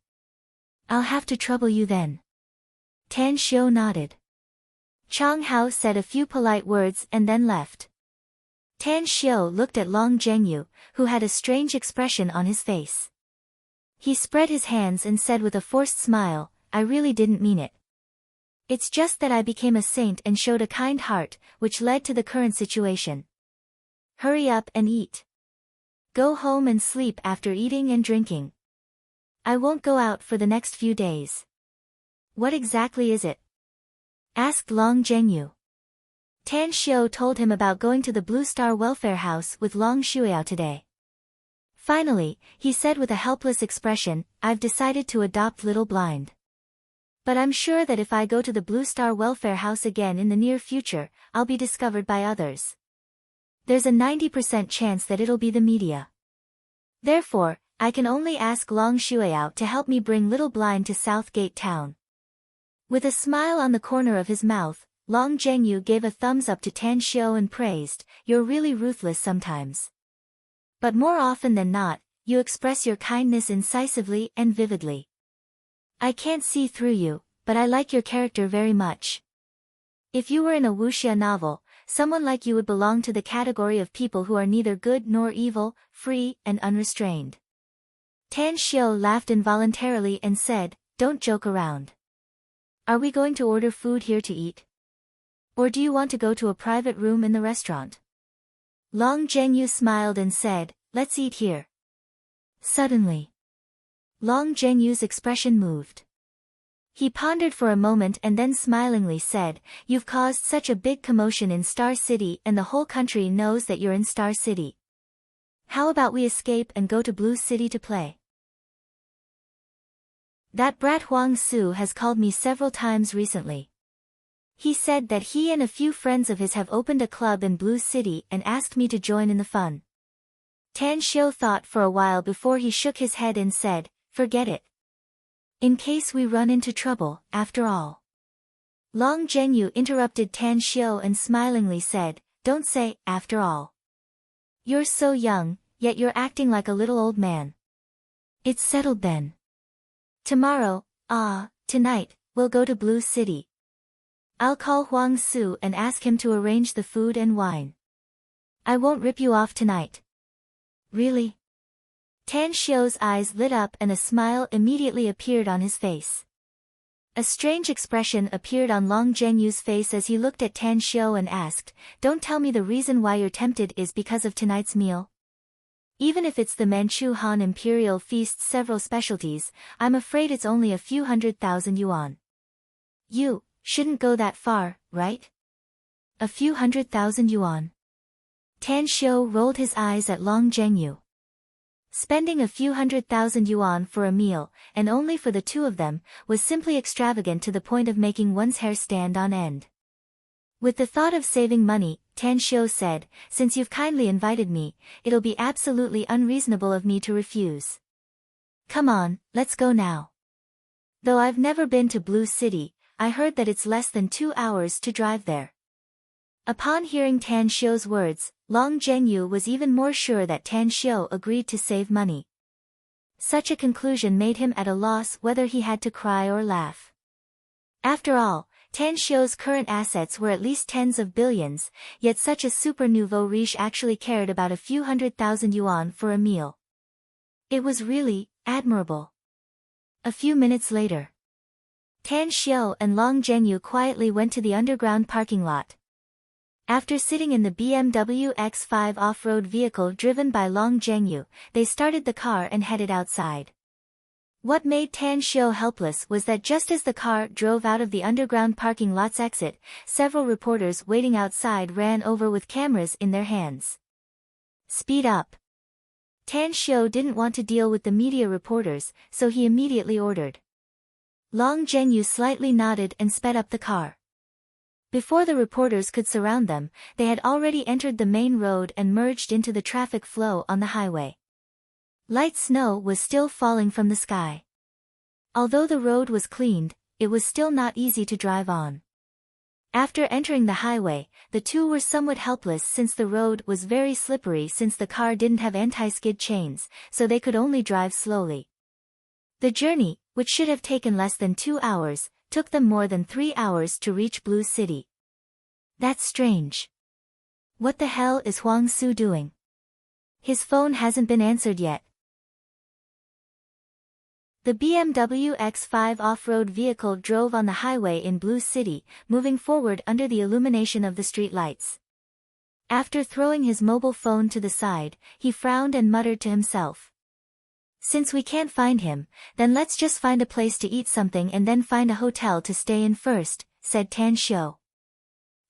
I'll have to trouble you then. Tan Xiu nodded. Chang Hao said a few polite words and then left. Tan Xiu looked at Long Zhengyu, who had a strange expression on his face. He spread his hands and said with a forced smile, I really didn't mean it. It's just that I became a saint and showed a kind heart, which led to the current situation. Hurry up and eat. Go home and sleep after eating and drinking. I won't go out for the next few days. What exactly is it? Asked Long Zhengyu. Tan Xiu told him about going to the Blue Star Welfare House with Long Shuiao today. Finally, he said with a helpless expression, I've decided to adopt Little Blind. But I'm sure that if I go to the Blue Star Welfare House again in the near future, I'll be discovered by others. There's a 90% chance that it'll be the media. Therefore, I can only ask Long Shueao to help me bring Little Blind to Southgate Town. With a smile on the corner of his mouth, Long Zhengyu gave a thumbs up to Tan Xiao and praised, You're really ruthless sometimes. But more often than not, you express your kindness incisively and vividly. I can't see through you, but I like your character very much. If you were in a wuxia novel, someone like you would belong to the category of people who are neither good nor evil, free and unrestrained. Tan Xiao laughed involuntarily and said, Don't joke around. Are we going to order food here to eat? Or do you want to go to a private room in the restaurant? Long Zhengyu smiled and said, Let's eat here. Suddenly, Long Zhengyu's expression moved. He pondered for a moment and then smilingly said, You've caused such a big commotion in Star City and the whole country knows that you're in Star City. How about we escape and go to Blue City to play? That brat Huang Su has called me several times recently. He said that he and a few friends of his have opened a club in Blue City and asked me to join in the fun. Tan Xiao thought for a while before he shook his head and said, Forget it. In case we run into trouble, after all. Long Zhengyu interrupted Tan Xiao and smilingly said, Don't say, after all. You're so young, yet you're acting like a little old man. It's settled then. Tomorrow, tonight, we'll go to Blue City. I'll call Huang Su and ask him to arrange the food and wine. I won't rip you off tonight. Really? Tan Xiao's eyes lit up and a smile immediately appeared on his face. A strange expression appeared on Long Zhengyu's face as he looked at Tan Xiao and asked, Don't tell me the reason why you're tempted is because of tonight's meal? Even if it's the Manchu Han Imperial Feast's several specialties, I'm afraid it's only a few 100,000 yuan. You shouldn't go that far, right? A few 100,000 yuan. Tan Xiao rolled his eyes at Long Zhengyu. Spending a few 100,000 yuan for a meal, and only for the two of them, was simply extravagant to the point of making one's hair stand on end. With the thought of saving money, Tan Xiao said, Since you've kindly invited me, it'll be absolutely unreasonable of me to refuse. Come on, let's go now. Though I've never been to Blue City, I heard that it's less than 2 hours to drive there. Upon hearing Tan Xiao's words, Long Zhengyu was even more sure that Tan Xiao agreed to save money. Such a conclusion made him at a loss whether he had to cry or laugh. After all, Tan Xiao's current assets were at least tens of billions, yet such a super nouveau riche actually cared about a few 100,000 yuan for a meal. It was really admirable. A few minutes later, Tan Xiao and Long Zhengyu quietly went to the underground parking lot. After sitting in the BMW X5 off-road vehicle driven by Long Zhengyu, they started the car and headed outside. What made Tan Xiao helpless was that just as the car drove out of the underground parking lot's exit, several reporters waiting outside ran over with cameras in their hands. Speed up. Tan Xiao didn't want to deal with the media reporters, so he immediately ordered. Long Zhengyu slightly nodded and sped up the car. Before the reporters could surround them, they had already entered the main road and merged into the traffic flow on the highway. Light snow was still falling from the sky. Although the road was cleaned, it was still not easy to drive on. After entering the highway, the two were somewhat helpless since the road was very slippery since the car didn't have anti-skid chains, so they could only drive slowly. The journey, which should have taken less than 2 hours, took them more than 3 hours to reach Blue City. That's strange. What the hell is Huang Su doing? His phone hasn't been answered yet. The BMW X5 off-road vehicle drove on the highway in Blue City, moving forward under the illumination of the street lights. After throwing his mobile phone to the side, he frowned and muttered to himself. Since we can't find him, then let's just find a place to eat something and then find a hotel to stay in first, said Tan Xiao.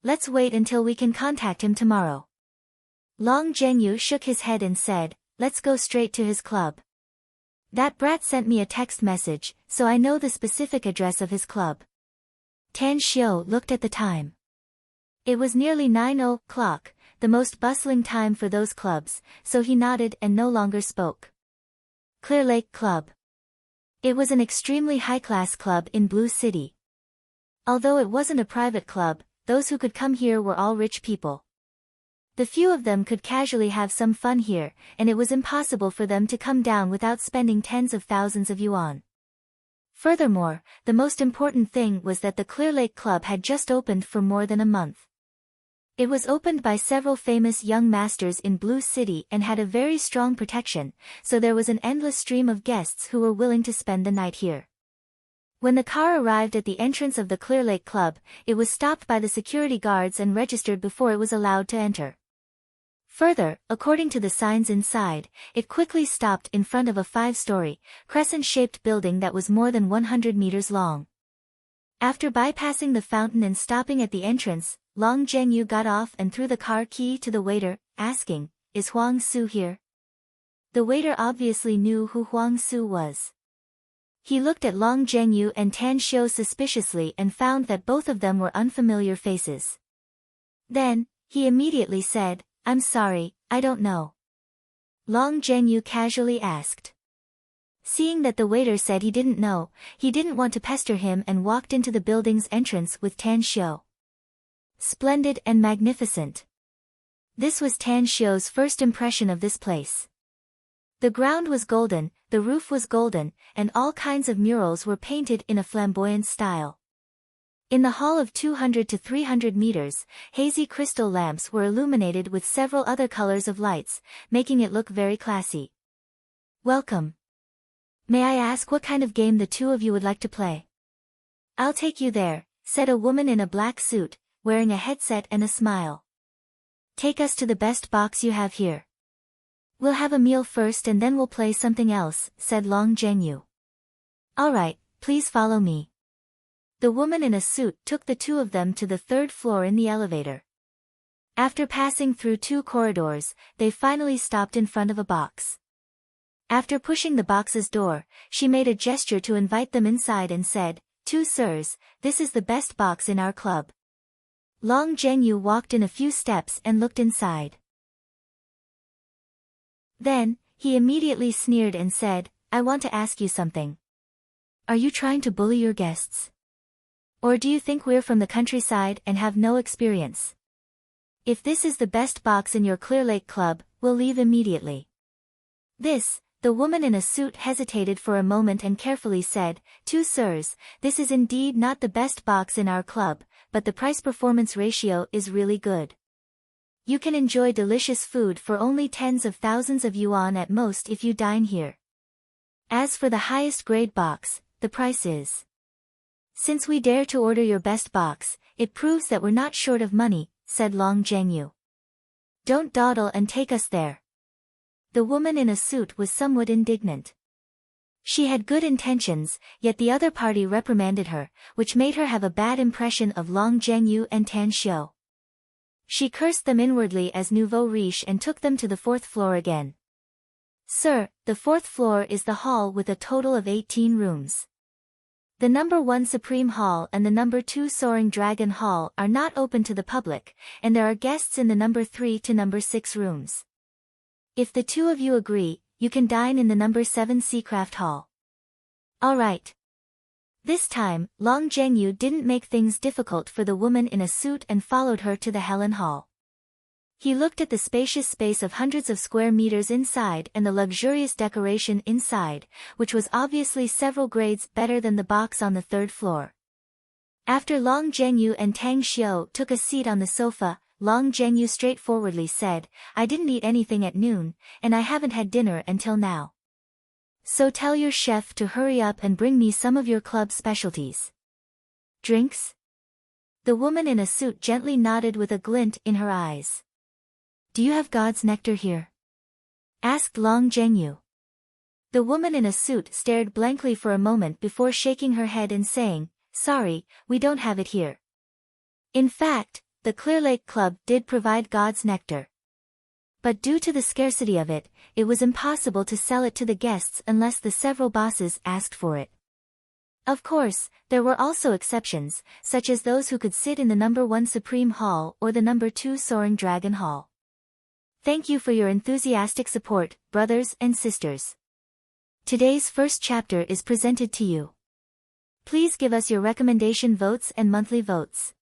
Let's wait until we can contact him tomorrow. Long Zhengyu shook his head and said, let's go straight to his club. That brat sent me a text message, so I know the specific address of his club. Tan Xiu looked at the time. It was nearly 9 o'clock, the most bustling time for those clubs, so he nodded and no longer spoke. Clear Lake Club. It was an extremely high-class club in Blue City. Although it wasn't a private club, those who could come here were all rich people. The few of them could casually have some fun here, and it was impossible for them to come down without spending tens of thousands of yuan. Furthermore, the most important thing was that the Clear Lake Club had just opened for more than a month. It was opened by several famous young masters in Blue City and had a very strong protection, so there was an endless stream of guests who were willing to spend the night here. When the car arrived at the entrance of the Clear Lake Club, it was stopped by the security guards and registered before it was allowed to enter. Further, according to the signs inside, it quickly stopped in front of a 5-story, crescent-shaped building that was more than 100 meters long. After bypassing the fountain and stopping at the entrance, Long Zhengyu got off and threw the car key to the waiter, asking, "Is Huang Su here?" The waiter obviously knew who Huang Su was. He looked at Long Zhengyu and Tan Xiu suspiciously and found that both of them were unfamiliar faces. Then, he immediately said, "I'm sorry, I don't know." Long Zhengyu casually asked. Seeing that the waiter said he didn't know, he didn't want to pester him and walked into the building's entrance with Tan Xiu. Splendid and magnificent. This was Tan Xiu's first impression of this place. The ground was golden, the roof was golden, and all kinds of murals were painted in a flamboyant style. In the hall of 200 to 300 meters, hazy crystal lamps were illuminated with several other colors of lights, making it look very classy. "Welcome. May I ask what kind of game the two of you would like to play?" "I'll take you there," said a woman in a black suit, wearing a headset and a smile. "Take us to the best box you have here." "We'll have a meal first and then we'll play something else," said Long Zhengyu. "All right, please follow me." The woman in a suit took the two of them to the 3rd floor in the elevator. After passing through 2 corridors, they finally stopped in front of a box. After pushing the box's door, she made a gesture to invite them inside and said, "Two sirs, this is the best box in our club." Long Zhengyu walked in a few steps and looked inside. Then, he immediately sneered and said, "I want to ask you something. Are you trying to bully your guests? Or do you think we're from the countryside and have no experience? If this is the best box in your Clear Lake Club, we'll leave immediately." The woman in a suit hesitated for a moment and carefully said, "Two sirs, this is indeed not the best box in our club, but the price-performance ratio is really good. You can enjoy delicious food for only tens of thousands of yuan at most if you dine here. As for the highest grade box, the price is. Since we dare to order your best box, it proves that we're not short of money," said Long Zhengyu. "Don't dawdle and take us there." The woman in a suit was somewhat indignant. She had good intentions, yet the other party reprimanded her, which made her have a bad impression of Long Zhengyu and Tan Xiu. She cursed them inwardly as nouveau riche and took them to the 4th floor again. "Sir, the 4th floor is the hall with a total of 18 rooms. The number 1 Supreme Hall and the number 2 Soaring Dragon Hall are not open to the public, and there are guests in the number 3 to number 6 rooms. If the two of you agree, you can dine in the number 7 Seacraft Hall." "All right." This time, Long Zhengyu didn't make things difficult for the woman in a suit and followed her to the Helen Hall. He looked at the spacious space of hundreds of square meters inside and the luxurious decoration inside, which was obviously several grades better than the box on the 3rd floor. After Long Zhengyu and Tang Xiu took a seat on the sofa, Long Zhengyu straightforwardly said, "I didn't eat anything at noon, and I haven't had dinner until now. So tell your chef to hurry up and bring me some of your club specialties." "Drinks?" The woman in a suit gently nodded with a glint in her eyes. "Do you have God's nectar here?" asked Long Zhengyu. The woman in a suit stared blankly for a moment before shaking her head and saying, "Sorry, we don't have it here." In fact, the Clear Lake Club did provide God's nectar. But due to the scarcity of it, it was impossible to sell it to the guests unless the several bosses asked for it. Of course, there were also exceptions, such as those who could sit in the number 1 Supreme Hall or the number 2 Soaring Dragon Hall. Thank you for your enthusiastic support, brothers and sisters. Today's first chapter is presented to you. Please give us your recommendation votes and monthly votes.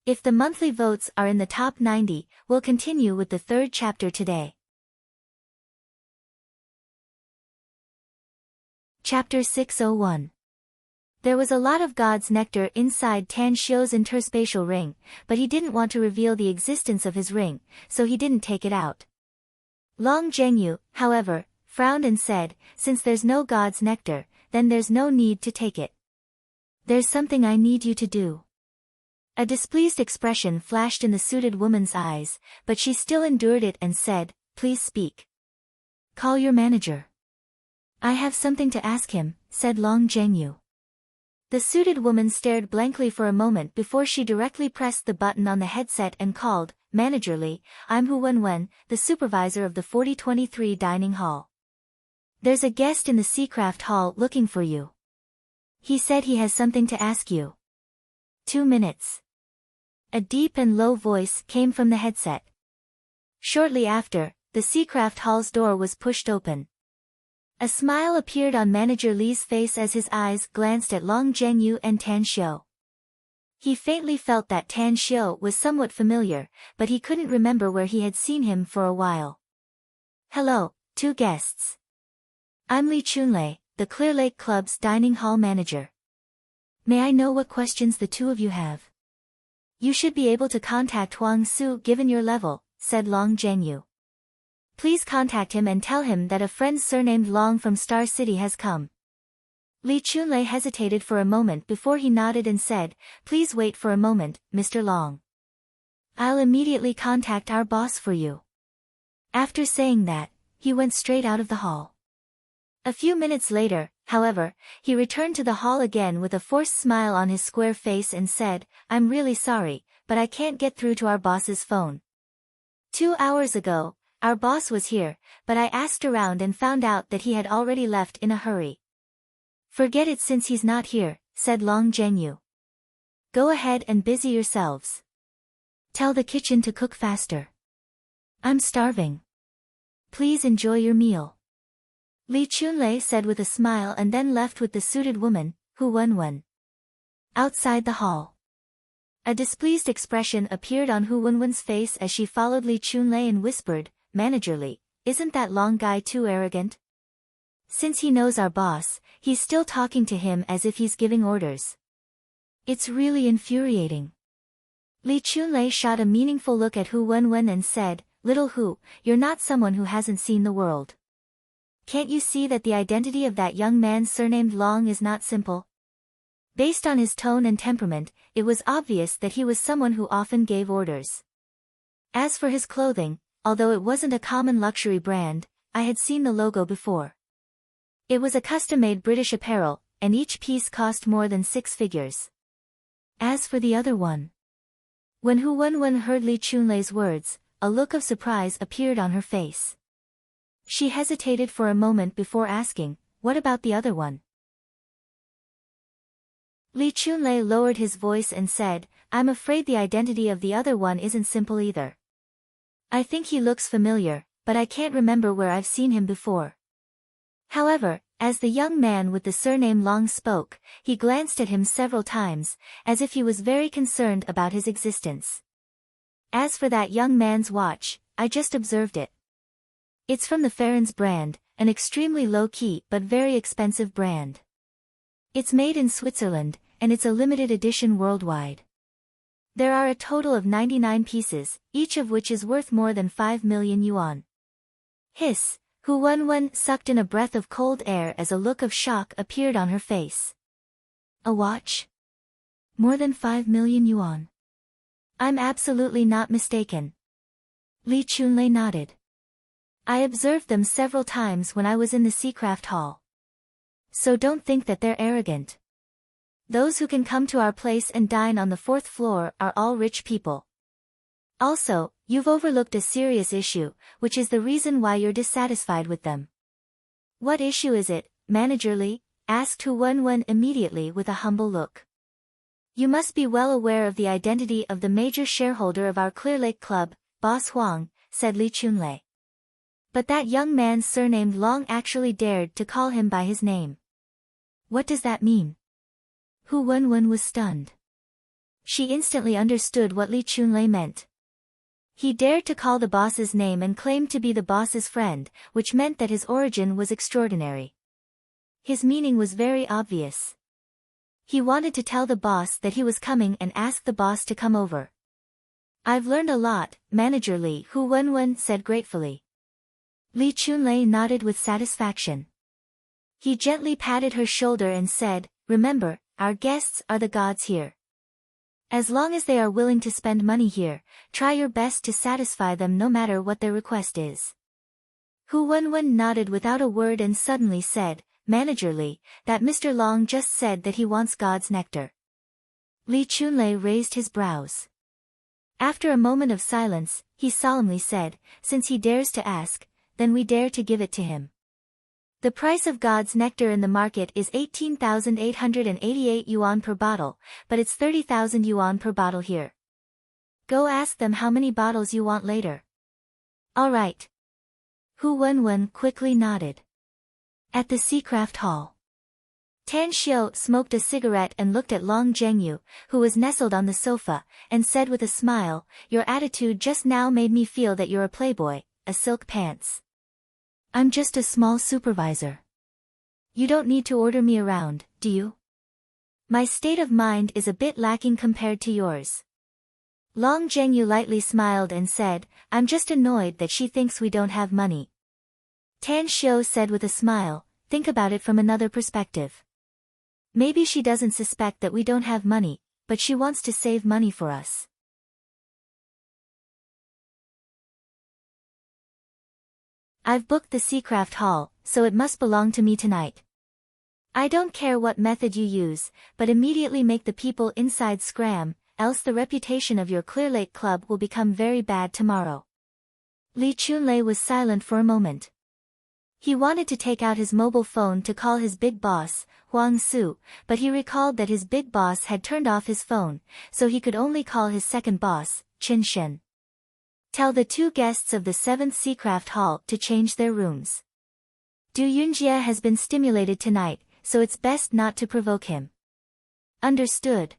If the monthly votes are in the top 90, we'll continue with the third chapter today. Chapter 601. There was a lot of God's nectar inside Tan Xiu's interspatial ring, but he didn't want to reveal the existence of his ring, so he didn't take it out. Long Zhengyu, however, frowned and said, since there's no God's nectar, then there's no need to take it. There's something I need you to do. A displeased expression flashed in the suited woman's eyes, but she still endured it and said, please speak. Call your manager. I have something to ask him, said Long Zhengyu. The suited woman stared blankly for a moment before she directly pressed the button on the headset and called, Manager Li, I'm Hu Wenwen, the supervisor of the 4023 dining hall. There's a guest in the Seacraft hall looking for you. He said he has something to ask you. 2 minutes. A deep and low voice came from the headset. Shortly after, the Seacraft hall's door was pushed open. A smile appeared on Manager Li's face as his eyes glanced at Long Zhengyu and Tan Xiu. He faintly felt that Tan Xiu was somewhat familiar, but he couldn't remember where he had seen him for a while. Hello, 2 guests. I'm Li Chunlei, the Clear Lake Club's dining hall manager. May I know what questions the 2 of you have? You should be able to contact Huang Su given your level, said Long Zhengyu. Please contact him and tell him that a friend surnamed Long from Star City has come. Li Chunlei hesitated for a moment before he nodded and said, please wait for a moment, Mr. Long. I'll immediately contact our boss for you. After saying that, he went straight out of the hall. A few minutes later, however, he returned to the hall again with a forced smile on his square face and said, I'm really sorry, but I can't get through to our boss's phone. 2 hours ago, our boss was here, but I asked around and found out that he had already left in a hurry. Forget it since he's not here, said Long Zhengyu. Go ahead and busy yourselves. Tell the kitchen to cook faster. I'm starving. Please enjoy your meal. Li Chunlei said with a smile and then left with the suited woman, Hu Wenwen. Outside the hall. A displeased expression appeared on Hu Wenwen's face as she followed Li Chunlei and whispered, Manager Li, isn't that Long guy too arrogant? Since he knows our boss, he's still talking to him as if he's giving orders. It's really infuriating. Li Chunlei shot a meaningful look at Hu Wenwen and said, Little Hu, you're not someone who hasn't seen the world. Can't you see that the identity of that young man surnamed Long is not simple? Based on his tone and temperament, it was obvious that he was someone who often gave orders. As for his clothing, although it wasn't a common luxury brand, I had seen the logo before. It was a custom-made British apparel, and each piece cost more than 6 figures. As for the other one. When Hu Wenwen heard Li Chunlei's words, a look of surprise appeared on her face. She hesitated for a moment before asking, what about the other one? Li Chunlei lowered his voice and said, I'm afraid the identity of the other one isn't simple either. I think he looks familiar, but I can't remember where I've seen him before. However, as the young man with the surname Long spoke, he glanced at him several times, as if he was very concerned about his existence. As for that young man's watch, I just observed it. It's from the Farron's brand, an extremely low-key but very expensive brand. It's made in Switzerland, and it's a limited edition worldwide. There are a total of 99 pieces, each of which is worth more than 5 million yuan. Hiss, Hu Wenwen sucked in a breath of cold air as a look of shock appeared on her face. A watch? More than 5 million yuan. I'm absolutely not mistaken. Li Chunlei nodded. I observed them several times when I was in the Seacraft Hall. So don't think that they're arrogant. Those who can come to our place and dine on the 4th floor are all rich people. Also, you've overlooked a serious issue, which is the reason why you're dissatisfied with them. What issue is it, Manager Li? Asked Hu Wenwen immediately with a humble look. You must be well aware of the identity of the major shareholder of our Clear Lake Club, Boss Huang, said Li Chunlei. But that young man surnamed Long actually dared to call him by his name. What does that mean? Hu Wenwen was stunned. She instantly understood what Li Chunlei meant. He dared to call the boss's name and claimed to be the boss's friend, which meant that his origin was extraordinary. His meaning was very obvious. He wanted to tell the boss that he was coming and ask the boss to come over. I've learned a lot, Manager Li, Hu Wenwen said gratefully. Li Chunlei nodded with satisfaction. He gently patted her shoulder and said, remember, our guests are the gods here. As long as they are willing to spend money here, try your best to satisfy them no matter what their request is. Hu Wenwen nodded without a word and suddenly said, Manager Li, that Mr. Long just said that he wants God's nectar. Li Chunlei raised his brows. After a moment of silence, he solemnly said, since he dares to ask, then we dare to give it to him. The price of God's nectar in the market is 18,888 yuan per bottle, but it's 30,000 yuan per bottle here. Go ask them how many bottles you want later. All right. Hu Wenwen quickly nodded. At the Seacraft Hall, Tan Xiu smoked a cigarette and looked at Long Zhengyu, who was nestled on the sofa, and said with a smile, your attitude just now made me feel that you're a playboy, a silk pants. I'm just a small supervisor. You don't need to order me around, do you? My state of mind is a bit lacking compared to yours. Long Zhengyu lightly smiled and said, I'm just annoyed that she thinks we don't have money. Tan Xiu said with a smile, think about it from another perspective. Maybe she doesn't suspect that we don't have money, but she wants to save money for us. I've booked the Seacraft Hall, so it must belong to me tonight. I don't care what method you use, but immediately make the people inside scram, else the reputation of your Clear Lake Club will become very bad tomorrow. Li Chunlei was silent for a moment. He wanted to take out his mobile phone to call his big boss, Huang Su, but he recalled that his big boss had turned off his phone, so he could only call his second boss, Qin Shen. Tell the two guests of the 7th Seacraft Hall to change their rooms. Du Yunjie has been stimulated tonight, so it's best not to provoke him. Understood.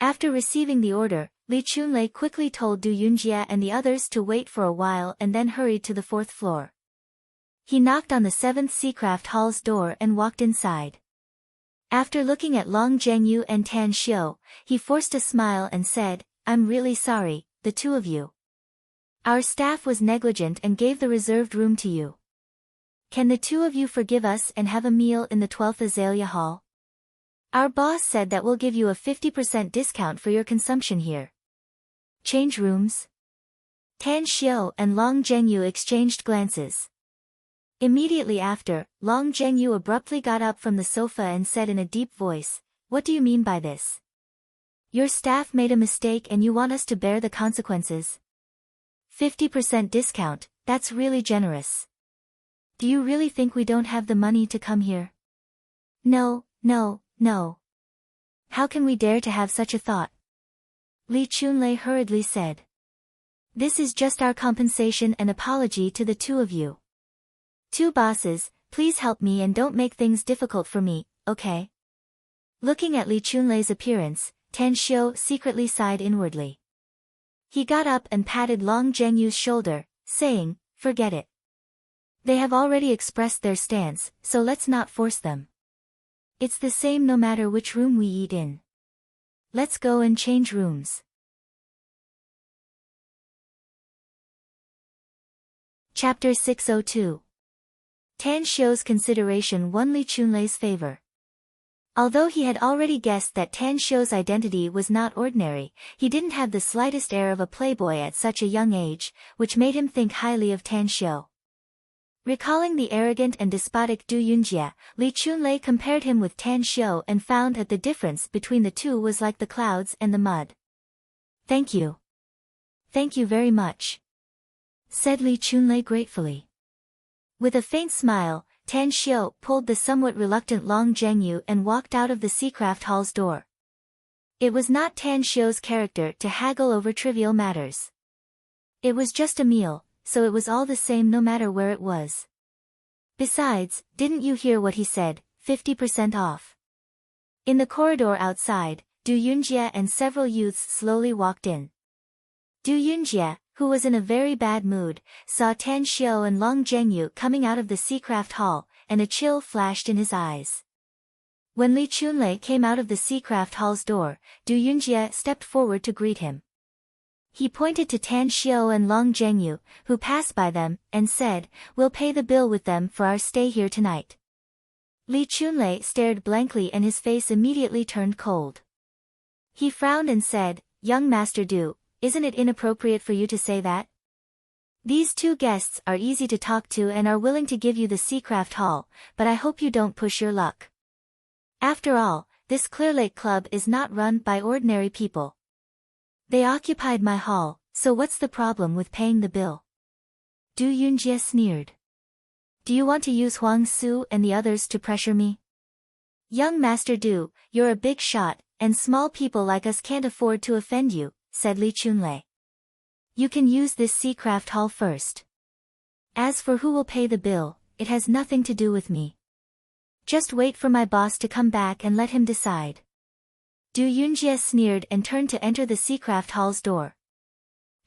After receiving the order, Li Chunlei quickly told Du Yunjie and the others to wait for a while and then hurried to the 4th floor. He knocked on the 7th Seacraft Hall's door and walked inside. After looking at Long Zhengyu and Tan Xiu, he forced a smile and said, I'm really sorry, the two of you. Our staff was negligent and gave the reserved room to you. Can the two of you forgive us and have a meal in the 12th Azalea Hall? Our boss said that we'll give you a 50% discount for your consumption here. Change rooms? Tan Xiu and Long Zhengyu exchanged glances. Immediately after, Long Zhengyu abruptly got up from the sofa and said in a deep voice, what do you mean by this? Your staff made a mistake and you want us to bear the consequences? 50% discount, that's really generous. Do you really think we don't have the money to come here? No. How can we dare to have such a thought? Li Chunlei hurriedly said. This is just our compensation and apology to the two of you. Two bosses, please help me and don't make things difficult for me, okay? Looking at Li Chunlei's appearance, Tan Xiu secretly sighed inwardly. He got up and patted Long Zhengyu's shoulder, saying, forget it. They have already expressed their stance, so let's not force them. It's the same no matter which room we eat in. Let's go and change rooms. Chapter 602. Tan Xiu's consideration won Li Chunlei's favor. Although he had already guessed that Tan Xiu's identity was not ordinary, he didn't have the slightest air of a playboy at such a young age, which made him think highly of Tan Xiu. Recalling the arrogant and despotic Du Yunjie, Li Chunlei compared him with Tan Xiu and found that the difference between the two was like the clouds and the mud. Thank you. Thank you very much, said Li Chunlei gratefully. With a faint smile, Tan Xiu pulled the somewhat reluctant Long Zhengyu and walked out of the Seacraft Hall's door. It was not Tan Xiu's character to haggle over trivial matters. It was just a meal, so it was all the same no matter where it was. Besides, didn't you hear what he said, 50% off? In the corridor outside, Du Yunjie and several youths slowly walked in. Du Yunjie, who was in a very bad mood, saw Tan Xiu and Long Zhengyu coming out of the Seacraft Hall, and a chill flashed in his eyes. When Li Chunlei came out of the Seacraft Hall's door, Du Yunjie stepped forward to greet him. He pointed to Tan Xiu and Long Zhengyu, who passed by them, and said, "We'll pay the bill with them for our stay here tonight." Li Chunlei stared blankly and his face immediately turned cold. He frowned and said, "Young Master Du, isn't it inappropriate for you to say that? These two guests are easy to talk to and are willing to give you the Seacraft Hall, but I hope you don't push your luck. After all, this Clearlake Club is not run by ordinary people. They occupied my hall, so what's the problem with paying the bill?" Du Yunjie sneered. "Do you want to use Huang Su and the others to pressure me?" "Young Master Du, you're a big shot, and small people like us can't afford to offend you," said Li Chunlei. "You can use this Seacraft Hall first. As for who will pay the bill, it has nothing to do with me. Just wait for my boss to come back and let him decide." Du Yunjie sneered and turned to enter the Seacraft Hall's door.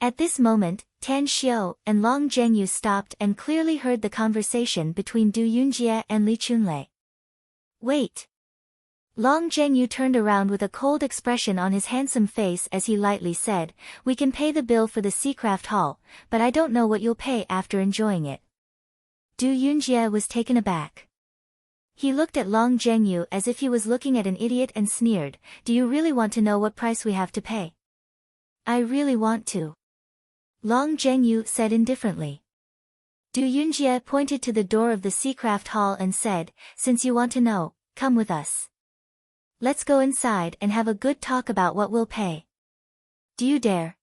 At this moment, Tan Xiu and Long Zhengyu stopped and clearly heard the conversation between Du Yunjie and Li Chunlei. "Wait." Long Zhengyu turned around with a cold expression on his handsome face as he lightly said, "We can pay the bill for the Seacraft Hall, but I don't know what you'll pay after enjoying it." Du Yunjie was taken aback. He looked at Long Zhengyu as if he was looking at an idiot and sneered, "Do you really want to know what price we have to pay?" "I really want to," Long Zhengyu said indifferently. Du Yunjie pointed to the door of the Seacraft Hall and said, "Since you want to know, come with us. Let's go inside and have a good talk about what we'll pay. Do you dare?"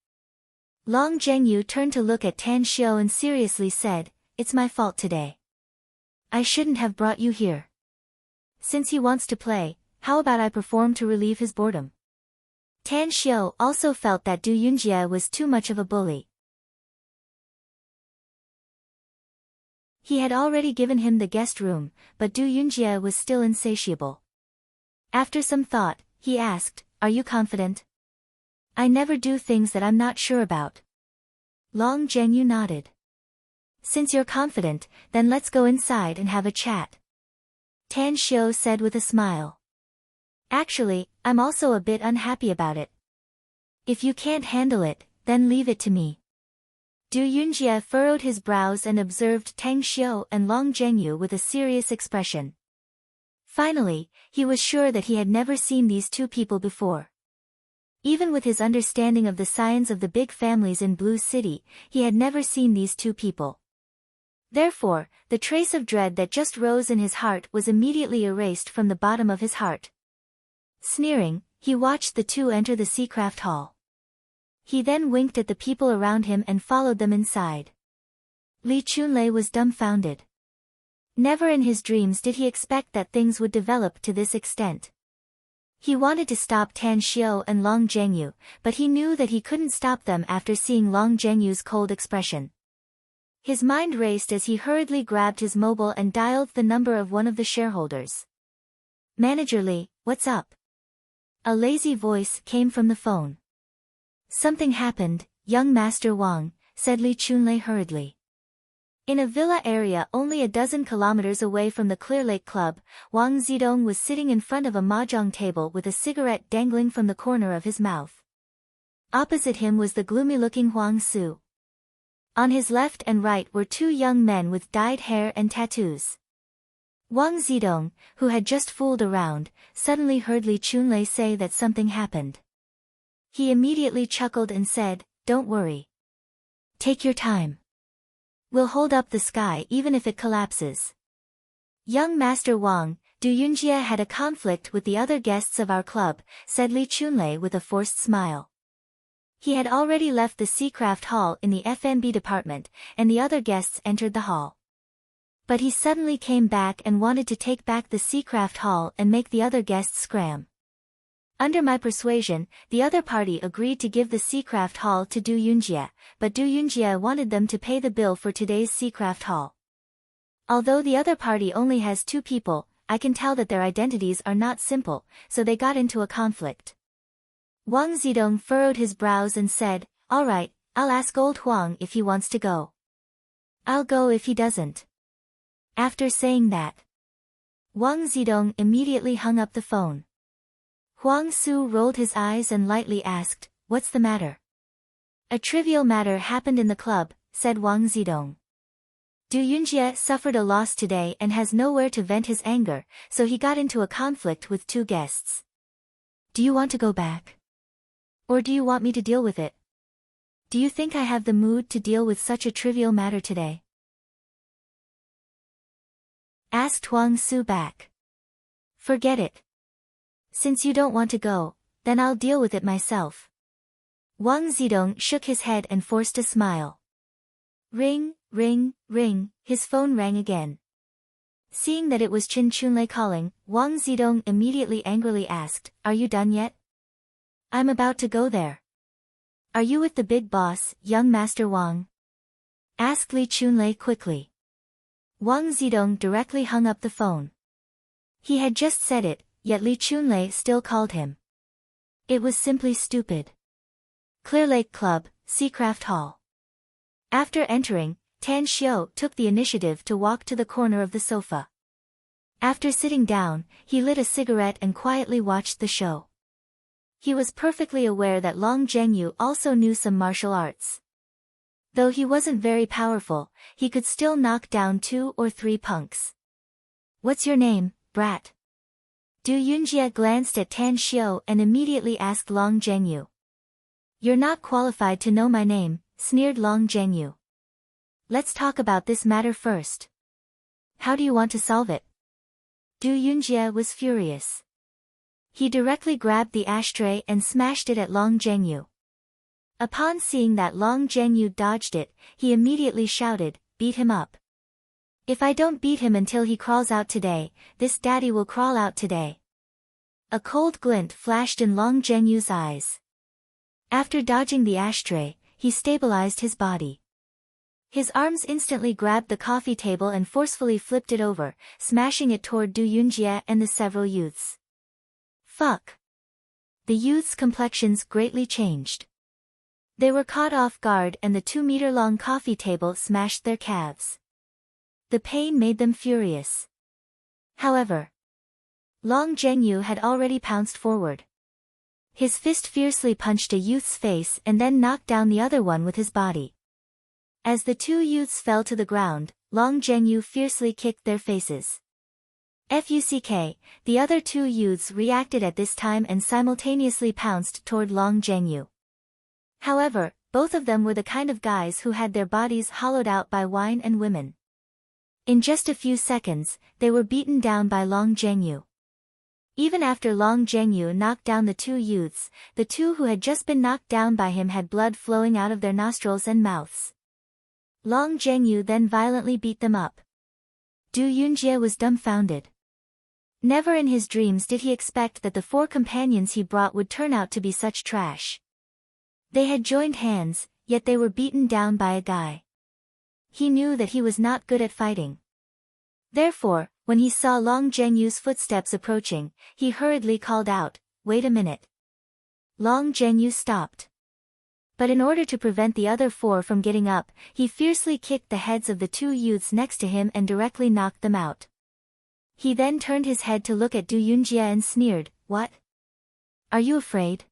Long Zhengyu turned to look at Tan Xiu and seriously said, "It's my fault today. I shouldn't have brought you here. Since he wants to play, how about I perform to relieve his boredom?" Tan Xiu also felt that Du Yunjie was too much of a bully. He had already given him the guest room, but Du Yunjie was still insatiable. After some thought, he asked, "Are you confident?" "I never do things that I'm not sure about." Long Zhengyu nodded. "Since you're confident, then let's go inside and have a chat," Tan Xiu said with a smile. "Actually, I'm also a bit unhappy about it. If you can't handle it, then leave it to me." Du Yunjie furrowed his brows and observed Tan Xiu and Long Zhengyu with a serious expression. Finally, he was sure that he had never seen these two people before. Even with his understanding of the science of the big families in Blue City, he had never seen these two people. Therefore, the trace of dread that just rose in his heart was immediately erased from the bottom of his heart. Sneering, he watched the two enter the Seacraft Hall. He then winked at the people around him and followed them inside. Li Chunlei was dumbfounded. Never in his dreams did he expect that things would develop to this extent. He wanted to stop Tan Xiu and Long Zhengyu, but he knew that he couldn't stop them after seeing Long Zhengyu's cold expression. His mind raced as he hurriedly grabbed his mobile and dialed the number of one of the shareholders. "Manager Li, what's up?" A lazy voice came from the phone. "Something happened, young Master Wang," said Li Chunlei hurriedly. In a villa area only a dozen kilometers away from the Clearlake Club, Wang Zidong was sitting in front of a mahjong table with a cigarette dangling from the corner of his mouth. Opposite him was the gloomy-looking Huang Su. On his left and right were two young men with dyed hair and tattoos. Wang Zidong, who had just fooled around, suddenly heard Li Chunlei say that something happened. He immediately chuckled and said, "Don't worry. Take your time. We'll hold up the sky even if it collapses." "Young Master Wang, Du Yunjie had a conflict with the other guests of our club," said Li Chunlei with a forced smile. He had already left the Seacraft Hall in the F&B department, and the other guests entered the hall. But he suddenly came back and wanted to take back the Seacraft Hall and make the other guests scram. Under my persuasion, the other party agreed to give the Seacraft Hall to Du Yunjie, but Du Yunjie wanted them to pay the bill for today's Seacraft Hall. Although the other party only has 2 people, I can tell that their identities are not simple, so they got into a conflict. Wang Zidong furrowed his brows and said, "All right, I'll ask old Huang if he wants to go. I'll go if he doesn't." After saying that, Wang Zidong immediately hung up the phone. Huang Su rolled his eyes and lightly asked, "What's the matter?" "A trivial matter happened in the club," said Wang Zidong. Du Yunjie suffered a loss today and has nowhere to vent his anger, so he got into a conflict with 2 guests. "Do you want to go back? Or do you want me to deal with it? Do you think I have the mood to deal with such a trivial matter today?" Asked Huang Su back. "Forget it. Since you don't want to go, then I'll deal with it myself." Wang Zidong shook his head and forced a smile. Ring, ring, ring, his phone rang again. Seeing that it was Qin Chunlei calling, Wang Zidong immediately angrily asked, "Are you done yet?" "I'm about to go there." "Are you with the big boss, young Master Wang?" asked Li Chunlei quickly. Wang Zidong directly hung up the phone. He had just said it, yet Li Chunlei still called him. It was simply stupid. Clear Lake Club, Seacraft Hall. After entering, Tan Xiu took the initiative to walk to the corner of the sofa. After sitting down, he lit a cigarette and quietly watched the show. He was perfectly aware that Long Zhengyu also knew some martial arts. Though he wasn't very powerful, he could still knock down 2 or 3 punks. "What's your name, brat?" Du Yunjie glanced at Tan Xiu and immediately asked Long Zhengyu. "You're not qualified to know my name," sneered Long Zhengyu. "Let's talk about this matter first. How do you want to solve it?" Du Yunjie was furious. He directly grabbed the ashtray and smashed it at Long Zhengyu. Upon seeing that Long Zhengyu dodged it, he immediately shouted, "Beat him up. If I don't beat him until he crawls out today, this daddy will crawl out today." A cold glint flashed in Long Zhengyu's eyes. After dodging the ashtray, he stabilized his body. His arms instantly grabbed the coffee table and forcefully flipped it over, smashing it toward Du Yunjie and the several youths. Fuck. The youths' complexions greatly changed. They were caught off guard and the 2-meter-long coffee table smashed their calves. The pain made them furious. However, Long Zhengyu had already pounced forward. His fist fiercely punched a youth's face and then knocked down the other one with his body. As the 2 youths fell to the ground, Long Zhengyu fiercely kicked their faces. Fuck, the other 2 youths reacted at this time and simultaneously pounced toward Long Zhengyu. However, both of them were the kind of guys who had their bodies hollowed out by wine and women. In just a few seconds, they were beaten down by Long Zhengyu. Even after Long Zhengyu knocked down the 2 youths, the 2 who had just been knocked down by him had blood flowing out of their nostrils and mouths. Long Zhengyu then violently beat them up. Du Yunjie was dumbfounded. Never in his dreams did he expect that the 4 companions he brought would turn out to be such trash. They had joined hands, yet they were beaten down by a guy. He knew that he was not good at fighting. Therefore, when he saw Long Zhengyu's footsteps approaching, he hurriedly called out, "Wait a minute." Long Zhengyu stopped. But in order to prevent the other 4 from getting up, he fiercely kicked the heads of the 2 youths next to him and directly knocked them out. He then turned his head to look at Du Yunjie and sneered, "What? Are you afraid?"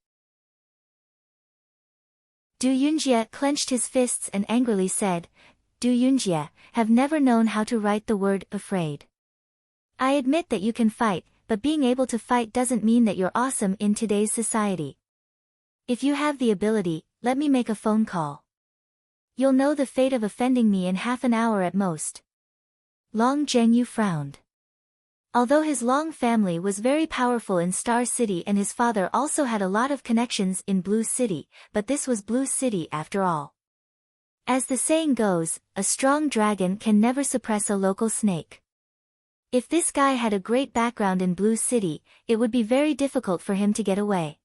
Du Yunjie clenched his fists and angrily said, "Du Yunjie, have never known how to write the word afraid. I admit that you can fight, but being able to fight doesn't mean that you're awesome in today's society. If you have the ability, let me make a phone call. You'll know the fate of offending me in half an hour at most." Long Zhengyu frowned. Although his Long family was very powerful in Star City and his father also had a lot of connections in Blue City, but this was Blue City after all. As the saying goes, a strong dragon can never suppress a local snake. If this guy had a great background in Blue City, it would be very difficult for him to get away.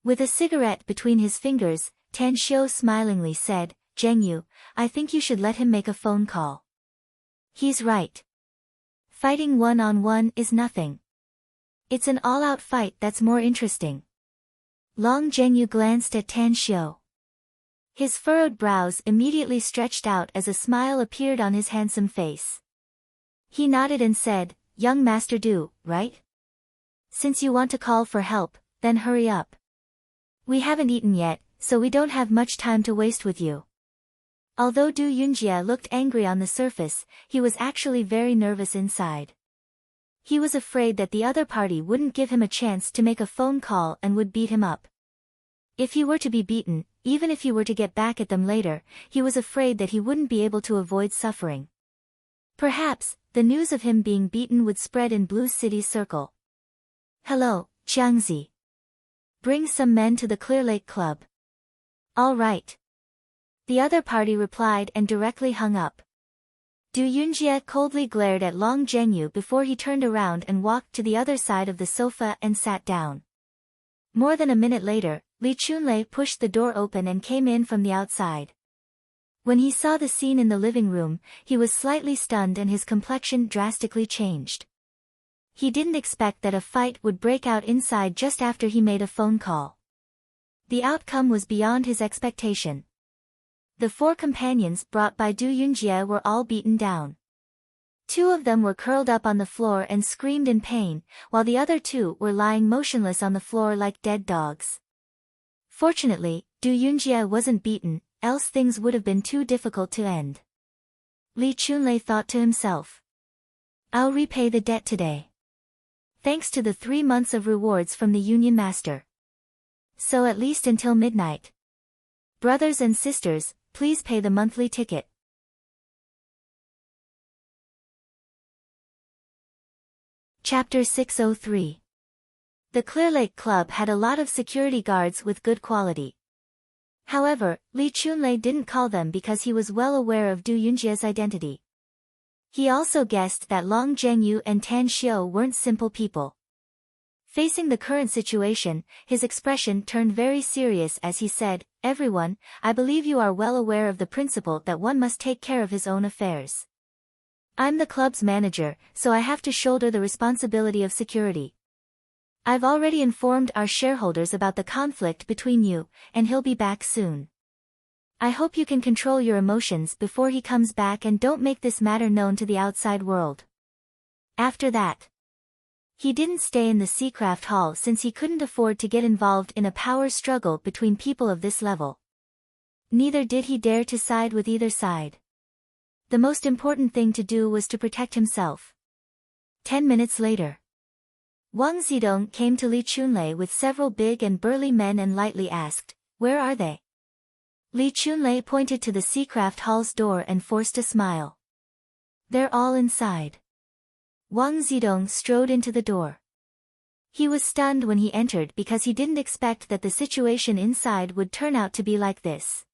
With a cigarette between his fingers, Tan Xiu smilingly said, "Zheng Yu, I think you should let him make a phone call. He's right. Fighting one-on-one is nothing. It's an all-out fight that's more interesting." Long Zhengyu glanced at Tan Xiu. His furrowed brows immediately stretched out as a smile appeared on his handsome face. He nodded and said, "Young Master Du, right? Since you want to call for help, then hurry up. We haven't eaten yet, so we don't have much time to waste with you." Although Du Yunjie looked angry on the surface, he was actually very nervous inside. He was afraid that the other party wouldn't give him a chance to make a phone call and would beat him up. If he were to be beaten, even if he were to get back at them later, he was afraid that he wouldn't be able to avoid suffering. Perhaps, the news of him being beaten would spread in Blue City's circle. "Hello, Jiangzi. Bring some men to the Clear Lake Club." "All right." The other party replied and directly hung up. Du Yunjie coldly glared at Long Zhengyu before he turned around and walked to the other side of the sofa and sat down. More than a minute later, Li Chunlei pushed the door open and came in from the outside. When he saw the scene in the living room, he was slightly stunned and his complexion drastically changed. He didn't expect that a fight would break out inside just after he made a phone call. The outcome was beyond his expectation. The 4 companions brought by Du Yunjie were all beaten down. 2 of them were curled up on the floor and screamed in pain, while the other 2 were lying motionless on the floor like dead dogs. Fortunately, Du Yunjie wasn't beaten, else things would have been too difficult to end. Li Chunlei thought to himself, "I'll repay the debt today. Thanks to the 3 months of rewards from the Union Master. So at least until midnight. Brothers and sisters, please pay the monthly ticket." Chapter 603. The Clear Lake Club had a lot of security guards with good quality. However, Li Chunlei didn't call them because he was well aware of Du Yunjie's identity. He also guessed that Long Zhengyu and Tan Xiu weren't simple people. Facing the current situation, his expression turned very serious as he said, "Everyone, I believe you are well aware of the principle that one must take care of his own affairs. I'm the club's manager, so I have to shoulder the responsibility of security. I've already informed our shareholders about the conflict between you, and he'll be back soon. I hope you can control your emotions before he comes back and don't make this matter known to the outside world." After that, he didn't stay in the Seacraft Hall since he couldn't afford to get involved in a power struggle between people of this level. Neither did he dare to side with either side. The most important thing to do was to protect himself. 10 minutes later, Wang Zidong came to Li Chunlei with several big and burly men and lightly asked, "Where are they?" Li Chunlei pointed to the Seacraft Hall's door and forced a smile. "They're all inside." Wang Zidong strode into the door. He was stunned when he entered because he didn't expect that the situation inside would turn out to be like this.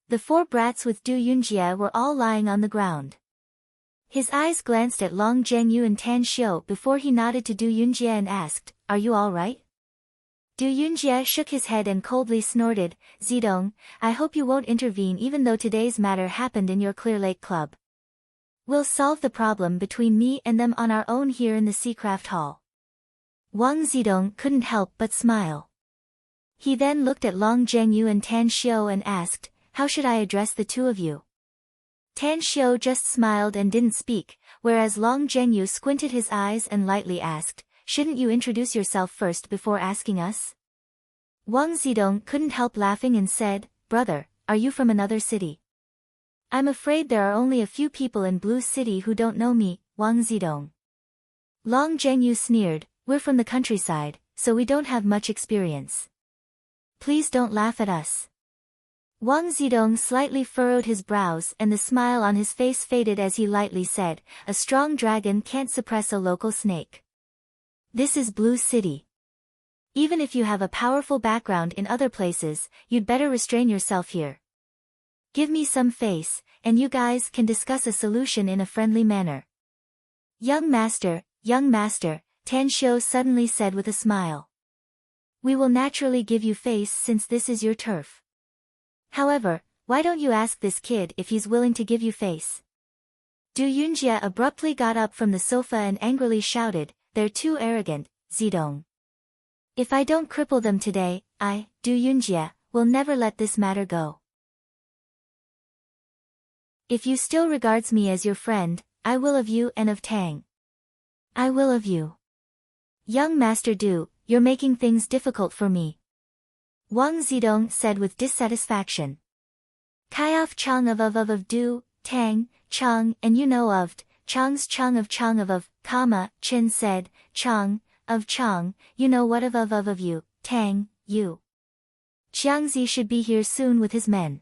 The 4 brats with Du Yunjie were all lying on the ground. His eyes glanced at Long Zhengyu and Tan Xiu before he nodded to Du Yunjie and asked, "Are you all right?" Du Yunjie shook his head and coldly snorted, "Zidong, I hope you won't intervene even though today's matter happened in your Clear Lake Club. We'll solve the problem between me and them on our own here in the Seacraft Hall." Wang Zidong couldn't help but smile. He then looked at Long Zhengyu and Tan Xiu and asked, "How should I address the 2 of you?" Tan Xiu just smiled and didn't speak, whereas Long Zhengyu squinted his eyes and lightly asked, "Shouldn't you introduce yourself first before asking us?" Wang Zidong couldn't help laughing and said, "Brother, are you from another city?" "I'm afraid there are only a few people in Blue City who don't know me, Wang Zidong." Long Zhengyu sneered, "We're from the countryside, so we don't have much experience. Please don't laugh at us." Wang Zidong slightly furrowed his brows and the smile on his face faded as he lightly said, "A strong dragon can't suppress a local snake. This is Blue City. Even if you have a powerful background in other places, you'd better restrain yourself here. Give me some face, and you guys can discuss a solution in a friendly manner." Young master, Tan Shou suddenly said with a smile. "We will naturally give you face since this is your turf. However, why don't you ask this kid if he's willing to give you face?" Du Yunjie abruptly got up from the sofa and angrily shouted, "They're too arrogant, Zidong. If I don't cripple them today, Du Yunjie, will never let this matter go. If you still regards me as your friend, I will of you and of Tang. I will of you. Young Master Du, you're making things difficult for me," Wang Zidong said with dissatisfaction. "Kaiof Chang of Du, Tang, Chang and you know of, Chang's Chang of, Chen said, Chang, of Chang, you know what of you, Tang, you. Xiangzi should be here soon with his men.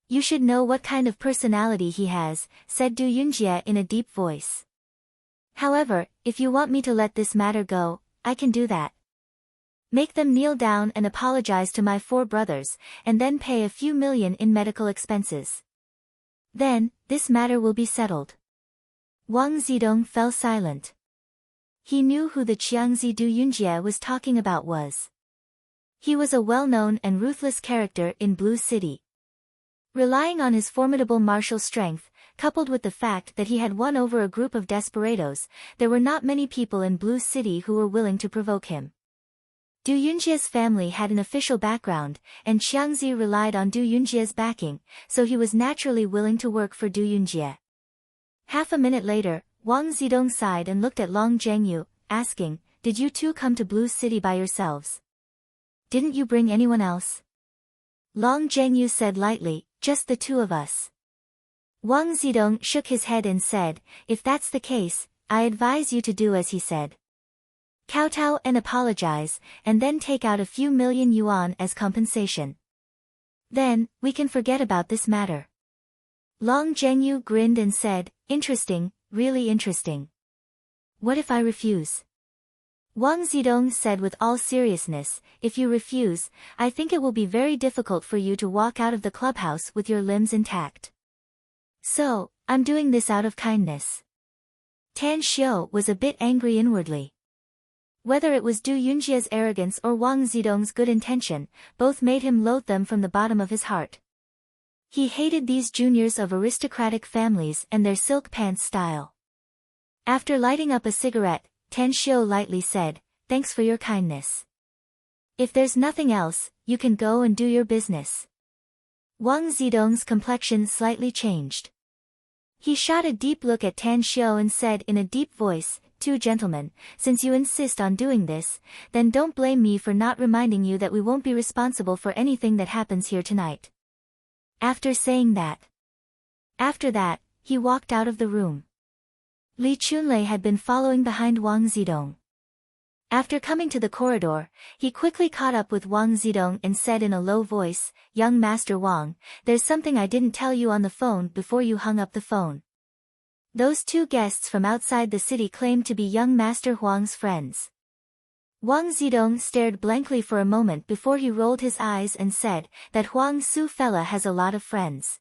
You should know what kind of personality he has," said Du Yunjie in a deep voice. "However, if you want me to let this matter go, I can do that. Make them kneel down and apologize to my 4 brothers, and then pay a few million in medical expenses. Then, this matter will be settled." Wang Zidong fell silent. He knew who the Qiangzi Du Yunjie was talking about was. He was a well-known and ruthless character in Blue City. Relying on his formidable martial strength, coupled with the fact that he had won over a group of desperados, there were not many people in Blue City who were willing to provoke him. Du Yunjie's family had an official background, and Xiangzi relied on Du Yunjie's backing, so he was naturally willing to work for Du Yunjie. Half a minute later, Wang Zidong sighed and looked at Long Zhengyu, asking, "Did you two come to Blue City by yourselves? Didn't you bring anyone else?" Long Zhengyu said lightly, "Just the 2 of us." Wang Zidong shook his head and said, "If that's the case, I advise you to do as he said. Kowtow and apologize, and then take out a few million yuan as compensation. Then, we can forget about this matter." Long Zhengyu grinned and said, "Interesting, really interesting. What if I refuse?" Wang Zidong said with all seriousness, "If you refuse, I think it will be very difficult for you to walk out of the clubhouse with your limbs intact. So, I'm doing this out of kindness." Tan Shou was a bit angry inwardly. Whether it was Du Yunjie's arrogance or Wang Zidong's good intention, both made him loathe them from the bottom of his heart. He hated these juniors of aristocratic families and their silk pants style. After lighting up a cigarette, Tan Shou lightly said, "Thanks for your kindness. If there's nothing else, you can go and do your business." Wang Zidong's complexion slightly changed. He shot a deep look at Tan Shou and said in a deep voice, "Two gentlemen, since you insist on doing this, then don't blame me for not reminding you that we won't be responsible for anything that happens here tonight." After saying that, he walked out of the room. Li Chunlei had been following behind Wang Zidong. After coming to the corridor, he quickly caught up with Wang Zidong and said in a low voice, "Young Master Wang, there's something I didn't tell you on the phone before you hung up the phone. Those 2 guests from outside the city claimed to be young Master Huang's friends." Wang Zidong stared blankly for a moment before he rolled his eyes and said, "That Huang Su fella has a lot of friends.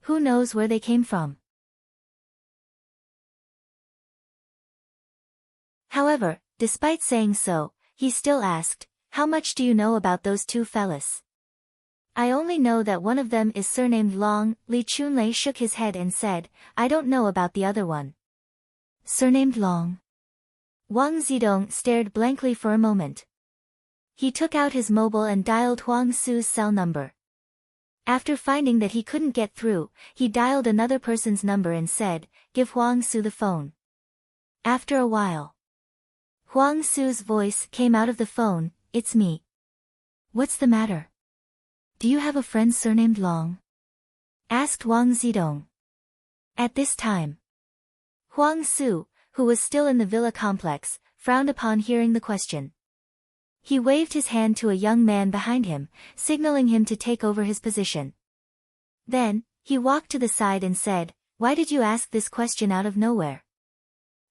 Who knows where they came from?" However, despite saying so, he still asked, "How much do you know about those 2 fellas?" "I only know that one of them is surnamed Long." Li Chunlei shook his head and said, "I don't know about the other one." "Surnamed Long?" Wang Zidong stared blankly for a moment. He took out his mobile and dialed Huang Su's cell number. After finding that he couldn't get through, he dialed another person's number and said, "Give Huang Su the phone." After a while, Huang Su's voice came out of the phone, "It's me." "What's the matter? Do you have a friend surnamed Long?" asked Wang Zidong. At this time, Huang Su, who was still in the villa complex, frowned upon hearing the question. He waved his hand to a young man behind him, signaling him to take over his position. Then, he walked to the side and said, "Why did you ask this question out of nowhere?"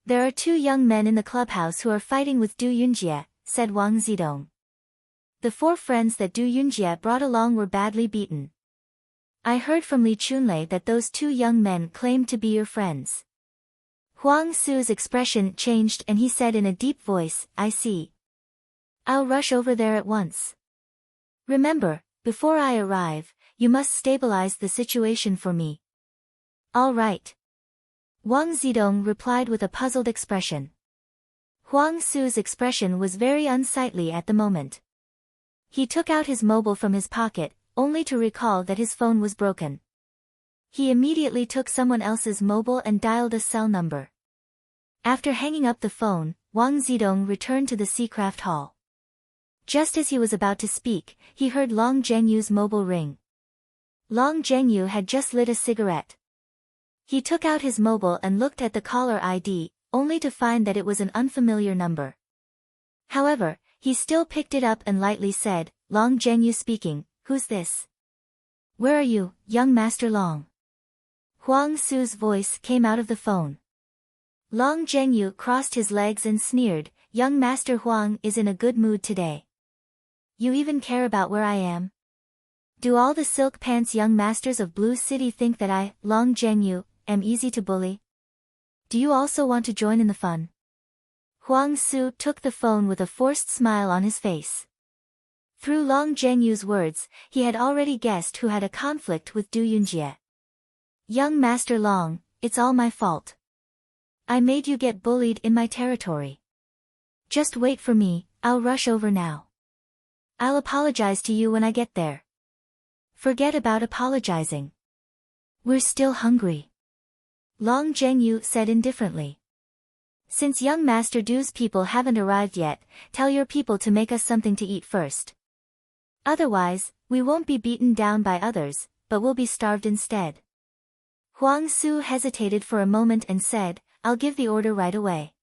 "There are two young men in the clubhouse who are fighting with Du Yunjie," said Wang Zidong. "The 4 friends that Du Yunjie brought along were badly beaten. I heard from Li Chunlei that those 2 young men claimed to be your friends." Huang Su's expression changed and he said in a deep voice, "I see. I'll rush over there at once. Remember, before I arrive, you must stabilize the situation for me." "All right." Wang Zidong replied with a puzzled expression. Huang Su's expression was very unsightly at the moment. He took out his mobile from his pocket, only to recall that his phone was broken. He immediately took someone else's mobile and dialed a cell number. After hanging up the phone, Wang Zidong returned to the Seacraft Hall. Just as he was about to speak, he heard Long Zhengyu's mobile ring. Long Zhengyu had just lit a cigarette. He took out his mobile and looked at the caller ID, only to find that it was an unfamiliar number. However, he still picked it up and lightly said, "Long Zhengyu speaking, who's this?" "Where are you, young Master Long?" Huang Su's voice came out of the phone. Long Zhengyu crossed his legs and sneered, "Young Master Huang is in a good mood today. You even care about where I am? Do all the silk pants young masters of Blue City think that I, Long Zhengyu, am easy to bully? Do you also want to join in the fun?" Huang Su took the phone with a forced smile on his face. Through Long Zhengyu's words, he had already guessed who had a conflict with Du Yunjie. "Young Master Long, it's all my fault. I made you get bullied in my territory. Just wait for me, I'll rush over now. I'll apologize to you when I get there." "Forget about apologizing. We're still hungry," Long Zhengyu said indifferently. "Since young Master Du's people haven't arrived yet, tell your people to make us something to eat first. Otherwise, we won't be beaten down by others, but we'll be starved instead." Huang Su hesitated for a moment and said, "I'll give the order right away."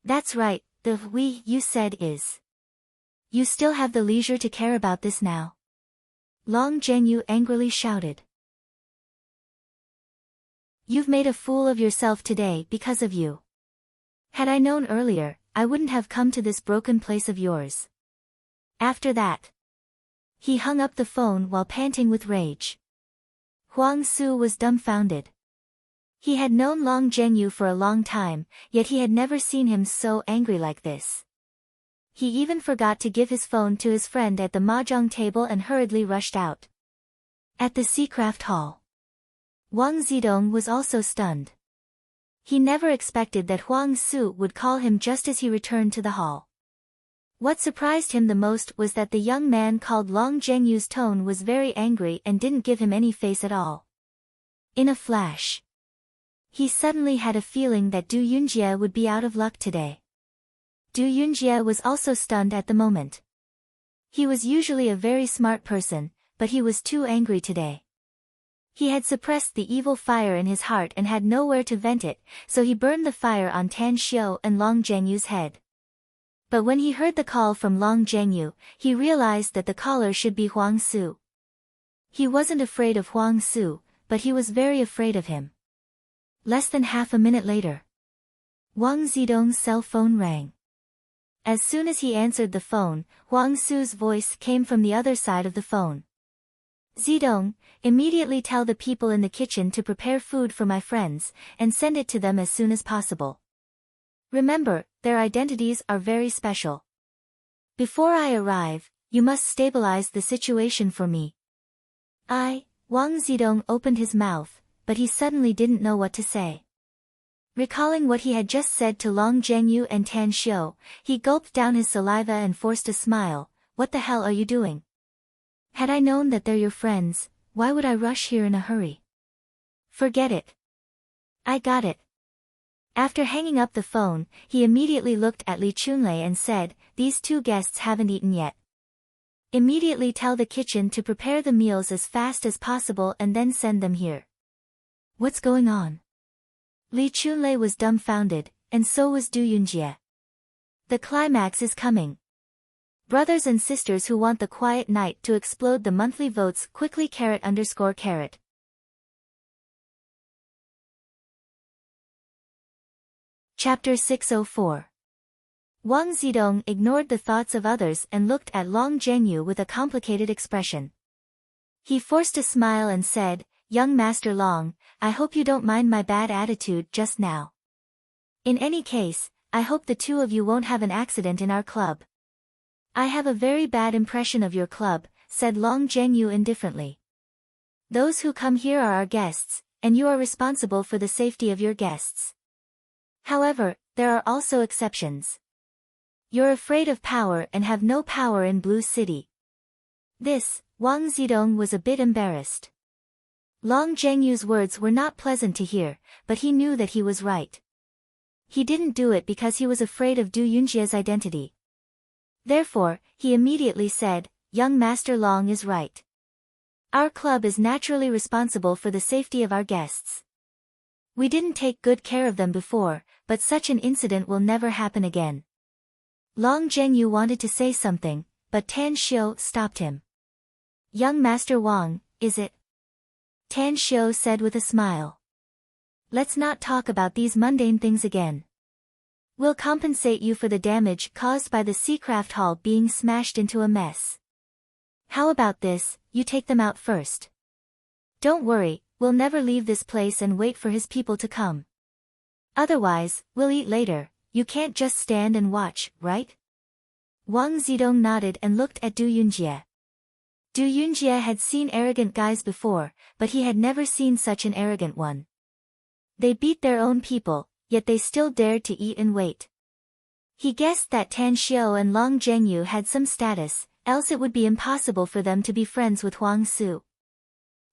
"That's right, the we you said is. You still have the leisure to care about this now?" Long Zhengyu angrily shouted. "You've made a fool of yourself today because of you. Had I known earlier, I wouldn't have come to this broken place of yours." After that, he hung up the phone while panting with rage. Huang Su was dumbfounded. He had known Long Zhengyu for a long time, yet he had never seen him so angry like this. He even forgot to give his phone to his friend at the mahjong table and hurriedly rushed out. At the Seacraft Hall, Wang Zidong was also stunned. He never expected that Huang Su would call him just as he returned to the hall. What surprised him the most was that the young man called Long Zhengyu's tone was very angry and didn't give him any face at all. In a flash, he suddenly had a feeling that Du Yunjie would be out of luck today. Du Yunjie was also stunned at the moment. He was usually a very smart person, but he was too angry today. He had suppressed the evil fire in his heart and had nowhere to vent it, so he burned the fire on Tan Xiu and Long Zhengyu's head. But when he heard the call from Long Zhengyu, he realized that the caller should be Huang Su. He wasn't afraid of Huang Su, but he was very afraid of him. Less than half a minute later, Wang Zidong's cell phone rang. As soon as he answered the phone, Huang Su's voice came from the other side of the phone. "Zidong, immediately tell the people in the kitchen to prepare food for my friends, and send it to them as soon as possible. Remember, their identities are very special. Before I arrive, you must stabilize the situation for me." Wang Zidong opened his mouth, but he suddenly didn't know what to say. Recalling what he had just said to Long Zhengyu and Tan Xiu, he gulped down his saliva and forced a smile. "What the hell are you doing? Had I known that they're your friends, why would I rush here in a hurry? Forget it. I got it." After hanging up the phone, he immediately looked at Li Chunlei and said, "These 2 guests haven't eaten yet. Immediately tell the kitchen to prepare the meals as fast as possible and then send them here." "What's going on?" Li Chunlei was dumbfounded, and so was Du Yunjie. "The climax is coming. Brothers and sisters who want the quiet night to explode the monthly votes quickly !! Chapter 604. Wang Zidong ignored the thoughts of others and looked at Long Zhenyu with a complicated expression. He forced a smile and said, "Young Master Long, I hope you don't mind my bad attitude just now. In any case, I hope the two of you won't have an accident in our club." "I have a very bad impression of your club," said Long Zhenyu indifferently. "Those who come here are our guests, and you are responsible for the safety of your guests. However, there are also exceptions. You're afraid of power and have no power in Blue City." This, Wang Zidong was a bit embarrassed. Long Zhenyu's words were not pleasant to hear, but he knew that he was right. He didn't do it because he was afraid of Du Yunjie's identity. Therefore, he immediately said, "Young Master Long is right. Our club is naturally responsible for the safety of our guests. We didn't take good care of them before, but such an incident will never happen again." Long Zhenyu wanted to say something, but Tan Xiu stopped him. "Young Master Wang, is it?" Tan Xiu said with a smile. "Let's not talk about these mundane things again. We'll compensate you for the damage caused by the Seacraft Hall being smashed into a mess. How about this, you take them out first? Don't worry, we'll never leave this place and wait for his people to come. Otherwise, we'll eat later, you can't just stand and watch, right?" Wang Zidong nodded and looked at Du Yunjie. Du Yunjie had seen arrogant guys before, but he had never seen such an arrogant one. They beat their own people, yet they still dared to eat and wait. He guessed that Tan Xiu and Long Zhenyu had some status, else it would be impossible for them to be friends with Huang Su.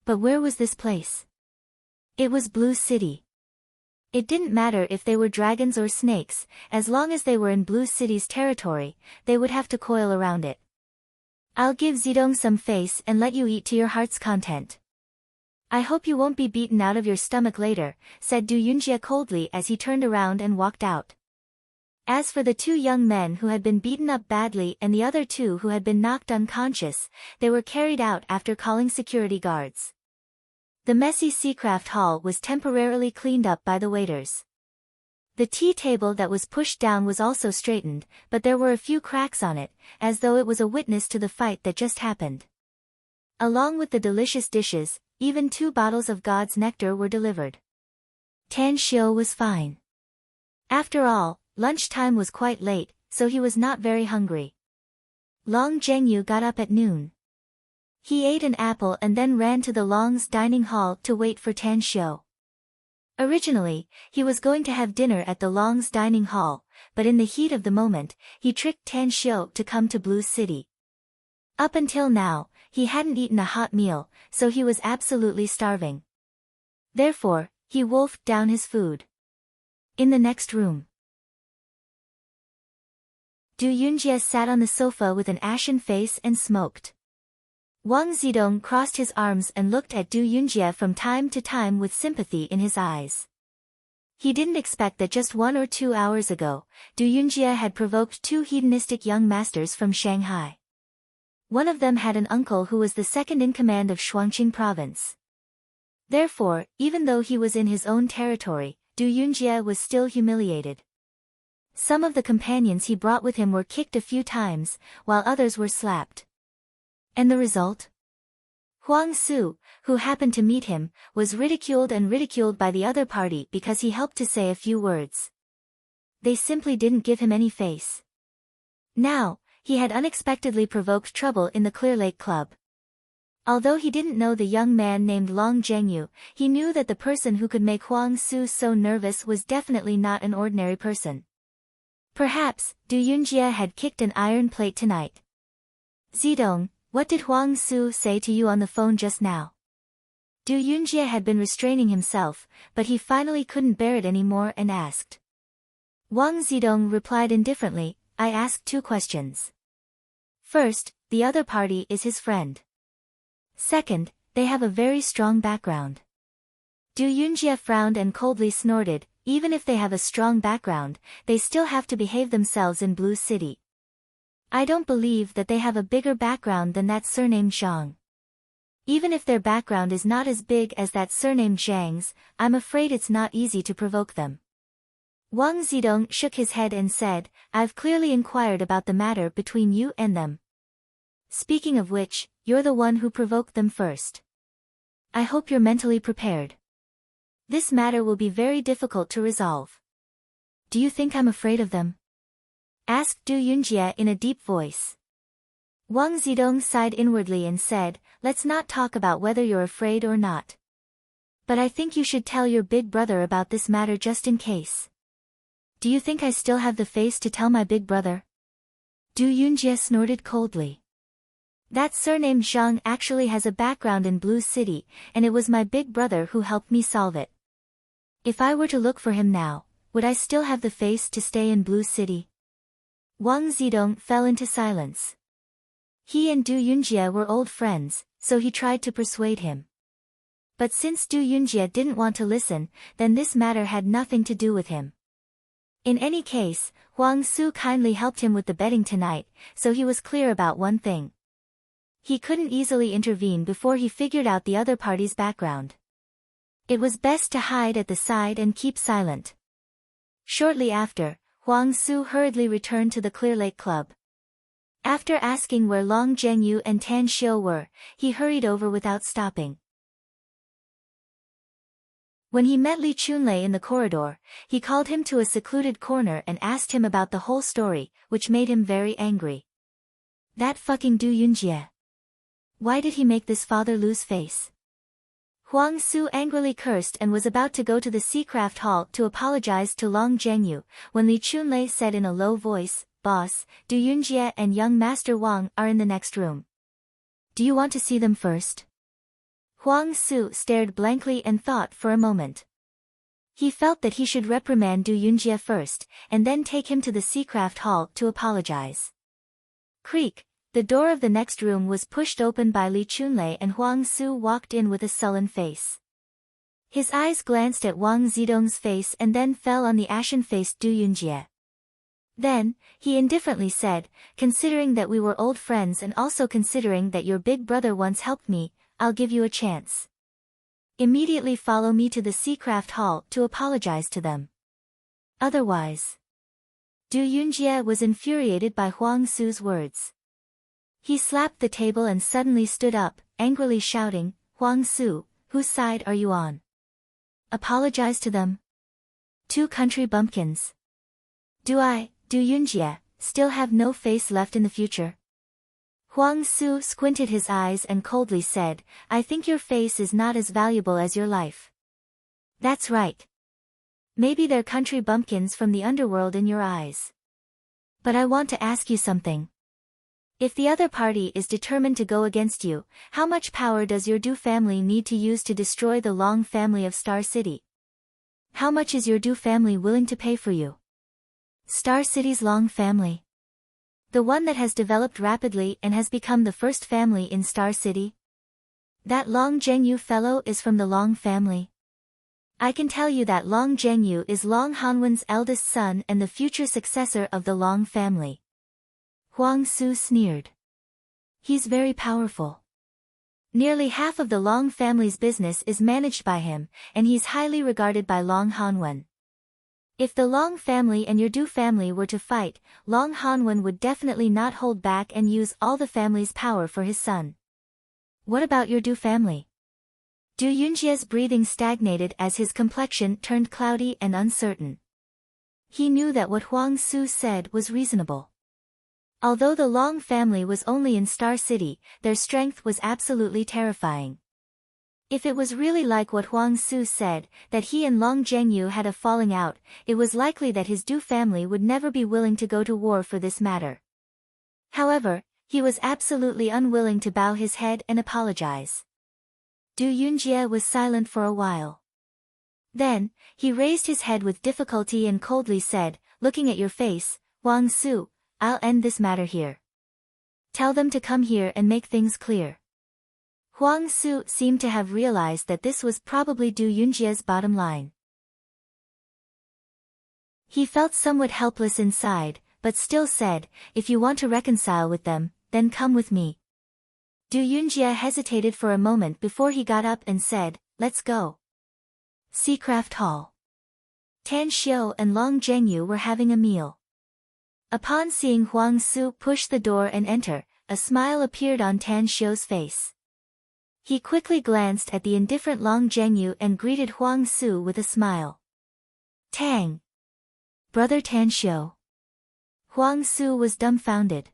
But where was this place? It was Blue City. It didn't matter if they were dragons or snakes, as long as they were in Blue City's territory, they would have to coil around it. "I'll give Zidong some face and let you eat to your heart's content. I hope you won't be beaten out of your stomach later," said Du Yunjie coldly as he turned around and walked out. As for the two young men who had been beaten up badly and the other two who had been knocked unconscious, they were carried out after calling security guards. The messy Seacraft Hall was temporarily cleaned up by the waiters. The tea table that was pushed down was also straightened, but there were a few cracks on it, as though it was a witness to the fight that just happened. Along with the delicious dishes, even 2 bottles of God's nectar were delivered. Tan Xiu was fine. After all, lunchtime was quite late, so he was not very hungry. Long Zhenyu got up at noon. He ate an apple and then ran to the Long's dining hall to wait for Tan Xiu. Originally, he was going to have dinner at the Long's dining hall, but in the heat of the moment, he tricked Tan Xiu to come to Blue City. Up until now, he hadn't eaten a hot meal, so he was absolutely starving. Therefore, he wolfed down his food. In the next room, Du Yunjie sat on the sofa with an ashen face and smoked. Wang Zidong crossed his arms and looked at Du Yunjie from time to time with sympathy in his eyes. He didn't expect that just 1 or 2 hours ago, Du Yunjie had provoked 2 hedonistic young masters from Shanghai. One of them had an uncle who was the second in command of Shuangqing province. Therefore, even though he was in his own territory, Du Yunjie was still humiliated. Some of the companions he brought with him were kicked a few times, while others were slapped. And the result? Huang Su, who happened to meet him, was ridiculed by the other party because he helped to say a few words. They simply didn't give him any face. Now, he had unexpectedly provoked trouble in the Clear Lake Club. Although he didn't know the young man named Long Zhenyu, he knew that the person who could make Huang Su so nervous was definitely not an ordinary person. Perhaps, Du Yunjie had kicked an iron plate tonight. "Zidong, what did Huang Su say to you on the phone just now?" Du Yunjie had been restraining himself, but he finally couldn't bear it anymore and asked. Wang Zidong replied indifferently, "I asked 2 questions. First, the other party is his friend. Second, they have a very strong background." Du Yunjie frowned and coldly snorted, "Even if they have a strong background, they still have to behave themselves in Blue City. I don't believe that they have a bigger background than that surnamed Zhang. Even if their background is not as big as that surnamed Zhang's, I'm afraid it's not easy to provoke them. Wang Zidong shook his head and said, I've clearly inquired about the matter between you and them. Speaking of which, you're the one who provoked them first. I hope you're mentally prepared. This matter will be very difficult to resolve. Do you think I'm afraid of them? Asked Du Yunjie in a deep voice. Wang Zidong sighed inwardly and said, let's not talk about whether you're afraid or not. But I think you should tell your big brother about this matter just in case. Do you think I still have the face to tell my big brother? Du Yunjie snorted coldly. That surnamed Zhang actually has a background in Blue City, and it was my big brother who helped me solve it. If I were to look for him now, would I still have the face to stay in Blue City? Wang Zidong fell into silence. He and Du Yunjie were old friends, so he tried to persuade him. But since Du Yunjie didn't want to listen, then this matter had nothing to do with him. In any case, Huang Su kindly helped him with the betting tonight, so he was clear about one thing. He couldn't easily intervene before he figured out the other party's background. It was best to hide at the side and keep silent. Shortly after, Huang Su hurriedly returned to the Clear Lake Club. After asking where Long Zhengyu and Tan Xiu were, he hurried over without stopping. When he met Li Chunlei in the corridor, he called him to a secluded corner and asked him about the whole story, which made him very angry. That fucking Du Yunjie. Why did he make this father lose face? Huang Su angrily cursed and was about to go to the Seacraft Hall to apologize to Long Zhengyu, when Li Chunlei said in a low voice, Boss, Du Yunjie and young Master Wang are in the next room. Do you want to see them first? Huang Su stared blankly and thought for a moment. He felt that he should reprimand Du Yunjie first, and then take him to the Seacraft Hall to apologize. Creak. The door of the next room was pushed open by Li Chunlei and Huang Su walked in with a sullen face. His eyes glanced at Wang Zidong's face and then fell on the ashen-faced Du Yunjie. Then, he indifferently said, considering that we were old friends and also considering that your big brother once helped me, I'll give you a chance. Immediately follow me to the Seacraft Hall to apologize to them. Otherwise. Du Yunjie was infuriated by Huang Su's words. He slapped the table and suddenly stood up, angrily shouting, Huang Su, whose side are you on? Apologize to them? Two country bumpkins. Do I, Du Yunjie, still have no face left in the future? Huang Su squinted his eyes and coldly said, I think your face is not as valuable as your life. That's right. Maybe they're country bumpkins from the underworld in your eyes. But I want to ask you something. If the other party is determined to go against you, how much power does your Du family need to use to destroy the Long family of Star City? How much is your Du family willing to pay for you? Star City's Long family. The one that has developed rapidly and has become the first family in Star City? That Long Zhengyu fellow is from the Long family. I can tell you that Long Zhengyu is Long Hanwen's eldest son and the future successor of the Long family. Huang Su sneered. He's very powerful. Nearly half of the Long family's business is managed by him, and he's highly regarded by Long Hanwen. If the Long family and your Du family were to fight, Long Hanwen would definitely not hold back and use all the family's power for his son. What about your Du family? Du Yunjie's breathing stagnated as his complexion turned cloudy and uncertain. He knew that what Huang Su said was reasonable. Although the Long family was only in Star City, their strength was absolutely terrifying. If it was really like what Huang Su said, that he and Long Zhengyu had a falling out, it was likely that his Du family would never be willing to go to war for this matter. However, he was absolutely unwilling to bow his head and apologize. Du Yunjie was silent for a while. Then, he raised his head with difficulty and coldly said, looking at your face, Huang Su, I'll end this matter here. Tell them to come here and make things clear. Huang Su seemed to have realized that this was probably Du Yunjie's bottom line. He felt somewhat helpless inside, but still said, if you want to reconcile with them, then come with me. Du Yunjie hesitated for a moment before he got up and said, let's go. Seacraft Hall. Tan Xiu and Long Zhengyu were having a meal. Upon seeing Huang Su push the door and enter, a smile appeared on Tan Xiu's face. He quickly glanced at the indifferent Long Zhengyu and greeted Huang Su with a smile. Tang. Brother Tan Xiu. Huang Su was dumbfounded.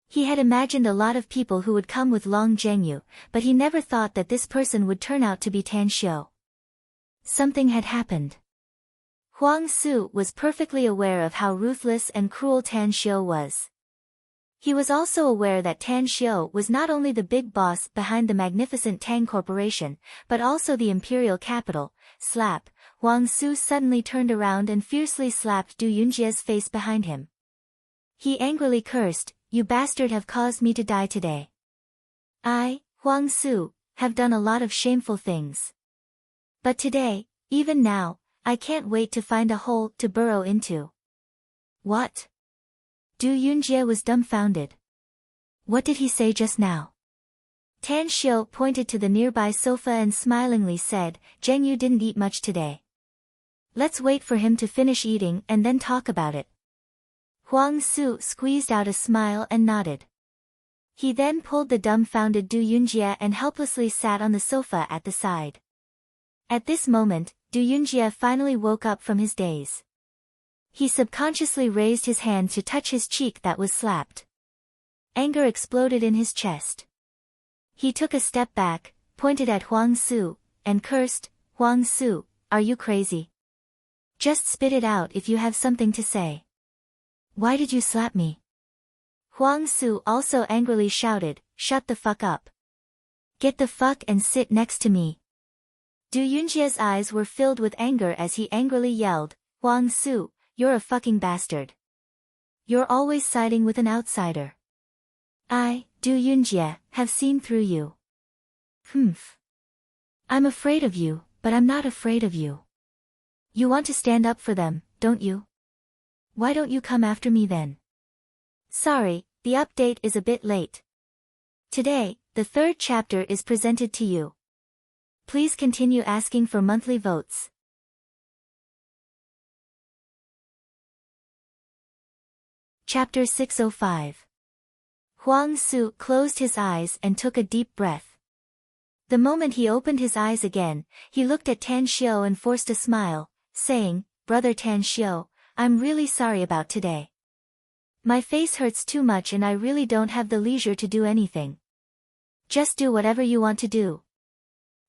He had imagined a lot of people who would come with Long Zhengyu, but he never thought that this person would turn out to be Tan Xiu. Something had happened. Huang Su was perfectly aware of how ruthless and cruel Tan Xiu was. He was also aware that Tan Xiu was not only the big boss behind the magnificent Tang Corporation, but also the imperial capital. Slap. Huang Su suddenly turned around and fiercely slapped Du Yunjie's face behind him. He angrily cursed, you bastard have caused me to die today. I, Huang Su, have done a lot of shameful things. But today, even now, I can't wait to find a hole to burrow into. What? Du Yunjie was dumbfounded. What did he say just now? Tan Xiu pointed to the nearby sofa and smilingly said, Zhengyu didn't eat much today. Let's wait for him to finish eating and then talk about it. Huang Su squeezed out a smile and nodded. He then pulled the dumbfounded Du Yunjie and helplessly sat on the sofa at the side. At this moment, Du Yunjie finally woke up from his daze. He subconsciously raised his hand to touch his cheek that was slapped. Anger exploded in his chest. He took a step back, pointed at Huang Su, and cursed, Huang Su, are you crazy? Just spit it out if you have something to say. Why did you slap me? Huang Su also angrily shouted, shut the fuck up. Get the fuck and sit next to me. Du Yunjie's eyes were filled with anger as he angrily yelled, Huang Su, you're a fucking bastard. You're always siding with an outsider. I, Du Yunjie, have seen through you. Humph. I'm afraid of you, but I'm not afraid of you. You want to stand up for them, don't you? Why don't you come after me then? Sorry, the update is a bit late. Today, the third chapter is presented to you. Please continue asking for monthly votes. Chapter 605. Huang Su closed his eyes and took a deep breath. The moment he opened his eyes again, he looked at Tan Xiu and forced a smile, saying, Brother Tan Xiu, I'm really sorry about today. My face hurts too much and I really don't have the leisure to do anything. Just do whatever you want to do.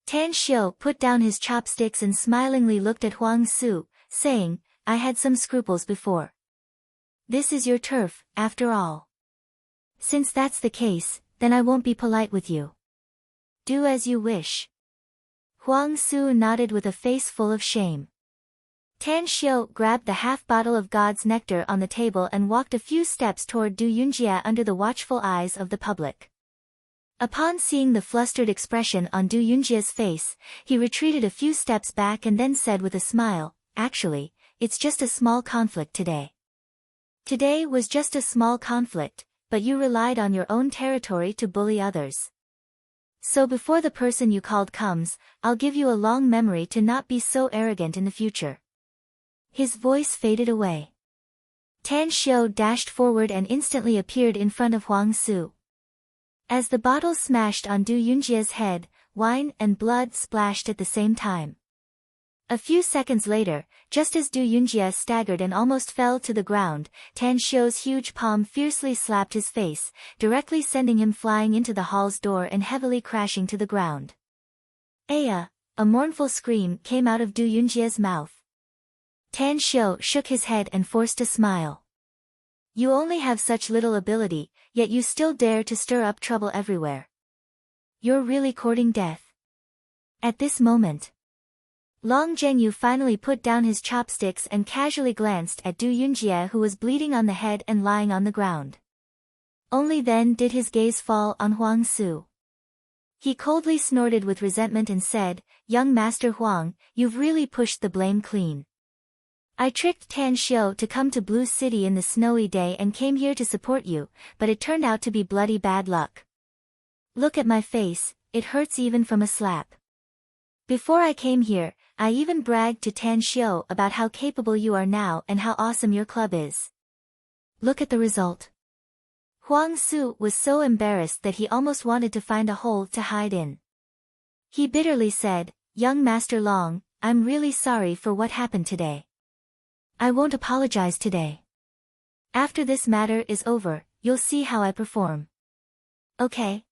Tan Xiu put down his chopsticks and smilingly looked at Huang Su, saying, I had some scruples before. This is your turf, after all. Since that's the case, then I won't be polite with you. Do as you wish. Huang Su nodded with a face full of shame. Tan Xiu grabbed the half-bottle of God's nectar on the table and walked a few steps toward Du Yunjie under the watchful eyes of the public. Upon seeing the flustered expression on Du Yunjie's face, he retreated a few steps back and then said with a smile, actually, it's just a small conflict today. Today was just a small conflict, but you relied on your own territory to bully others. So before the person you called comes, I'll give you a long memory to not be so arrogant in the future. His voice faded away. Tan Xiu dashed forward and instantly appeared in front of Huang Su. As the bottle smashed on Du Yunjie's head, wine and blood splashed at the same time. A few seconds later, just as Du Yunjie staggered and almost fell to the ground, Tan Xiu's huge palm fiercely slapped his face, directly sending him flying into the hall's door and heavily crashing to the ground. Aya! A mournful scream came out of Du Yunjie's mouth. Tan Xiu shook his head and forced a smile. You only have such little ability, yet you still dare to stir up trouble everywhere. You're really courting death. At this moment, Long Zhengyu finally put down his chopsticks and casually glanced at Du Yunjie who was bleeding on the head and lying on the ground. Only then did his gaze fall on Huang Su. He coldly snorted with resentment and said, Young Master Huang, you've really pushed the blame clean. I tricked Tan Xiu to come to Blue City in the snowy day and came here to support you, but it turned out to be bloody bad luck. Look at my face, it hurts even from a slap. Before I came here, I even bragged to Tan Xiu about how capable you are now and how awesome your club is. Look at the result. Huang Su was so embarrassed that he almost wanted to find a hole to hide in. He bitterly said, "Young Master Long, I'm really sorry for what happened today. I won't apologize today. After this matter is over, you'll see how I perform." Okay.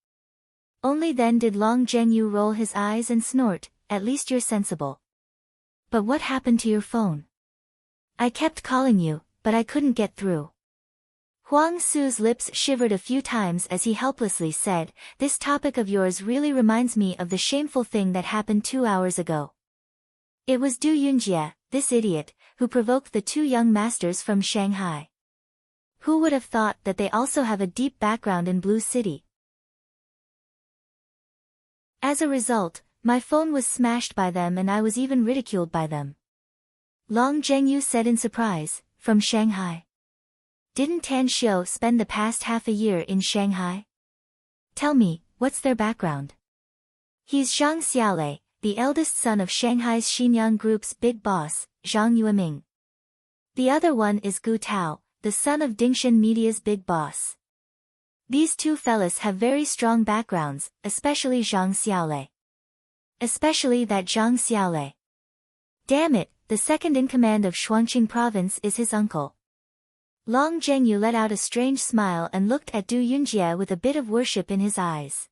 Only then did Long Zhengyu roll his eyes and snort, "At least you're sensible. But what happened to your phone? I kept calling you, but I couldn't get through." Huang Su's lips shivered a few times as he helplessly said, "This topic of yours really reminds me of the shameful thing that happened 2 hours ago. It was Du Yunjie, this idiot, who provoked the 2 young masters from Shanghai. Who would have thought that they also have a deep background in Blue City? As a result, my phone was smashed by them and I was even ridiculed by them." Long Zhengyu said in surprise, "From Shanghai? Didn't Tan Xiu spend the past half a year in Shanghai? Tell me, what's their background?" "He's Zhang Xiaolei, the eldest son of Shanghai's Xinyang Group's big boss, Zhang Yueming. The other one is Gu Tao, the son of Dingshan Media's big boss. These 2 fellas have very strong backgrounds, especially Zhang Xiaolei. Especially that Zhang Xiaolei. Damn it, the second in command of Shuangqing province is his uncle." Long Zhengyu let out a strange smile and looked at Du Yunjie with a bit of worship in his eyes.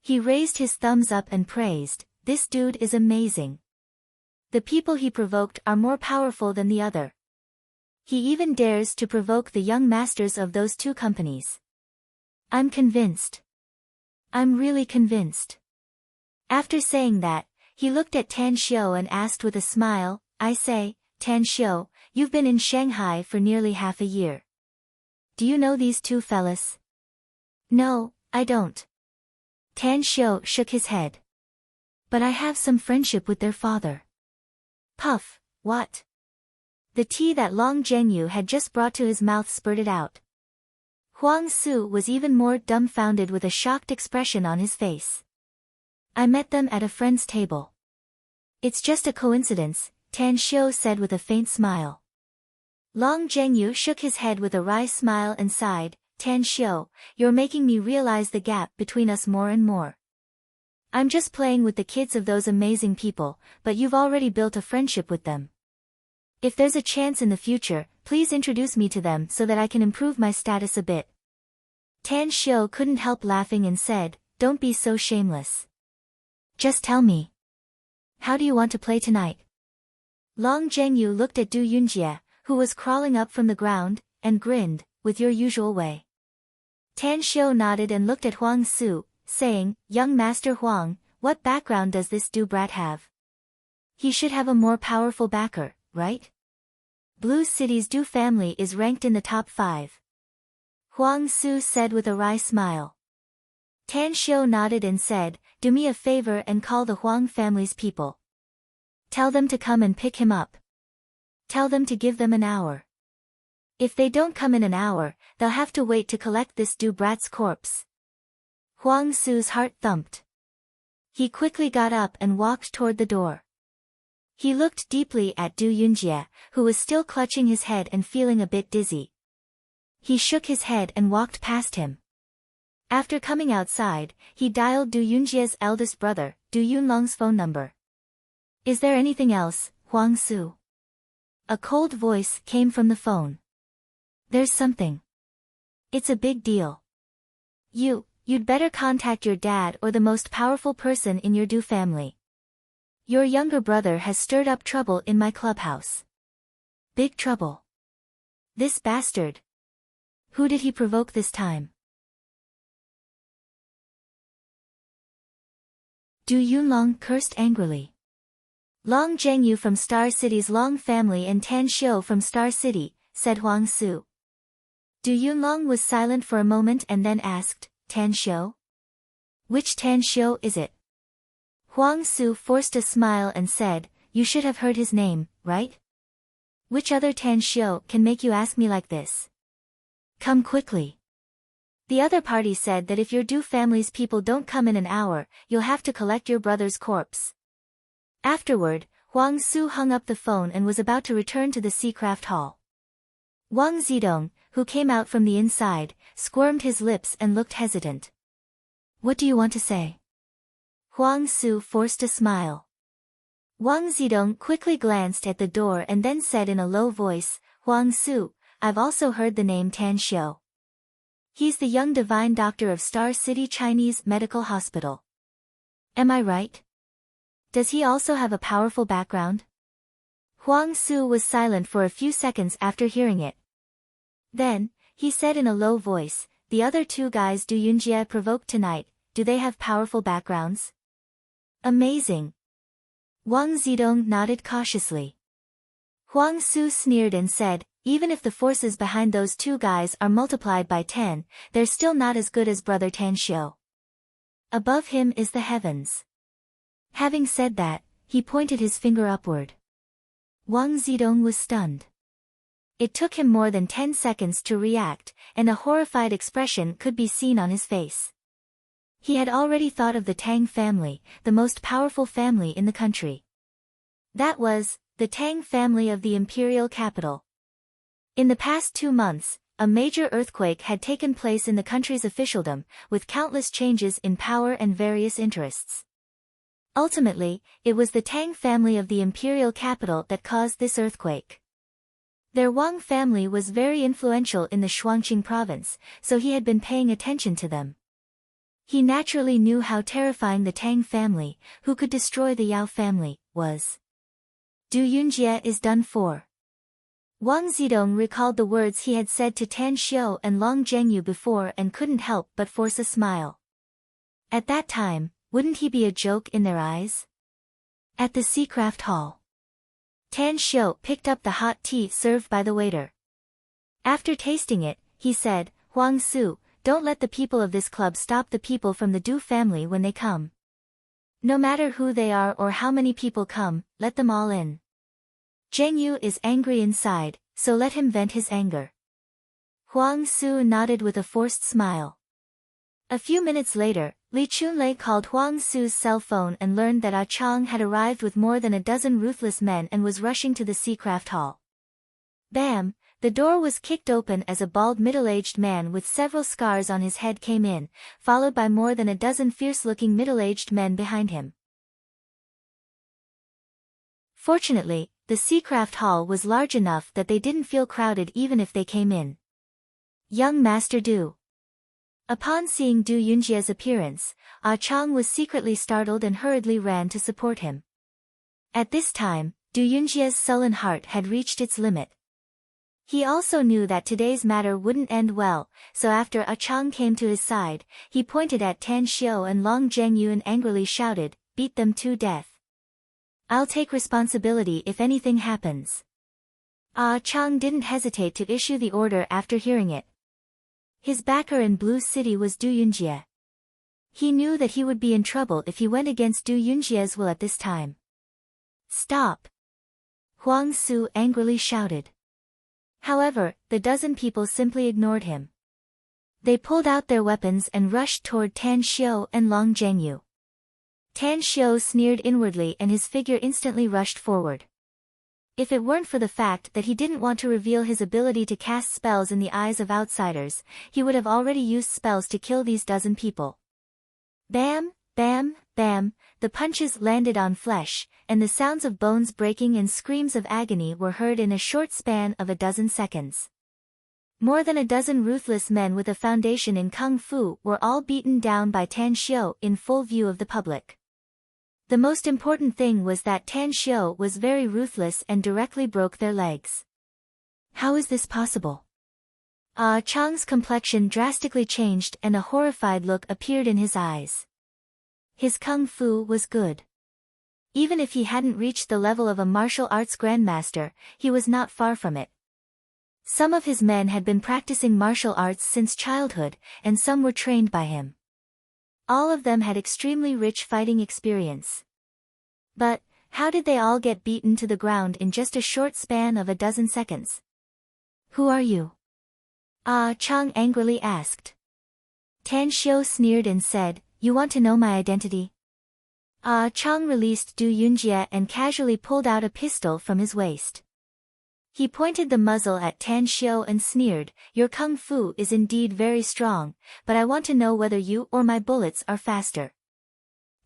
He raised his thumbs up and praised, "This dude is amazing. The people he provoked are more powerful than the other. He even dares to provoke the young masters of those 2 companies. I'm convinced. I'm really convinced." After saying that, he looked at Tan Xiu and asked with a smile, "I say, Tan Xiu, you've been in Shanghai for nearly half a year. Do you know these 2 fellas?" "No, I don't." Tan Xiu shook his head. "But I have some friendship with their father." Puff, what? The tea that Long Zhengyu had just brought to his mouth spurted out. Huang Su was even more dumbfounded with a shocked expression on his face. "I met them at a friend's table." "It's just a coincidence," Tan Xiu said with a faint smile. Long Zhengyu shook his head with a wry smile and sighed, "Tan Xiu, you're making me realize the gap between us more and more. I'm just playing with the kids of those amazing people, but you've already built a friendship with them. If there's a chance in the future, please introduce me to them so that I can improve my status a bit." Tan Xiu couldn't help laughing and said, "Don't be so shameless. Just tell me. How do you want to play tonight?" Long Zhengyu looked at Du Yunjie, who was crawling up from the ground, and grinned, "With your usual way." Tan Xiu nodded and looked at Huang Su, saying, "Young Master Huang, what background does this Du brat have? He should have a more powerful backer, right? Blue City's Du family is ranked in the top 5. Huang Su said with a wry smile. Tan Xiu nodded and said, "Do me a favor and call the Huang family's people. Tell them to come and pick him up. Tell them to give them an hour. If they don't come in an hour, they'll have to wait to collect this Du brat's corpse." Huang Su's heart thumped. He quickly got up and walked toward the door. He looked deeply at Du Yunjie, who was still clutching his head and feeling a bit dizzy. He shook his head and walked past him. After coming outside, he dialed Du Yunjie's eldest brother, Du Yunlong's phone number. "Is there anything else, Huang Su?" A cold voice came from the phone. "There's something. It's a big deal. You'd better contact your dad or the most powerful person in your Du family. Your younger brother has stirred up trouble in my clubhouse." "Big trouble? This bastard. Who did he provoke this time?" Du Yunlong cursed angrily. "Long Zhengyu from Star City's Long family and Tan Xiu from Star City," said Huang Su. Du Yunlong was silent for a moment and then asked, "Tan Xiu? Which Tan Xiu is it?" Huang Su forced a smile and said, "You should have heard his name, right? Which other Tan Xiu can make you ask me like this? Come quickly. The other party said that if your Du family's people don't come in an hour, you'll have to collect your brother's corpse. Afterward, Huang Su hung up the phone and was about to return to the Seacraft Hall. Wang Zidong, who came out from the inside, squirmed his lips and looked hesitant. What do you want to say? Huang Su forced a smile. Wang Zidong quickly glanced at the door and then said in a low voice, Huang Su, I've also heard the name Tan Xiu. He's the young divine doctor of Star City Chinese Medical Hospital. Am I right? Does he also have a powerful background? Huang Su was silent for a few seconds after hearing it. Then, he said in a low voice, the other two guys Du Yunjie provoked tonight, do they have powerful backgrounds? Amazing. Wang Zidong nodded cautiously. Huang Su sneered and said, even if the forces behind those two guys are multiplied by 10, they're still not as good as brother Tan Xiu. Above him is the heavens. Having said that, he pointed his finger upward. Wang Zidong was stunned. It took him more than 10 seconds to react, and a horrified expression could be seen on his face. He had already thought of the Tang family, the most powerful family in the country. That was, the Tang family of the imperial capital. In the past 2 months, a major earthquake had taken place in the country's officialdom, with countless changes in power and various interests. Ultimately, it was the Tang family of the imperial capital that caused this earthquake. Their Wang family was very influential in the Shuangqing province, so he had been paying attention to them. He naturally knew how terrifying the Tang family, who could destroy the Yao family, was. Du Yunjie is done for. Wang Zidong recalled the words he had said to Tan Xiu and Long Zhengyu before and couldn't help but force a smile. At that time, wouldn't he be a joke in their eyes? At the Seacraft Hall, Tan Xiu picked up the hot tea served by the waiter. After tasting it, he said, Huang Su, don't let the people of this club stop the people from the Du family when they come. No matter who they are or how many people come, let them all in. Zheng Yu is angry inside, so let him vent his anger. Huang Su nodded with a forced smile. A few minutes later, Li Chunlei called Huang Su's cell phone and learned that Ah Chang had arrived with more than a dozen ruthless men and was rushing to the Seacraft Hall. Bam! The door was kicked open as a bald middle-aged man with several scars on his head came in, followed by more than a dozen fierce-looking middle-aged men behind him. Fortunately, the Seacraft Hall was large enough that they didn't feel crowded even if they came in. Young Master Du. Upon seeing Du Yunjie's appearance, Ah Chang was secretly startled and hurriedly ran to support him. At this time, Du Yunjie's sullen heart had reached its limit. He also knew that today's matter wouldn't end well, so after Ah Chang came to his side, he pointed at Tan Xiu and Long Zhengyu and angrily shouted, beat them to death. I'll take responsibility if anything happens. Ah Chang didn't hesitate to issue the order after hearing it. His backer in Blue City was Du Yunjie. He knew that he would be in trouble if he went against Du Yunjie's will at this time. Stop! Huang Su angrily shouted. However, the dozen people simply ignored him. They pulled out their weapons and rushed toward Tan Xiu and Long Zhengyu. Tan Xiu sneered inwardly and his figure instantly rushed forward. If it weren't for the fact that he didn't want to reveal his ability to cast spells in the eyes of outsiders, he would have already used spells to kill these dozen people. Bam, bam, bam, the punches landed on flesh, and the sounds of bones breaking and screams of agony were heard in a short span of a dozen seconds. More than a dozen ruthless men with a foundation in Kung Fu were all beaten down by Tan Xiu in full view of the public. The most important thing was that Tan Xiu was very ruthless and directly broke their legs. How is this possible? Ah Chang's complexion drastically changed and a horrified look appeared in his eyes. His Kung Fu was good. Even if he hadn't reached the level of a martial arts grandmaster, he was not far from it. Some of his men had been practicing martial arts since childhood, and some were trained by him. All of them had extremely rich fighting experience. But, How did they all get beaten to the ground in just a short span of a dozen seconds? Who are you? Ah Chang angrily asked. Tan Xiu sneered and said, you want to know my identity? Ah Chang released Du Yunjie and casually pulled out a pistol from his waist. He pointed the muzzle at Tan Xiu and sneered, your kung fu is indeed very strong, but I want to know whether you or my bullets are faster.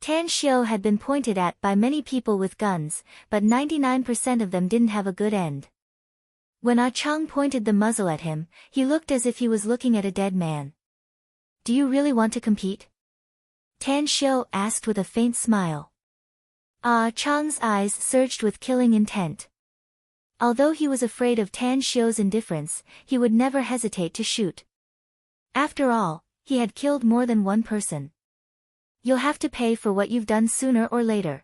Tan Xiu had been pointed at by many people with guns, but 99% of them didn't have a good end. When Ah Chang pointed the muzzle at him, he looked as if he was looking at a dead man. Do you really want to compete? Tan Xiu asked with a faint smile. Ah Chang's eyes surged with killing intent. Although he was afraid of Tan Xiu's indifference, he would never hesitate to shoot. After all, he had killed more than one person. You'll have to pay for what you've done sooner or later.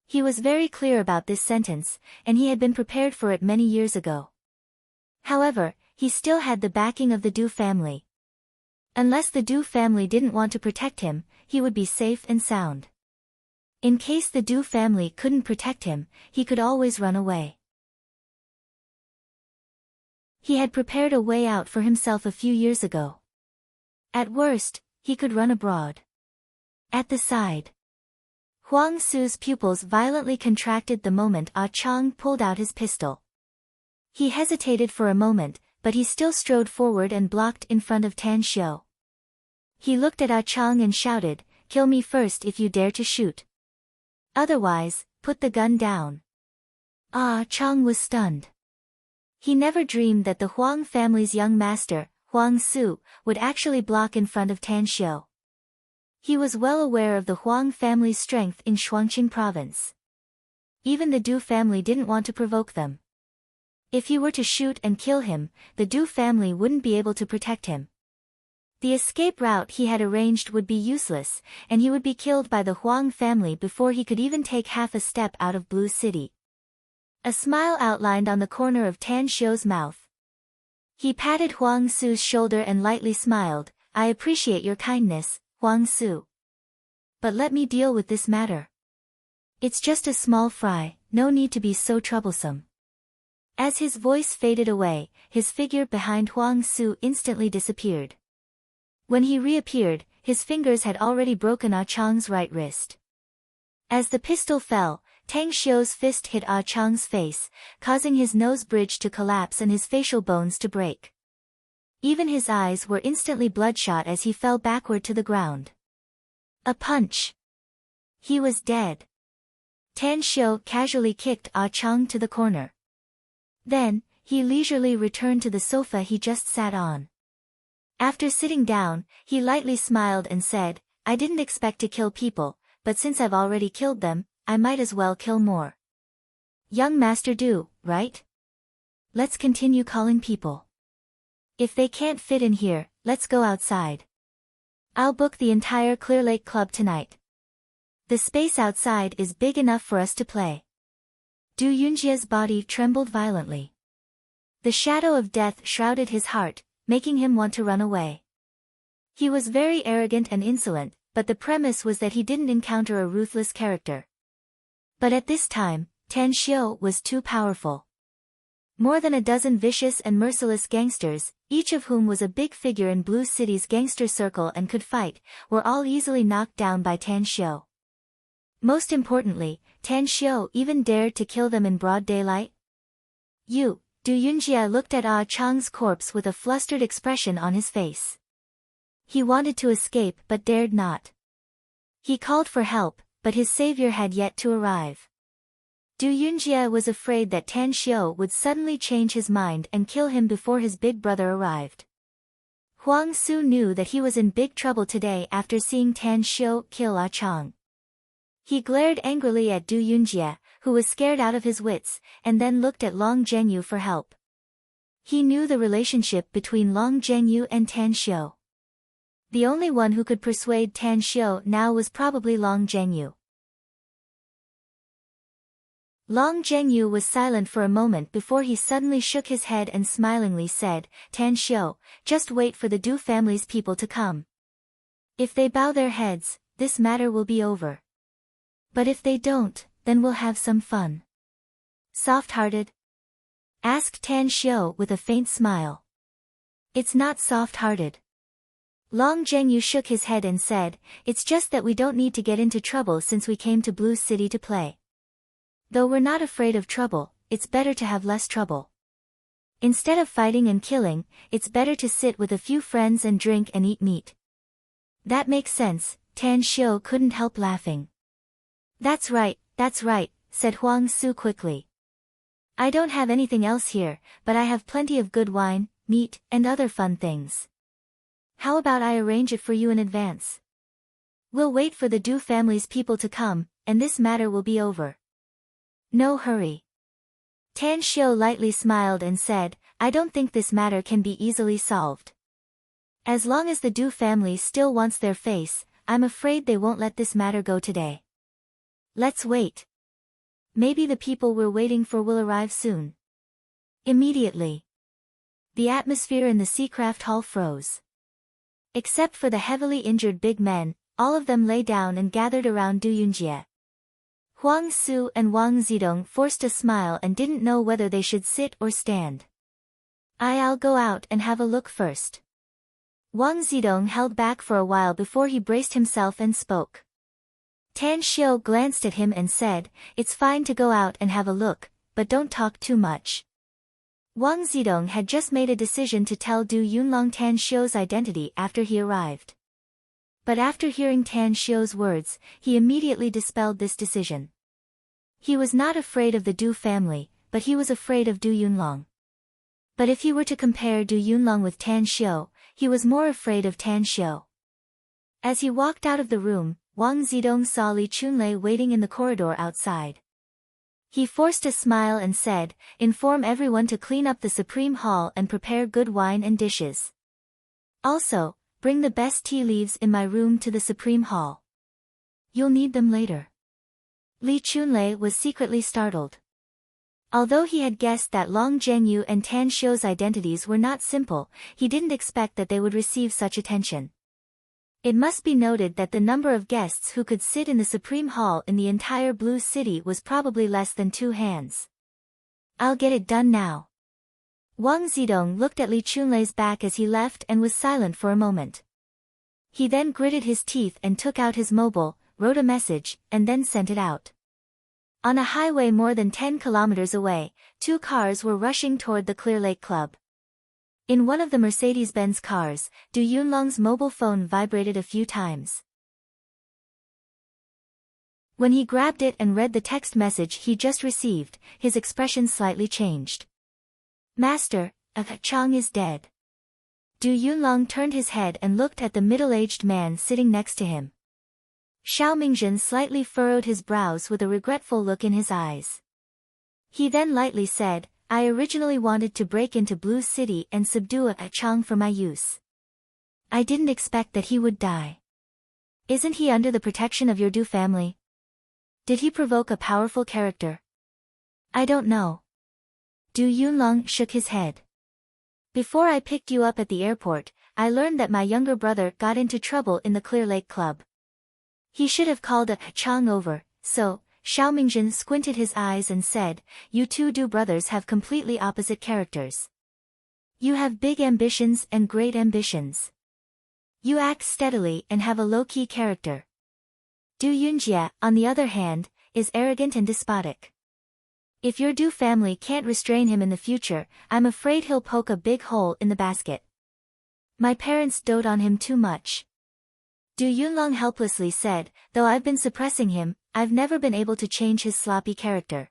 He was very clear about this sentence, and he had been prepared for it many years ago. However, he still had the backing of the Du family. Unless the Du family didn't want to protect him, he would be safe and sound. In case the Du family couldn't protect him, he could always run away. He had prepared a way out for himself a few years ago. At worst, he could run abroad. At the side. Huang Su's pupils violently contracted the moment Ah Chang pulled out his pistol. He hesitated for a moment, but he still strode forward and blocked in front of Tan Xiu. He looked at Ah Chang and shouted, kill me first if you dare to shoot. Otherwise, put the gun down. Ah Chang was stunned. He never dreamed that the Huang family's young master, Huang Su, would actually block in front of Tan Xiu. He was well aware of the Huang family's strength in Shuangqing province. Even the Du family didn't want to provoke them. If he were to shoot and kill him, the Du family wouldn't be able to protect him. The escape route he had arranged would be useless, and he would be killed by the Huang family before he could even take half a step out of Blue City. A smile outlined on the corner of Tan Xiu's mouth. He patted Huang Su's shoulder and lightly smiled, I appreciate your kindness, Huang Su. But let me deal with this matter. It's just a small fry, no need to be so troublesome. As his voice faded away, his figure behind Huang Su instantly disappeared. When he reappeared, his fingers had already broken Ah Chang's right wrist. As the pistol fell, Tang Xiu's fist hit Ah Chang's face, causing his nose bridge to collapse and his facial bones to break. Even his eyes were instantly bloodshot as he fell backward to the ground. A punch. He was dead. Tan Xiu casually kicked Ah Chang to the corner. Then, he leisurely returned to the sofa he just sat on. After sitting down, he lightly smiled and said, I didn't expect to kill people, but since I've already killed them, I might as well kill more. Young Master Du, right? Let's continue calling people. If they can't fit in here, let's go outside. I'll book the entire Clear Lake Club tonight. The space outside is big enough for us to play. Du Yunjie's body trembled violently. The shadow of death shrouded his heart, making him want to run away. He was very arrogant and insolent, but the premise was that he didn't encounter a ruthless character. But at this time, Tan Xiu was too powerful. More than a dozen vicious and merciless gangsters, each of whom was a big figure in Blue City's gangster circle and could fight, were all easily knocked down by Tan Xiu. Most importantly, Tan Xiu even dared to kill them in broad daylight. Du Yunjie looked at Ah Chang's corpse with a flustered expression on his face. He wanted to escape but dared not. He called for help, but his savior had yet to arrive. Du Yunjie was afraid that Tan Xiu would suddenly change his mind and kill him before his big brother arrived. Huang Su knew that he was in big trouble today after seeing Tan Xiu kill Ah Chang. He glared angrily at Du Yunjie, who was scared out of his wits, and then looked at Long Zhengyu for help. He knew the relationship between Long Zhengyu and Tan Xiu. The only one who could persuade Tan Xiu now was probably Long Zhengyu. Long Zhengyu was silent for a moment before he suddenly shook his head and smilingly said, Tan Xiu, just wait for the Du family's people to come. If they bow their heads, this matter will be over. But if they don't, then we'll have some fun. Soft-hearted? Asked Tan Xiu with a faint smile. It's not soft-hearted. Long Zhengyu shook his head and said, it's just that we don't need to get into trouble since we came to Blue City to play. Though we're not afraid of trouble, it's better to have less trouble. Instead of fighting and killing, it's better to sit with a few friends and drink and eat meat. That makes sense, Tan Xiu couldn't help laughing. That's right, said Huang Su quickly. I don't have anything else here, but I have plenty of good wine, meat, and other fun things. How about I arrange it for you in advance? We'll wait for the Du family's people to come, and this matter will be over. No hurry. Tan Xiu lightly smiled and said, I don't think this matter can be easily solved. As long as the Du family still wants their face, I'm afraid they won't let this matter go today. Let's wait. Maybe the people we're waiting for will arrive soon. Immediately. The atmosphere in the Seacraft Hall froze. Except for the heavily injured big men, all of them lay down and gathered around Du Yunjie. Huang Su and Wang Zidong forced a smile and didn't know whether they should sit or stand. I'll go out and have a look first. Wang Zidong held back for a while before he braced himself and spoke. Tan Xiu glanced at him and said, it's fine to go out and have a look, but don't talk too much. Wang Zidong had just made a decision to tell Du Yunlong Tan Xiu's identity after he arrived. But after hearing Tan Xiu's words, he immediately dispelled this decision. He was not afraid of the Du family, but he was afraid of Du Yunlong. But if he were to compare Du Yunlong with Tan Xiu, he was more afraid of Tan Xiu. As he walked out of the room, Wang Zidong saw Li Chunlei waiting in the corridor outside. He forced a smile and said, inform everyone to clean up the Supreme Hall and prepare good wine and dishes. Also, bring the best tea leaves in my room to the Supreme Hall. You'll need them later. Li Chunlei was secretly startled. Although he had guessed that Long Zhengyu and Tan Xiu's identities were not simple, he didn't expect that they would receive such attention. It must be noted that the number of guests who could sit in the Supreme Hall in the entire Blue City was probably less than 2 hands. I'll get it done now. Wang Zidong looked at Li Chunlei's back as he left and was silent for a moment. He then gritted his teeth and took out his mobile, wrote a message, and then sent it out. On a highway more than 10 kilometers away, 2 cars were rushing toward the Clear Lake Club. In one of the Mercedes-Benz cars, Du Yunlong's mobile phone vibrated a few times. When he grabbed it and read the text message he just received, his expression slightly changed. Master, Chang is dead. Du Yunlong turned his head and looked at the middle-aged man sitting next to him. Xiao Mingzhen slightly furrowed his brows with a regretful look in his eyes. He then lightly said, I originally wanted to break into Blue City and subdue Chang for my use. I didn't expect that he would die. Isn't he under the protection of your Du family? Did he provoke a powerful character? I don't know. Du Yunlong shook his head. Before I picked you up at the airport, I learned that my younger brother got into trouble in the Clear Lake Club. He should have called Chang over, so, Xiao Mingzhen squinted his eyes and said, you two Du brothers have completely opposite characters. You have big ambitions and great ambitions. You act steadily and have a low-key character. Du Yunjie, on the other hand, is arrogant and despotic. If your Du family can't restrain him in the future, I'm afraid he'll poke a big hole in the basket. My parents dote on him too much. Du Yunlong helplessly said, though I've been suppressing him, I've never been able to change his sloppy character.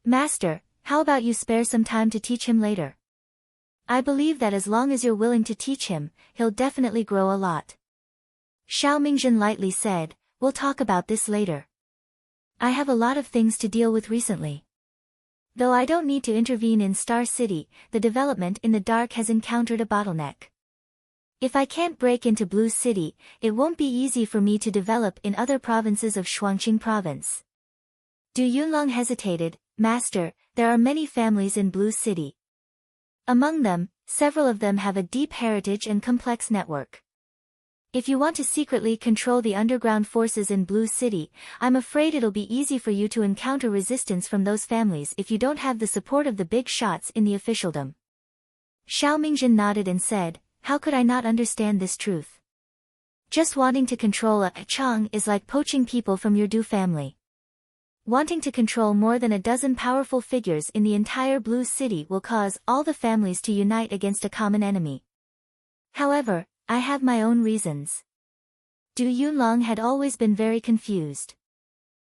Master, how about you spare some time to teach him later? I believe that as long as you're willing to teach him, he'll definitely grow a lot. Xiao Mingzhen lightly said, we'll talk about this later. I have a lot of things to deal with recently. Though I don't need to intervene in Star City, the development in the dark has encountered a bottleneck. If I can't break into Blue City, it won't be easy for me to develop in other provinces of Shuangqing Province. Du Yunlong hesitated, Master, there are many families in Blue City. Among them, several of them have a deep heritage and complex network. If you want to secretly control the underground forces in Blue City, I'm afraid it'll be easy for you to encounter resistance from those families if you don't have the support of the big shots in the officialdom. Xiao Mingjin nodded and said, how could I not understand this truth? Just wanting to control a Chang is like poaching people from your Du family. Wanting to control more than a dozen powerful figures in the entire Blue City will cause all the families to unite against a common enemy. However, I have my own reasons. Du Yunlong had always been very confused.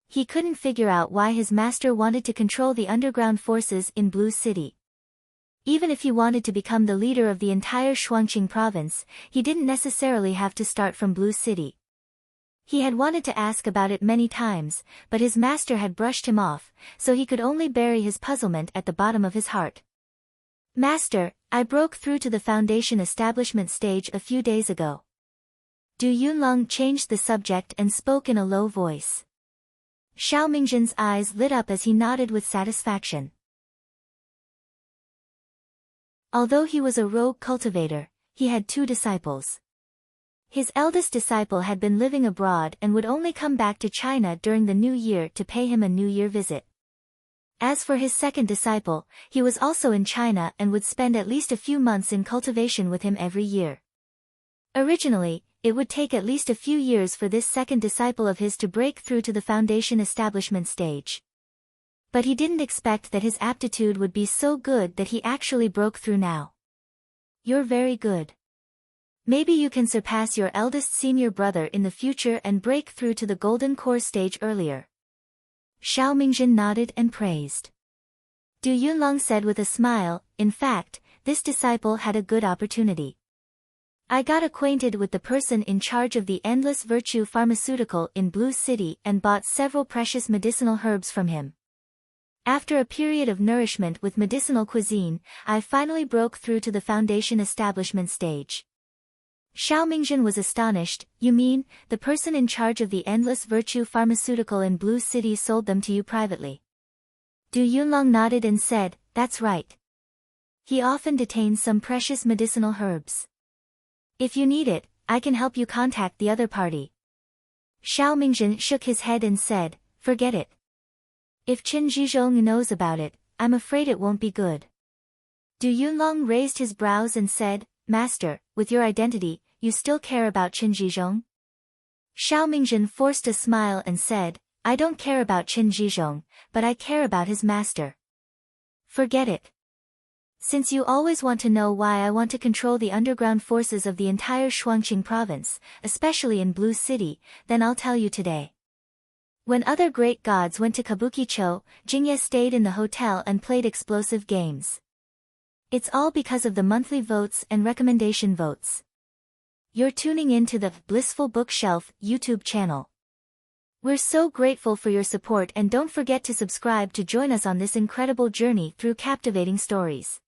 He couldn't figure out why his master wanted to control the underground forces in Blue City. Even if he wanted to become the leader of the entire Shuangqing province, he didn't necessarily have to start from Blue City. He had wanted to ask about it many times, but his master had brushed him off, so he could only bury his puzzlement at the bottom of his heart. Master, I broke through to the foundation establishment stage a few days ago. Du Yunlong changed the subject and spoke in a low voice. Xiao Mingjin's eyes lit up as he nodded with satisfaction. Although he was a rogue cultivator, he had 2 disciples. His eldest disciple had been living abroad and would only come back to China during the New Year to pay him a New Year visit. As for his second disciple, he was also in China and would spend at least a few months in cultivation with him every year. Originally, it would take at least a few years for this second disciple of his to break through to the foundation establishment stage. But he didn't expect that his aptitude would be so good that he actually broke through now. You're very good. Maybe you can surpass your eldest senior brother in the future and break through to the golden core stage earlier. Xiao Mingjin nodded and praised. Du Yunlong said with a smile, in fact, this disciple had a good opportunity. I got acquainted with the person in charge of the Endless Virtue Pharmaceutical in Blue City and bought several precious medicinal herbs from him. After a period of nourishment with medicinal cuisine, I finally broke through to the foundation establishment stage. Xiao Mingjin was astonished. You mean, the person in charge of the Endless Virtue Pharmaceutical in Blue City sold them to you privately? Du Yunlong nodded and said, that's right. He often detains some precious medicinal herbs. If you need it, I can help you contact the other party. Xiao Mingjin shook his head and said, forget it. If Qin Zhizhong knows about it, I'm afraid it won't be good. Du Yunlong raised his brows and said, Master, with your identity, you still care about Qin Zhizhong? Xiao Mingjin forced a smile and said, I don't care about Qin Zhizhong, but I care about his master. Forget it. Since you always want to know why I want to control the underground forces of the entire Shuangqing province, especially in Blue City, then I'll tell you today. When other great gods went to Kabukicho, Jingye stayed in the hotel and played explosive games. It's all because of the monthly votes and recommendation votes. You're tuning in to the Blissful Bookshelf YouTube channel. We're so grateful for your support and don't forget to subscribe to join us on this incredible journey through captivating stories.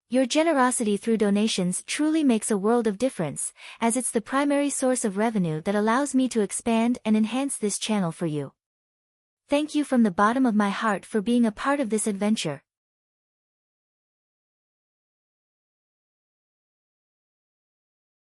Your generosity through donations truly makes a world of difference, as it's the primary source of revenue that allows me to expand and enhance this channel for you. Thank you from the bottom of my heart for being a part of this adventure.